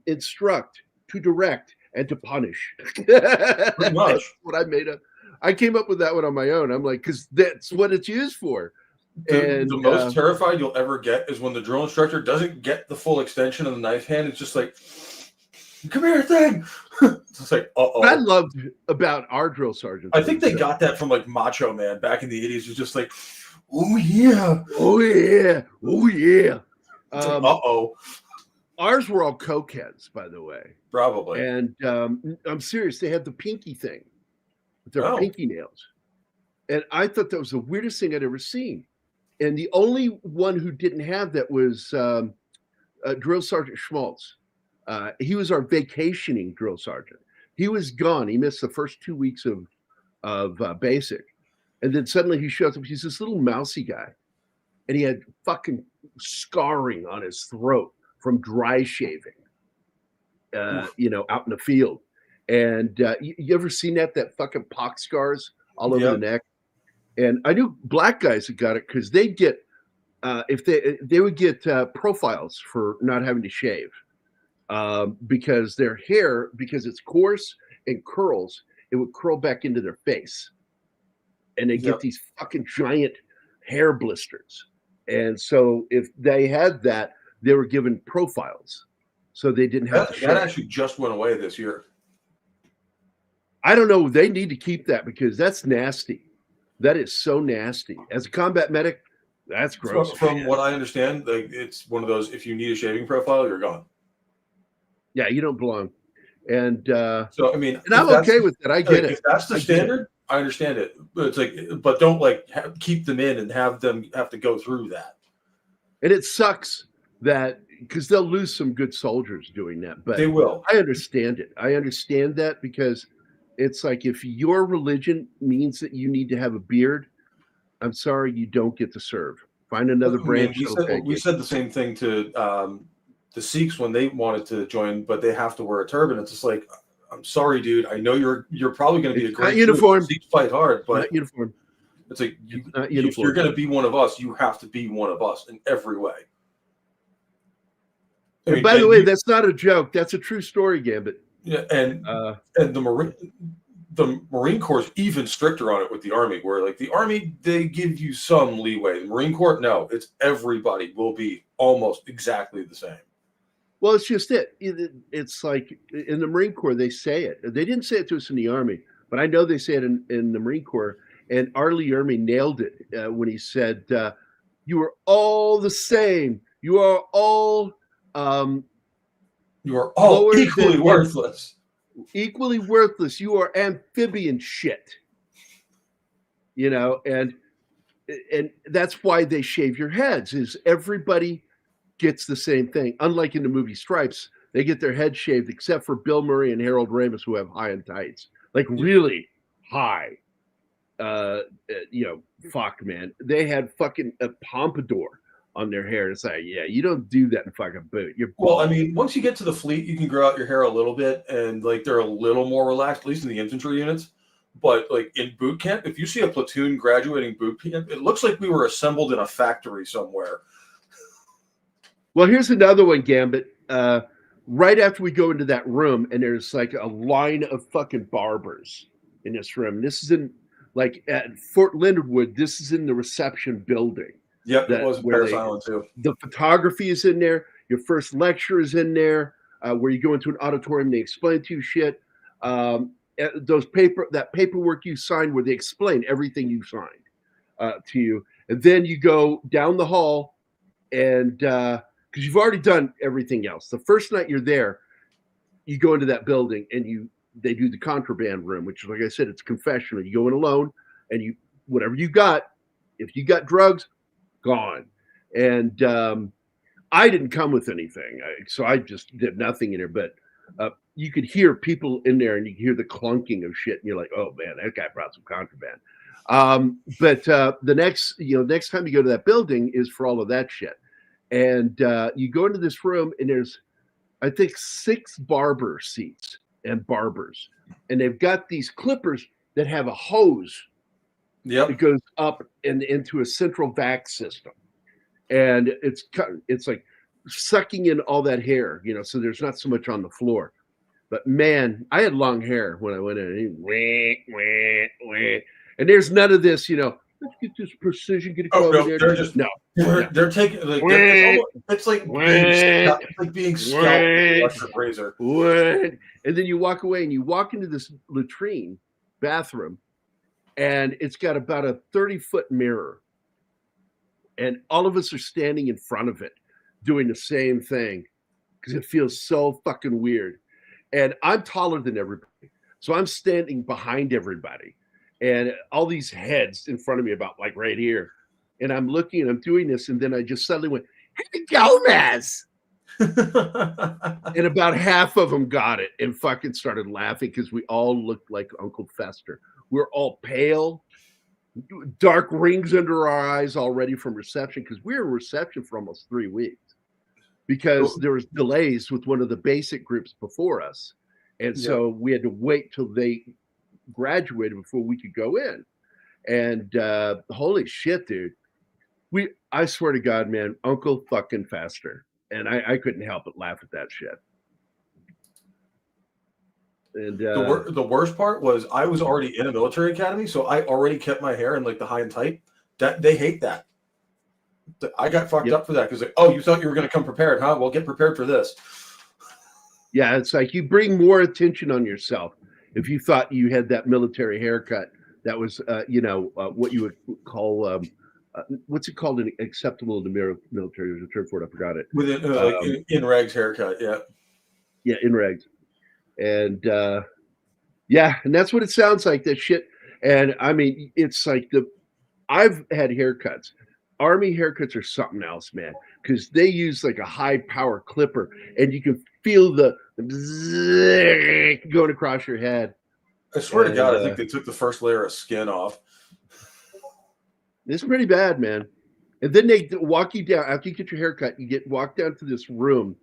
instruct, to direct, and to punish. Pretty much. That's what I made up. I came up with that one on my own. I'm like, because that's what it's used for. The most terrified you'll ever get is when the drill instructor doesn't get the full extension of the knife hand. It's just like, come here, thing. It's like, What I loved about our drill sergeants. I think they got that from like Macho Man back in the 80s. It was just like, oh yeah. Oh yeah. Oh yeah. Like, Ours were all cokeheads, by the way. Probably. And I'm serious. They had the pinky thing, their Oh. pinky nails. And I thought that was the weirdest thing I'd ever seen. And the only one who didn't have that was Drill Sergeant Schmaltz. He was our vacationing drill sergeant. He was gone. He missed the first 2 weeks of basic. And then suddenly he shows up. He's this little mousy guy. And he had fucking scarring on his throat from dry shaving, out in the field. And you ever seen that fucking pox scars all over the neck? And I knew black guys that got it because they get, if they would get profiles for not having to shave because their hair, because it's coarse and curls, it would curl back into their face. And they get these fucking giant hair blisters. And so if they had that, they were given profiles. So they didn't have to shave. That actually just went away this year. I don't know. They need to keep that because that's nasty. That is so nasty. As a combat medic, that's gross. From what I understand, it's one of those, if you need a shaving profile, you're gone. Yeah, you don't belong. And so, I mean, and I'm okay with that. I get it. If that's the standard, I understand it. But it's like, but don't keep them in and have them have to go through that. And it sucks that because they'll lose some good soldiers doing that. But they will. I understand it. I understand that because it's like if your religion means that you need to have a beard, I'm sorry, you don't get to serve. Find another branch. We said the same thing to the Sikhs when they wanted to join, but they have to wear a turban. It's just like, I'm sorry, dude. I know you're probably going to be a great uniform. Sikhs fight hard, but not uniform. It's like if you're going to be one of us, you have to be one of us in every way. And by the way, that's not a joke. That's a true story, Gambit. Yeah, and the Marine Corps is even stricter on it with the Army, where like the Army, they give you some leeway. The Marine Corps, no, it's everybody will be almost exactly the same. Well, it's just it. It's like in the Marine Corps, they say it. They didn't say it to us in the Army, but I know they say it in the Marine Corps. And Arlie Ermy nailed it when he said, "You are all the same. You are all equally worthless. Equally worthless. You are amphibian shit." And that's why they shave your heads. Is everybody gets the same thing. Unlike in the movie Stripes, they get their head shaved, except for Bill Murray and Harold Ramis, who have high and tights, like really high. Fuck, man. They had fucking a pompadour on their hair. It's like, yeah, you don't do that in fucking boot. Well, I mean, once you get to the fleet, you can grow out your hair a little bit, and like they're a little more relaxed, at least in the infantry units. But like in boot camp, if you see a platoon graduating boot camp, it looks like we were assembled in a factory somewhere. Well, here's another one, Gambit. Right after we go into that room, and there's like a line of fucking barbers in this room. This is in like at Fort Leonard Wood. This is in the reception building. Yep, it was Paris Island too. The photography is in there. Your first lecture is in there, where you go into an auditorium. They explain to you shit. That paperwork you signed, where they explain everything you signed to you, and then you go down the hall, and because you've already done everything else. The first night you're there, you go into that building, and they do the contraband room, which is, like I said, it's confessional. You go in alone, and whatever you got, if you got drugs, gone. And I didn't come with anything, so I just did nothing in there. But you could hear people in there, and you could hear the clunking of shit, and you're like, "Oh man, that guy brought some contraband." But the next time you go to that building is for all of that shit, and you go into this room, and there's, I think, 6 barber seats and barbers, and they've got these clippers that have a hose. Yep. It goes up and into a central vac system, and it's like sucking in all that hair, so there's not so much on the floor. But man, I had long hair when I went in. And there's none of this, let's get this precision. Get it over there. They're just They're taking it's like being scalped with an electric razor. And then you walk away and you walk into this latrine bathroom, and it's got about a 30-foot mirror, and all of us are standing in front of it doing the same thing. because it feels so fucking weird. And I'm taller than everybody. So I'm standing behind everybody and all these heads in front of me about like right here. And I'm looking and I'm doing this. And then I just suddenly went, "Hey, Gomez." And about half of them got it and fucking started laughing because we all looked like Uncle Fester. We're all pale, dark rings under our eyes already from reception because we were in reception for almost 3 weeks because there was delays with one of the basic groups before us. And so we had to wait till they graduated before we could go in. And holy shit, dude. I swear to God, man, Uncle fucking Fester. And I couldn't help but laugh at that shit. And the worst part was I was already in a military academy, so I already kept my hair in like the high and tight. That they hate that. I got fucked up for that because like, oh, you thought you were going to come prepared, huh? Well, get prepared for this. Yeah, it's like you bring more attention on yourself if you thought you had that military haircut. That was, what you would call what's it called? An acceptable in the military. There's a term for it. I forgot it. With like in rags haircut, yeah. Yeah, in rags. And and that's what it sounds like, that shit. And I mean, it's like I've had haircuts. Army haircuts are something else, man, because they use like a high power clipper and you can feel the going across your head. I swear to God, I think they took the first layer of skin off. It's pretty bad, man. And then they walk you down after you get your haircut. You get walked down to this room,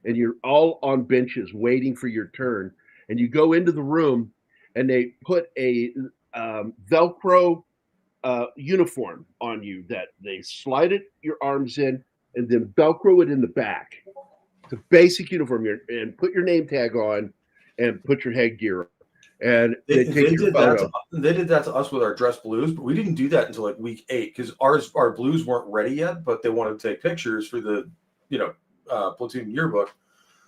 and you're all on benches waiting for your turn. And you go into the room, and they put a Velcro uniform on you that they slide your arms in, and then Velcro it in the back. It's a basic uniform, and put your name tag on, and put your headgear on. And they did that to us with our dress blues, but we didn't do that until like week 8 because our blues weren't ready yet, but they wanted to take pictures for the platoon yearbook.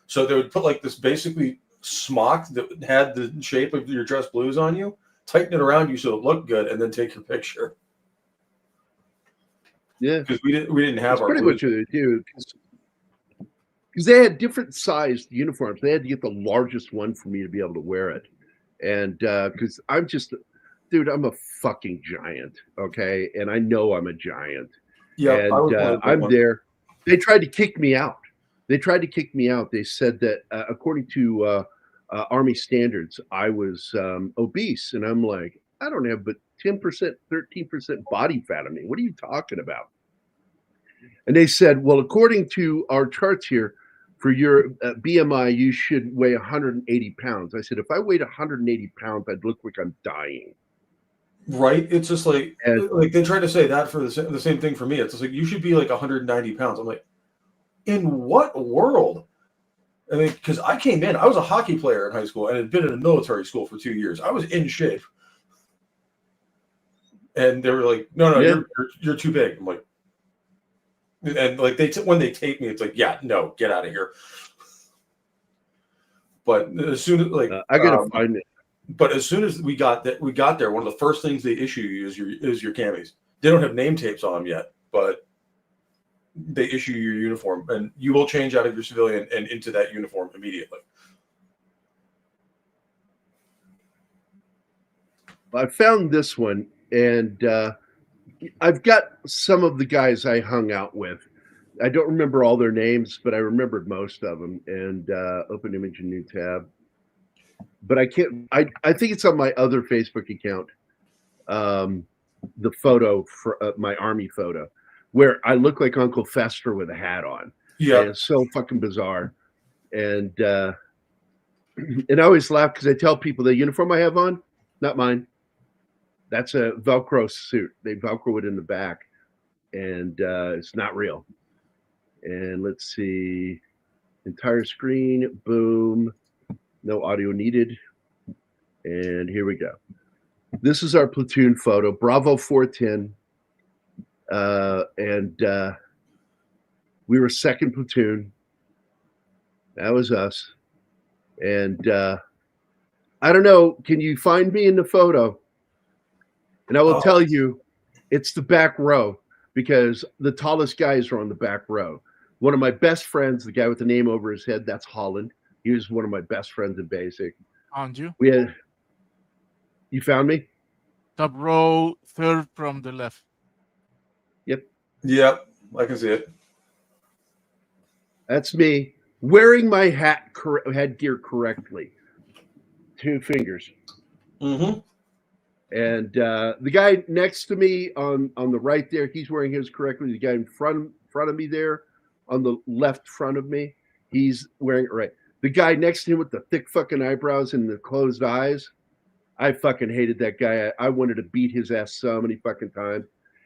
So they would put like this basically smock that had the shape of your dress blues on you, tighten it around you so it looked good, and then take your picture. Yeah, because we didn't have our pretty blues. much what they do. Because they had different sized uniforms. They had to get the largest one for me to be able to wear it. And because I'm just, dude, I'm a fucking giant, okay? And I know I'm a giant. Yeah, and I'm there. They tried to kick me out. They said that according to Army standards, I was obese. And I'm like, I don't have but 10%, 13% body fat on me. What are you talking about? And they said, well, according to our charts here, for your BMI, you should weigh 180 pounds. I said, if I weighed 180 pounds, I'd look like I'm dying. Right? It's just like they tried to say that for the same thing for me. It's just like, you should be like 190 pounds. I'm like, in what world? I mean, because I came in, I was a hockey player in high school and had been in a military school for 2 years. I was in shape. And they were like, no, you're too big. I'm like, and like when they take me, it's like, yeah, no, get out of here. But as soon as I gotta find it. But as soon as we got there, one of the first things they issue you is your camis. They don't have name tapes on them yet, but they issue your uniform, and you will change out of your civilian and into that uniform immediately. I found this one, and I've got some of the guys I hung out with. I don't remember all their names, but I remembered most of them. And open image and new tab. But I can't. I think it's on my other Facebook account. The photo for my Army photo, where I look like Uncle Fester with a hat on. Yeah, and it's so fucking bizarre. And I always laugh because I tell people the uniform I have on, not mine. That's a Velcro suit. They Velcro it in the back, and it's not real. And let's see, entire screen, boom, no audio needed. And here we go. This is our platoon photo, Bravo 410. And we were second platoon. That was us. And I don't know, can you find me in the photo? And I will tell you, it's the back row because the tallest guys are on the back row. One of my best friends, the guy with the name over his head, that's Holland. He was one of my best friends in basic. Found you. You found me? Top row, third from the left. Yep, I can see it. That's me wearing my headgear correctly. 2 fingers. Mm-hmm. And the guy next to me on the right there, he's wearing his correctly. The guy in front of me there, on the left front of me, he's wearing it right. The guy next to him with the thick fucking eyebrows and the closed eyes, I fucking hated that guy. I wanted to beat his ass so many fucking times.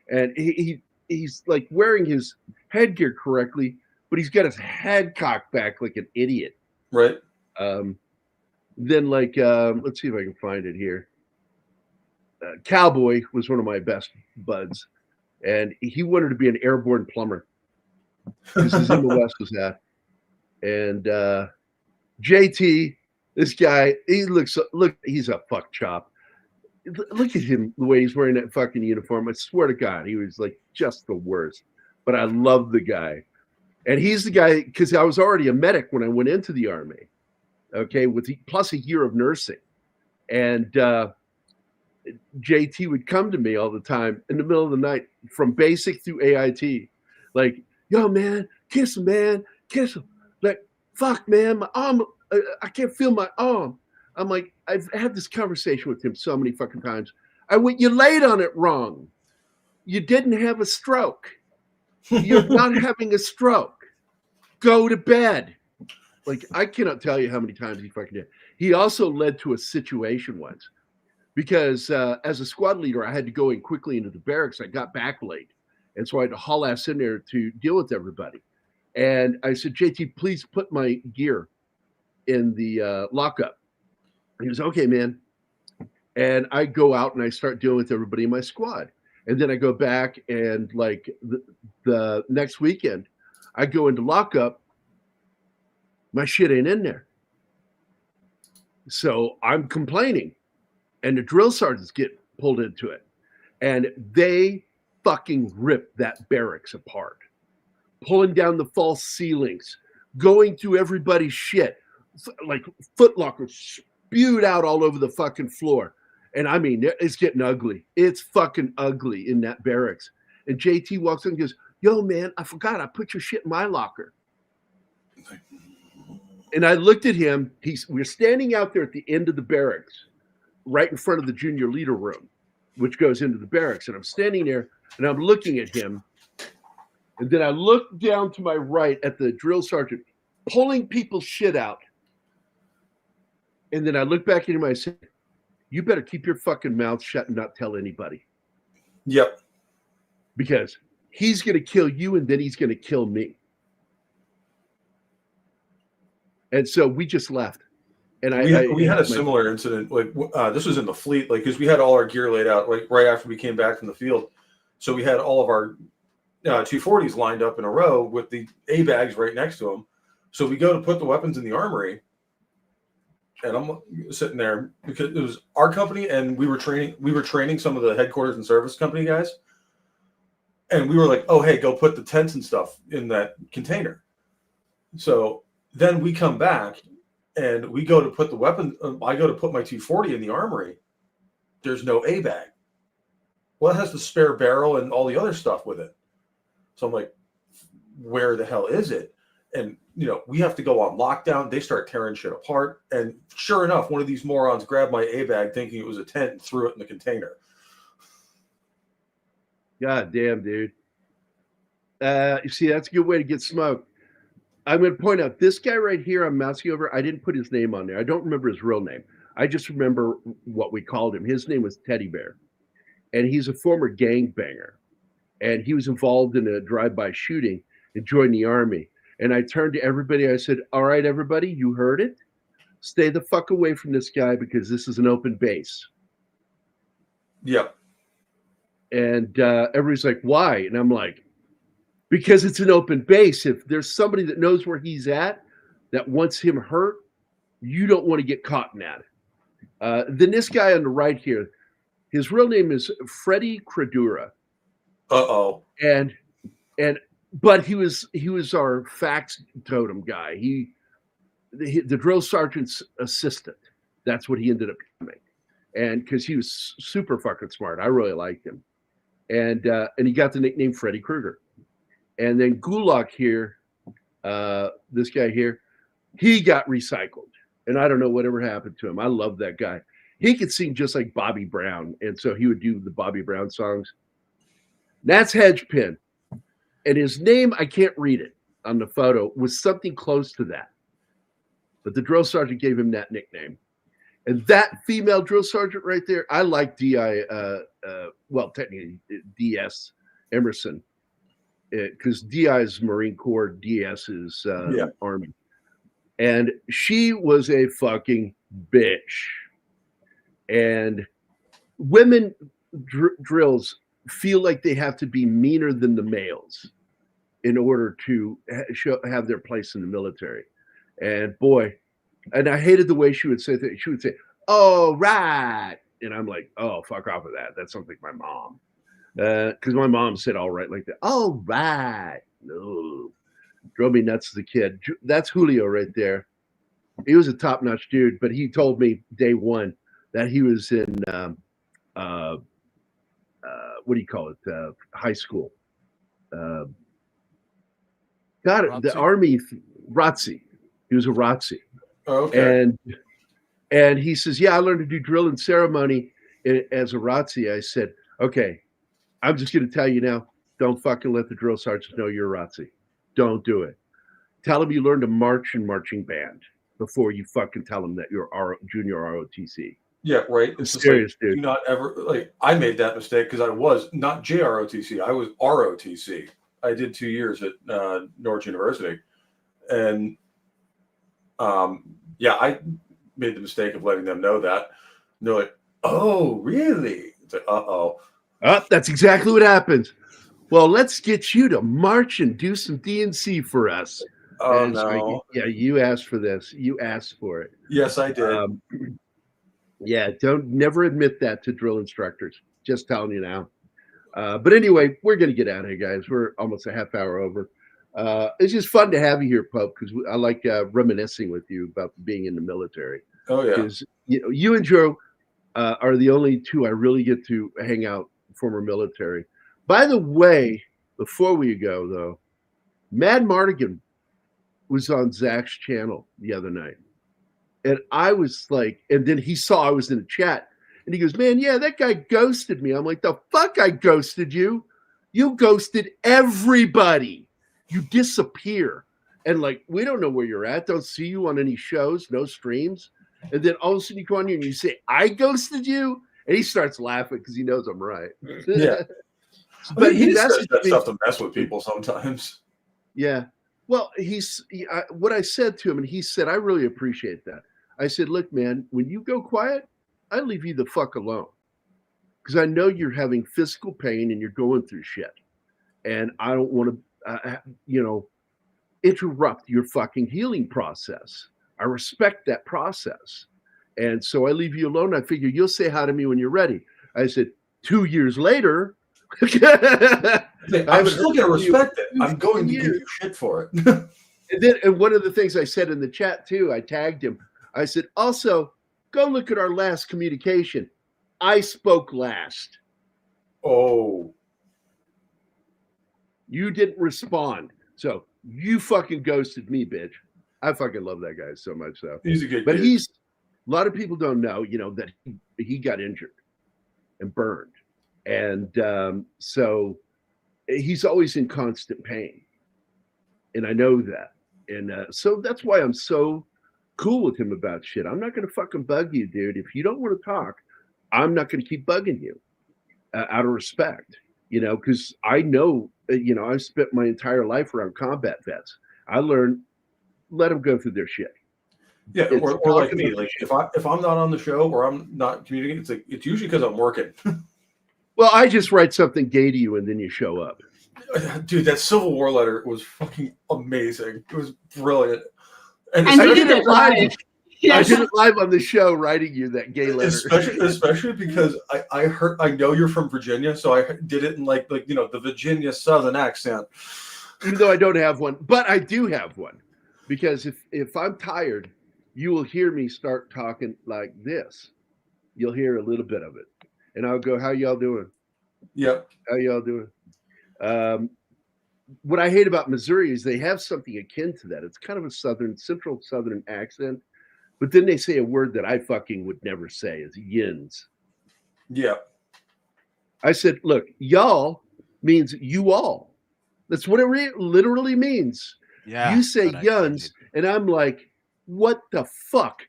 And he's like wearing his headgear correctly, but he's got his head cocked back like an idiot. Right. Then let's see if I can find it here. Cowboy was one of my best buds, and he wanted to be an airborne plumber. This is in the West was that. And JT, this guy, he's a fuck chop. Look at him, the way he's wearing that fucking uniform. I swear to God, he was like just the worst. But I love the guy. And he's the guy, because I was already a medic when I went into the Army, okay, plus a year of nursing. And JT would come to me all the time in the middle of the night from basic through AIT. Like, yo, man, kiss him, man. Kiss him. Like, fuck, man, my arm, I can't feel my arm. I'm like, I've had this conversation with him so many fucking times. I went, you laid on it wrong. You didn't have a stroke. You're not having a stroke. Go to bed. Like, I cannot tell you how many times he fucking did. He also led to a situation once because as a squad leader, I had to go in quickly into the barracks. I got back late. And so I had to haul ass in there to deal with everybody. And I said, JT, please put my gear in the lockup. He goes, okay, man. And I go out and I start dealing with everybody in my squad. And then I go back and like the next weekend, I go into lockup. My shit ain't in there. So I'm complaining. And the drill sergeants get pulled into it. And they fucking rip that barracks apart. Pulling down the false ceilings. Going through everybody's shit. Like footlockers spewed out all over the fucking floor. And I mean, it's getting ugly. It's fucking ugly in that barracks. And JT walks in and goes, yo, man, I forgot I put your shit in my locker. And I looked at him. We're standing out there at the end of the barracks, right in front of the junior leader room, which goes into the barracks. And I'm standing there and I'm looking at him. And then I look down to my right at the drill sergeant pulling people's shit out. And then I look back at him and I said, you better keep your fucking mouth shut and not tell anybody. Yep. Because he's going to kill you and then he's going to kill me. And so we just left. And we had a similar incident. Like this was in the fleet, like because we had all our gear laid out like right after we came back from the field. So we had all of our 240s lined up in a row with the A bags right next to them. So we go to put the weapons in the armory. And I'm sitting there because it was our company, and we were training some of the headquarters and service company guys. And we were like, oh, hey, go put the tents and stuff in that container. So then we come back and we go to put the weapon. I go to put my 240 in the armory. There's no A bag. Well, it has the spare barrel and all the other stuff with it. So I'm like, where the hell is it? And, you know, we have to go on lockdown. They start tearing shit apart. And sure enough, one of these morons grabbed my A bag thinking it was a tent and threw it in the container. God damn, dude. You see, that's a good way to get smoked. I'm going to point out this guy right here I'm mousing over. I didn't put his name on there. I don't remember his real name. I just remember what we called him. His name was Teddy Bear. And he's a former gangbanger. And he was involved in a drive-by shooting and joined the Army. And I turned to everybody. I said, all right, everybody, you heard it. Stay the fuck away from this guy because this is an open base. Yep. And everybody's like, why? And I'm like, because it's an open base. If there's somebody that knows where he's at, that wants him hurt, you don't want to get caught in that. Then this guy on the right here, his real name is Freddie Credura. Uh-oh. And but he was our facts totem guy. The drill sergeant's assistant. That's what he ended up becoming, and because he was super fucking smart, I really liked him, and he got the nickname Freddy Krueger. And then Gulak here, this guy here, he got recycled, and I don't know whatever happened to him. I love that guy. He could sing just like Bobby Brown, and so he would do the Bobby Brown songs. That's Hedgepin, and his name, I can't read it on the photo, was something close to that. But the drill sergeant gave him that nickname. And that female drill sergeant right there, I like well, technically DS Emerson, because DI is Marine Corps, DS is Army. And she was a fucking bitch. And women drills feel like they have to be meaner than the males in order to have their place in the military. And boy, and I hated the way she would say that. She would say, "Oh, right." And I'm like, "Oh, fuck off with that. That sounds like my mom." Because my mom said all right like that. "All right." No. Drove me nuts as a kid. That's Julio right there. He was a top-notch dude, but he told me day one that he was in what do you call it? High school. The Army, ROTC. He was a ROTC. Oh, okay. And he says, "Yeah, I learned to do drill and ceremony as a ROTC." I said, "Okay, I'm just going to tell you now, don't fucking let the drill sergeants know you're a ROTC. Don't do it. Tell them you learned to march in marching band before you fucking tell them that you're junior ROTC." Yeah, right. It's serious, like, dude. Do not ever, like, I made that mistake because I was not JROTC. I was ROTC. I did 2 years at Norwich University. And I made the mistake of letting them know that. And they're like, "Oh, really?" It's like, uh-oh. That's exactly what happens. Well, let's get you to march and do some DNC for us. Oh, and no. Yeah, you asked for this. You asked for it. Yes, I did. Yeah, never admit that to drill instructors. Just telling you now. But anyway, we're going to get out of here, guys. We're almost a half hour over. It's just fun to have you here, Pope, because I like reminiscing with you about being in the military. Oh, yeah. Because you and Joe are the only two I really get to hang out, former military. By the way, before we go, though, Mad Mardigan was on Zach's channel the other night. And I was like, and then he saw I was in the chat. And he goes, "Man, yeah, that guy ghosted me." I'm like, "The fuck I ghosted you? You ghosted everybody. You disappear. And like, we don't know where you're at. Don't see you on any shows, no streams." And then all of a sudden you go on here and you say, "I ghosted you?" And he starts laughing because he knows I'm right. Yeah. But he says messaged that me. stuff to mess with people sometimes. Yeah. Well, what I said to him, and he said, "I really appreciate that." I said, "Look, man, when you go quiet, I leave you the fuck alone. Because I know you're having physical pain and you're going through shit. And I don't want to, interrupt your fucking healing process. I respect that process. And so I leave you alone. I figure you'll say hi to me when you're ready." I said, 2 years later, I'm still going to respect it. I'm going to give you shit for it. And one of the things I said in the chat too, I tagged him. I said, "Also, go look at our last communication. I spoke last. Oh. You didn't respond. So you fucking ghosted me, bitch." I fucking love that guy so much. So he's a good but kid. A lot of people don't know, that he got injured and burned. And so he's always in constant pain. And I know that. And so that's why I'm so cool with him about shit. I'm not going to fucking bug you, dude. If you don't want to talk, I'm not going to keep bugging you out of respect, because I know, I've spent my entire life around combat vets. I learned, let them go through their shit. Yeah, or like me, like if I'm not on the show or I'm not communicating, it's usually because I'm working. Well, I just write something gay to you and then you show up. Dude, that Civil War letter was fucking amazing. It was brilliant. And you did it live. Yes. I did it live on the show, writing you that gay letter. Especially because I know you're from Virginia, so I did it in like the Virginia Southern accent. Even though I don't have one, but I do have one, because if I'm tired, you will hear me start talking like this. You'll hear a little bit of it, and I'll go, "How y'all doing? Yep. How y'all doing?" What I hate about Missouri is they have something akin to that. It's kind of a central southern accent, but then they say a word that I fucking would never say is yins. Yep. I said, "Look, y'all means you all. That's what it literally means." Yeah. You say but I get yuns, it. and I'm like, what the fuck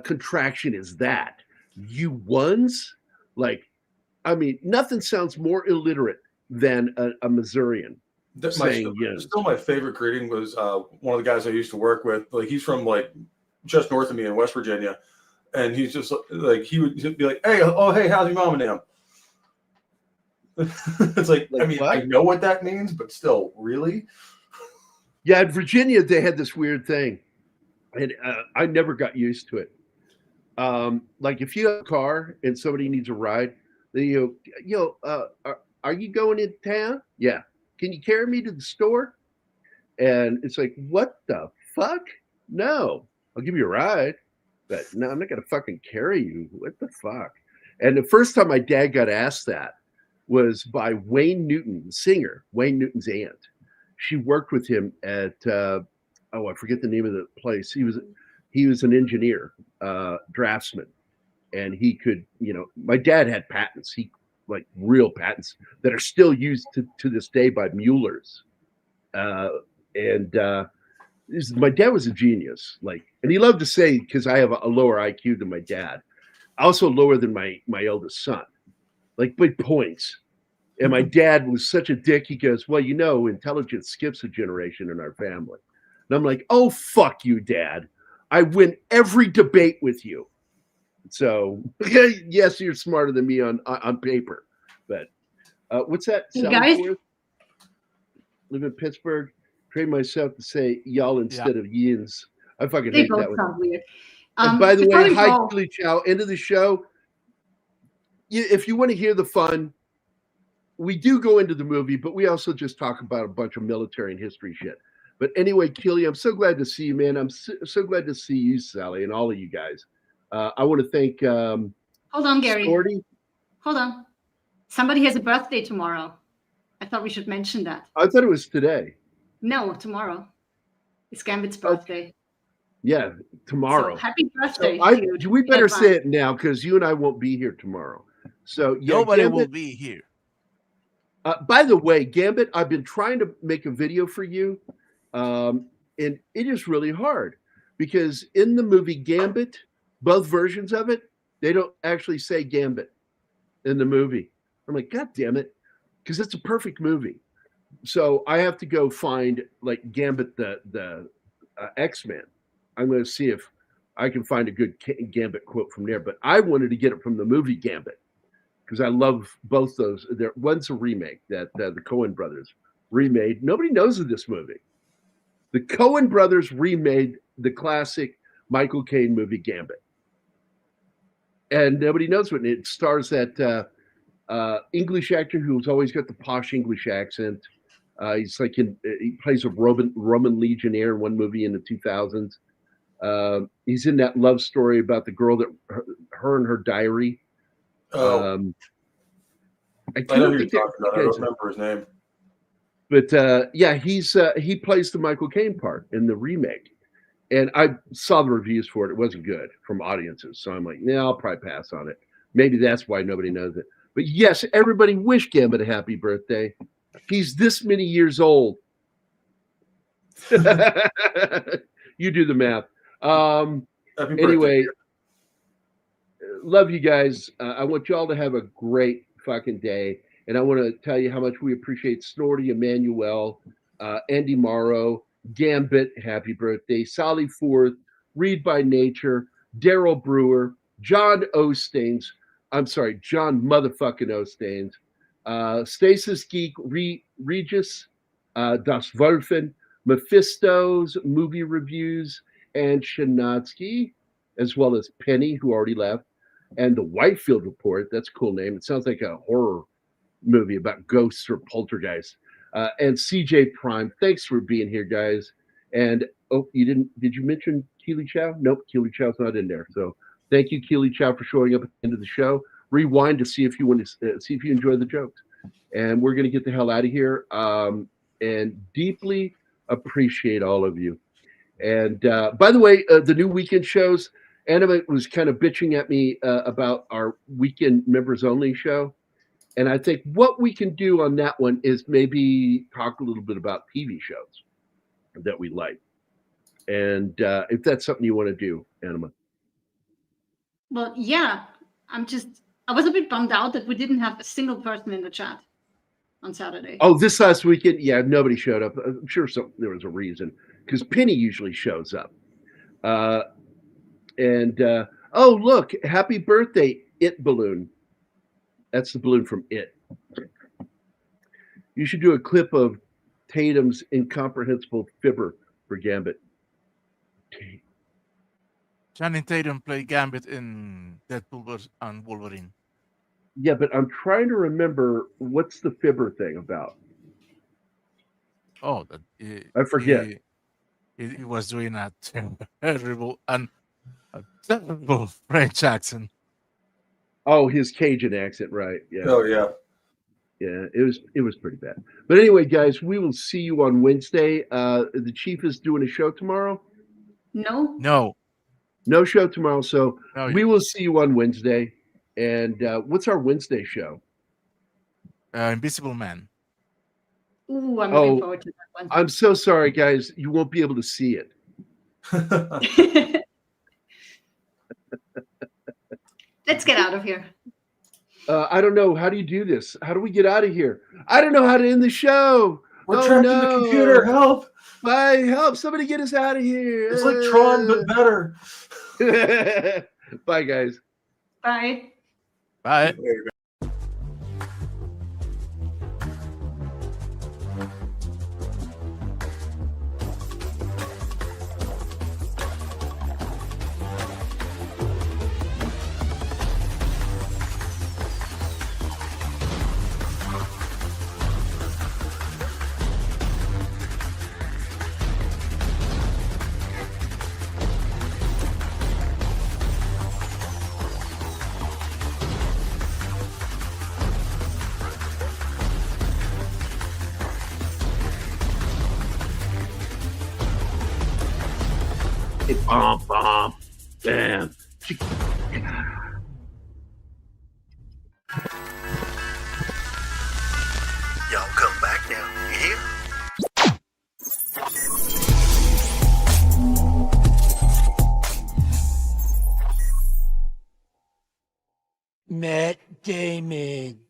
contraction is that? You ones? Like, I mean, nothing sounds more illiterate than a Missourian saying yuns. Still my favorite greeting was one of the guys I used to work with. Like, he's from like just north of me in West Virginia, and he's just like, he'd be like, "Hey, oh hey, how's your mom and them?" It's like, I mean, what? I know what that means, but still, really? Yeah, in Virginia, they had this weird thing, and I never got used to it. Like, if you have a car and somebody needs a ride, then are you going in town? Yeah. Can you carry me to the store? And it's like, what the fuck? No, I'll give you a ride, but no, I'm not gonna fucking carry you. What the fuck? And the first time my dad got asked that was by Wayne Newton, the singer, Wayne Newton's aunt. She worked with him at I forget the name of the place. He was an engineer, draftsman, and he could, my dad had patents. He like real patents that are still used to this day by Mueller's. My dad was a genius, and he loved to say, because I have a lower IQ than my dad, also lower than my eldest son, like big points. And my dad was such a dick. He goes, "Well, intelligence skips a generation in our family." And I'm like, "Oh, fuck you, Dad. I win every debate with you." So, yes, you're smarter than me on paper. But what's that? Hey, guys. Live in Pittsburgh. Train myself to say y'all instead of yins. I fucking They hate both that one. sound weird. And by the way, hi, go- Julie Chow. End of the show. If you want to hear the fun, we do go into the movie, but we also just talk about a bunch of military and history shit. But anyway, Keely, I'm so glad to see you, man. I'm so glad to see you, Sally, and all of you guys. I want to thank Hold on, Gary. Storty. Hold on. Somebody has a birthday tomorrow. I thought we should mention that. I thought it was today. No, tomorrow. It's Gambit's birthday. Yeah, tomorrow. So happy birthday. So we better say it now, because you and I won't be here tomorrow. So yeah, nobody Gambit, will be here. By the way, Gambit, I've been trying to make a video for you, and it is really hard, because in the movie Gambit, both versions of it, they don't actually say Gambit in the movie. I'm like, God damn it, because it's a perfect movie. So I have to go find like Gambit the X-Men. I'm going to see if I can find a good Gambit quote from there. But I wanted to get it from the movie Gambit, because I love both those. One's a remake that the Coen brothers remade. Nobody knows of this movie. The Coen brothers remade the classic Michael Caine movie Gambit, and nobody knows what it stars. That English actor who's always got the posh English accent. He's like he plays a Roman legionnaire in one movie in the 2000s. He's in that love story about the girl that her and her diary. I know who you're talking about. I don't remember his name. But yeah, he plays the Michael Caine part in the remake. And I saw the reviews for it. It wasn't good from audiences. So I'm like, nah, I'll probably pass on it. Maybe that's why nobody knows it. But yes, everybody wish Gambit a happy birthday. He's this many years old. You do the math. Anyway, love you guys. I want you all to have a great fucking day. And I want to tell you how much we appreciate Snorty, Emmanuel, Andy Morrow, Gambit, happy birthday, Sally Forth, Read by Nature, Daryl Brewer, John Ostains. I'm sorry, John motherfucking Ostains, Stasis Geek, Regis, Das Wolfen, Mephisto's movie reviews, and Shanatsky, as well as Penny, who already left, and the Whitefield Report. That's a cool name. It sounds like a horror movie about ghosts or poltergeists. And CJ Prime, thanks for being here, guys. And did you mention Keely Chow? Nope, Keely Chow's not in there. So thank you, Keely Chow, for showing up at the end of the show. Rewind to see if you want to see if you enjoy the jokes. And we're going to get the hell out of here. And deeply appreciate all of you. And by the way, the new weekend shows, Anima was kind of bitching at me about our weekend members only show. And I think what we can do on that one is maybe talk a little bit about TV shows that we like. And if that's something you want to do, Anima. Well, yeah, I was a bit bummed out that we didn't have a single person in the chat on Saturday. Oh, this last weekend? Yeah, nobody showed up. I'm sure there was a reason, because Penny usually shows up. Oh, look, happy birthday, It Balloon. That's the balloon from It. You should do a clip of Tatum's incomprehensible fibber for Gambit. Channing Tatum played Gambit in Deadpool and Wolverine. Yeah, but I'm trying to remember what's the fibber thing about. Oh, I forget. He was doing a terrible French accent. Oh, his Cajun accent, right? Yeah. Oh yeah. Yeah, it was pretty bad. But anyway, guys, we will see you on Wednesday. The Chief is doing a show tomorrow. No show tomorrow. So we will see you on Wednesday. And what's our Wednesday show? Invisible Man. Ooh, I'm looking forward to that one. I'm so sorry, guys. You won't be able to see it. Let's get out of here. I don't know. How do you do this? How do we get out of here? I don't know how to end the show. We're trapped in the computer. Help! Help! Somebody get us out of here. It's like Tron, but better. Bye, guys. Bye. Bye. Bomb, bam. Y'all come back now. You hear? Matt Damon.